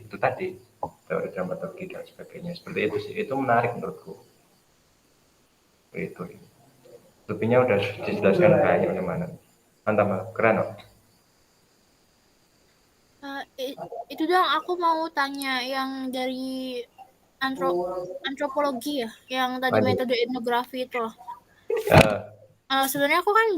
itu tadi, teori dramaturgi dan sebagainya. Seperti itu sih, itu menarik menurutku. Itu lebihnya udah dijelaskan kayak oleh Manan. Mantap, keren loh. Itu dong, aku mau tanya yang dari antropologi ya, yang tadi metode etnografi itu loh. Sebenarnya aku kan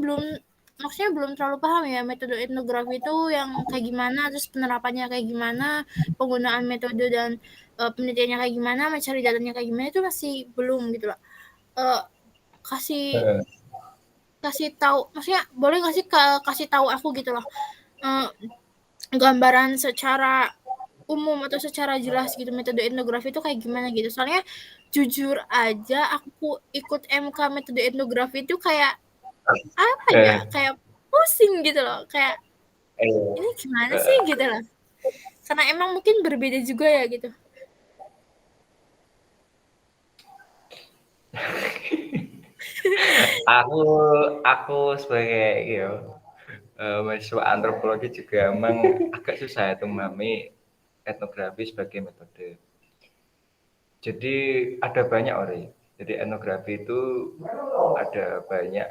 belum terlalu paham ya metode etnografi itu yang kayak gimana, terus penerapannya kayak gimana, penggunaan metode dan penelitiannya kayak gimana, mencari datanya kayak gimana, itu masih belum gitu loh. Kasih tahu, maksudnya boleh nggak sih kasih tahu aku gitu loh, gambaran secara umum atau secara jelas gitu metode etnografi itu kayak gimana gitu. Soalnya jujur aja aku ikut MK metode etnografi itu kayak apa ya, kayak pusing gitu loh, kayak ini gimana sih gitu loh, karena emang mungkin berbeda juga ya gitu. aku sebagai mahasiswa antropologi juga emang agak susah itu memahami etnografi sebagai metode. Jadi ada banyak orang. Jadi etnografi itu ada banyak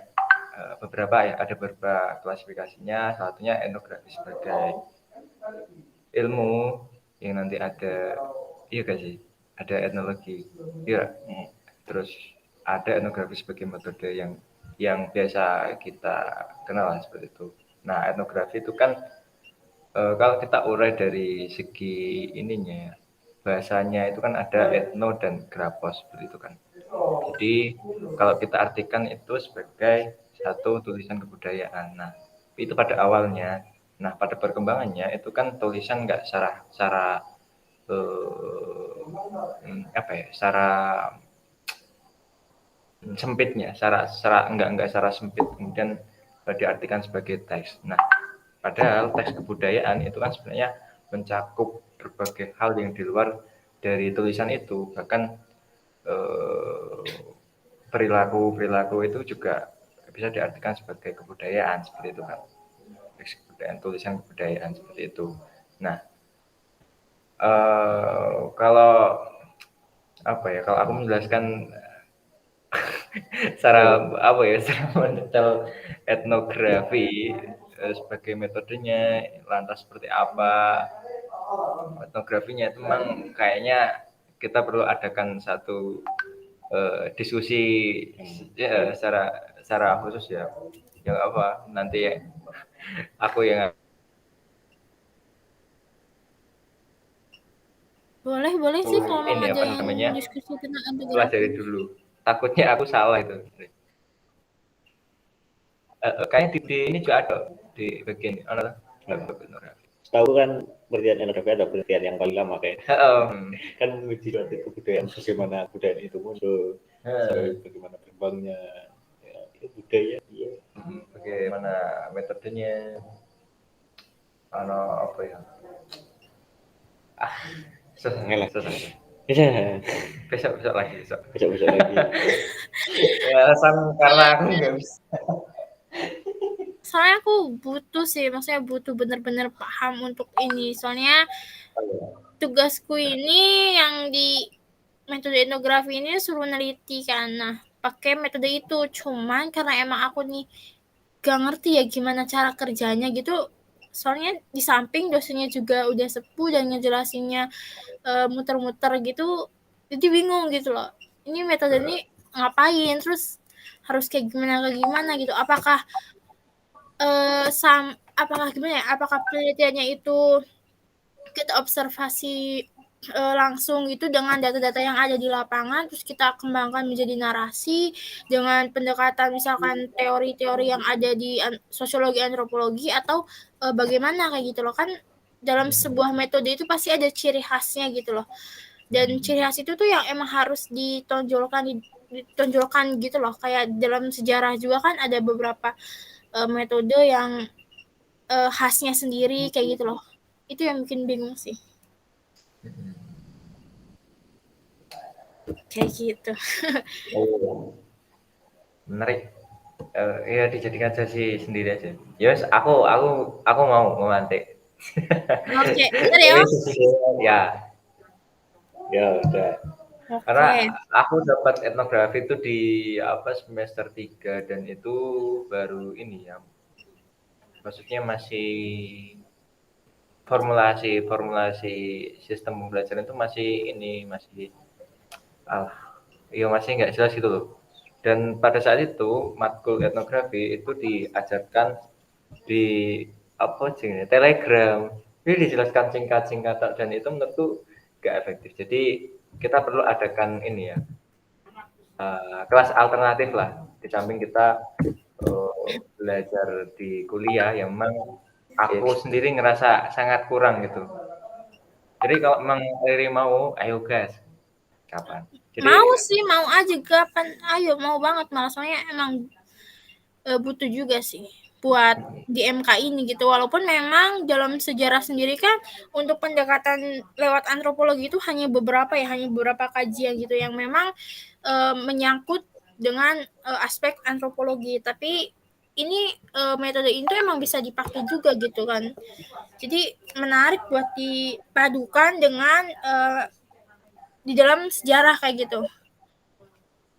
ada beberapa klasifikasinya. Satunya etnografi sebagai ilmu yang nanti ada, iya gak sih? Ada etnologi, iya. Terus ada etnografi sebagai metode yang biasa kita kenal lah, seperti itu. Nah, etnografi itu kan kalau kita urai dari segi ininya ya, bahasanya itu kan ada etno dan grapos, seperti itu kan. Jadi kalau kita artikan itu sebagai satu tulisan kebudayaan. Nah, itu pada awalnya. Nah, pada perkembangannya itu kan tulisan nggak secara apa ya, secara sempitnya, secara enggak secara sempit kemudian diartikan sebagai teks. Nah, padahal teks kebudayaan itu kan sebenarnya mencakup berbagai hal yang di luar dari tulisan itu, bahkan perilaku itu juga bisa diartikan sebagai kebudayaan, seperti itu kan. Teks kebudayaan, tulisan kebudayaan, seperti itu. Nah, kalau apa ya, kalau aku menjelaskan secara apa ya, secara mendetail etnografi sebagai metodenya, lantas seperti apa etnografinya, itu memang kayaknya kita perlu adakan satu diskusi ya, secara khusus ya, yang apa nanti ya, aku yang Boleh sih kalau mau ini apa ngadain namanya, diskusi tentang etnografi. pelajari dulu. Takutnya aku salah itu. Kayaknya di ini juga ada di bagian etnografi. Tahu kan penelitian etnografi ada penelitian yang paling lama kayak kan uji suatu kebudayaan, bagaimana kebudayaan itu muncul, bagaimana berkembangnya ya, itu budaya ya. Bagaimana metodenya, apa ya, susah. Ya, besok lagi. besok lagi. Alasan karena aku nggak bisa. Soalnya aku butuh sih, maksudnya butuh bener-bener paham untuk ini. Soalnya tugasku ini yang di metode etnografi ini suruh neliti kan. Nah, pakai metode itu. Cuman karena emang aku nih gak ngerti ya gimana cara kerjanya gitu. Soalnya di samping dosennya juga udah sepuh dan ngejelasinnya muter-muter gitu. Jadi bingung gitu loh. Ini metode ini ngapain? Terus harus kayak gimana gitu. Apakah gimana ya? Apakah penelitiannya itu kita observasi langsung gitu dengan data-data yang ada di lapangan, terus kita kembangkan menjadi narasi dengan pendekatan misalkan teori-teori yang ada di sosiologi antropologi, atau bagaimana kayak gitu loh kan. Dalam sebuah metode itu pasti ada ciri khasnya gitu loh, dan ciri khas itu tuh yang emang harus ditonjolkan gitu loh. Kayak dalam sejarah juga kan ada beberapa metode yang khasnya sendiri kayak gitu loh. Itu yang bikin bingung sih. Kayak gitu. Menarik. Ya dijadikan sesi sendiri aja. Yes, aku mau memantik. Oke, bentar ya. Ya, udah. karena Oke. aku dapat etnografi itu di semester 3 dan itu baru ini ya. Maksudnya masih formulasi sistem pembelajaran itu masih masih nggak jelas gitu loh. Dan pada saat itu matkul etnografi itu diajarkan di Telegram. Ini dijelaskan singkat dan itu menurutku nggak efektif. Jadi kita perlu adakan ini ya, kelas alternatif lah, di samping kita belajar di kuliah yang memang aku sendiri ngerasa sangat kurang gitu. Jadi kalau memang Riri mau, ayo gas, kapan? Jadi, Mau aja kapan, ayo mau banget malah. Soalnya emang butuh juga sih buat di MK ini gitu. Walaupun memang dalam sejarah sendiri kan untuk pendekatan lewat antropologi itu hanya beberapa kajian gitu yang memang menyangkut dengan aspek antropologi. Tapi ini metode itu emang bisa dipakai juga gitu kan. Jadi menarik buat dipadukan dengan di dalam sejarah kayak gitu.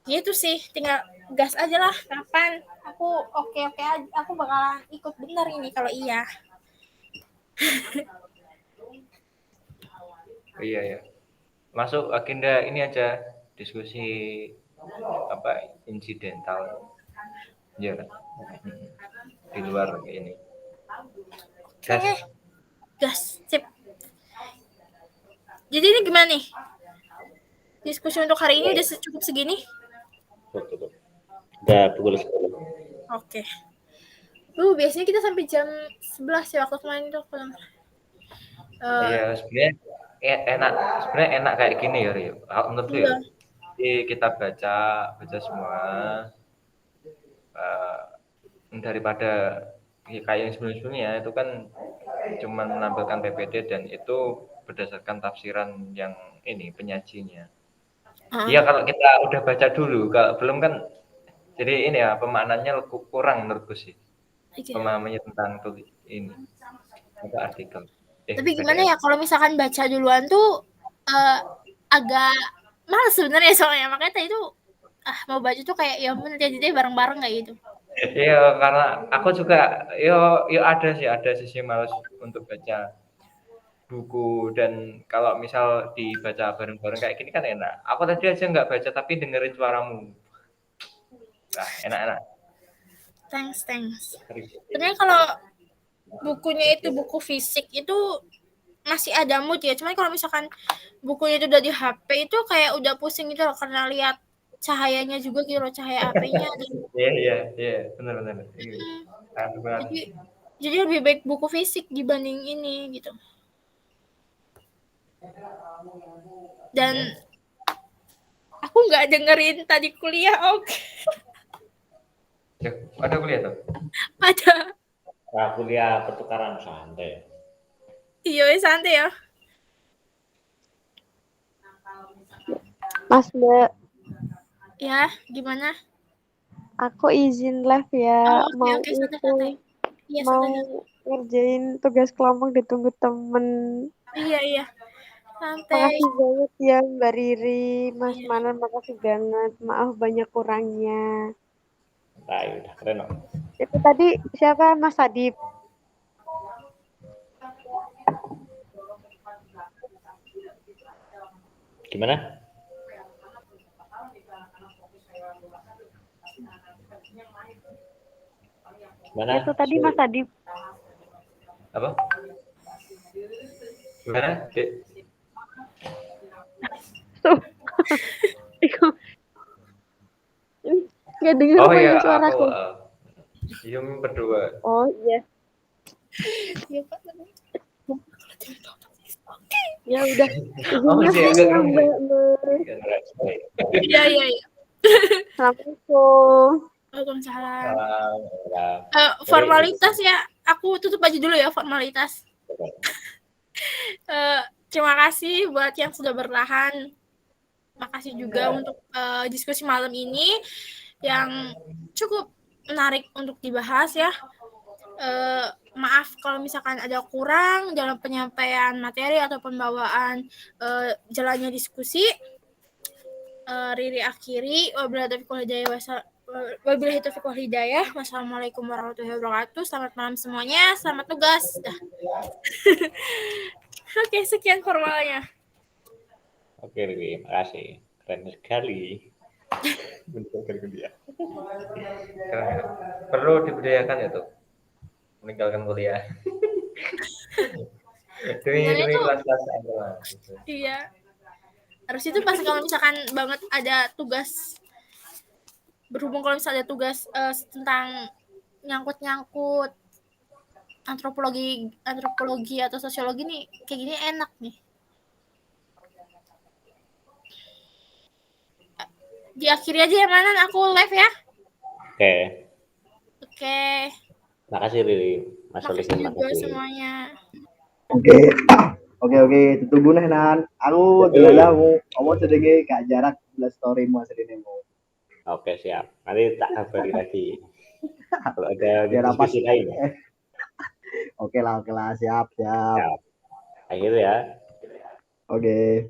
Gitu sih, tinggal gas aja lah kapan. Aku oke aja, aku bakalan ikut bener ini kalau iya. iya ya. Masuk agenda ini aja, diskusi insidental. Ya kan? Di luar ini. Oke, gas, sip. Jadi ini gimana nih? Diskusi untuk hari ini udah cukup segini? Tutup. Udah pukul 10. Oke. Biasanya kita sampai jam 11 ya waktu kemarin itu. Iya, sebenarnya enak kayak gini ya, Rio. Menurutku Iya. ya. Jadi kita baca semua daripada kayak yang sebelumnya itu kan cuma menampilkan PPT dan itu berdasarkan tafsiran yang ini penyajinya. Iya, kalau kita udah baca dulu, kalau belum kan jadi ini ya pemaknaannya kurang menurutku sih. Pemahamannya tentang tulis ini atau artikel. Tapi gimana ya kalau misalkan baca duluan tuh agak males sebenarnya soalnya, makanya tadi tuh mau baca tuh kayak ya ampun nanti deh bareng-bareng kayak gitu. Iya, karena aku juga yo ada sisi males untuk baca buku, dan kalau misal dibaca bareng-bareng kayak gini kan enak. Aku tadi aja nggak baca tapi dengerin suaramu. Nah, enak-enak. Thanks. Sebenarnya kalau bukunya itu buku fisik itu masih ada mood ya. Cuman kalau misalkan bukunya itu udah di HP itu kayak udah pusing gitu loh karena lihat cahayanya juga gitu loh, cahaya HP-nya. Iya, benar. Jadi lebih baik buku fisik dibanding ini gitu. Dan aku nggak dengerin tadi kuliah, oke. Ada kuliah tuh? Ada. Nah, kuliah pertukaran santai. Iya, santai ya. Mas Mbak. Ya, gimana? Aku izin live ya. Mau santai. Iya, mau ngerjain tugas kelompok ditunggu temen. Iya. Santai. Makasih banget ya Mbak Riri, Mas Manan, makasih banget. Maaf banyak kurangnya. Nah, udah keren loh. Itu tadi siapa, Mas Adib? Gimana? Itu tadi Mas Adib. Apa? Gimana, Dek? Gak dengar suaraku. Yum berdua. Oh iya. Ya udah. Iya. Assalamualaikum. Waalaikumsalam. Formalitas ya, aku tutup aja dulu ya formalitas. Terima kasih buat yang sudah bertahan. Makasih juga untuk diskusi malam ini yang cukup menarik untuk dibahas ya. Maaf kalau misalkan ada kurang dalam penyampaian materi atau pembawaan jalannya diskusi. Riri akhiri. Wabillahi taufiq wal hidayah. Wassalamualaikum warahmatullahi wabarakatuh. Selamat malam semuanya. Selamat tugas. Oke, sekian formalnya. Oke, Riri, makasih. Keren sekali. Meninggalkan kuliah. Perlu dibudayakan ya tuh. Meninggalkan kuliah. demi kelas-kelas aja. Iya. Harus itu pas kalau misalkan banget ada tugas, berhubung kalau misalnya ada tugas tentang nyangkut antropologi atau sosiologi nih kayak gini enak nih. Diakhiri aja ya Manan, aku live ya. Oke. Makasih Riri. Makasih juga semuanya. Oke, ditunggu nih Nan. Aku jelalah mau sedikit gak jarak story mu asline mu. Oke, siap. Nanti tak kabari lagi. Kalau ada diskusi lain. Oke lah, siap. Akhir ya. Oke.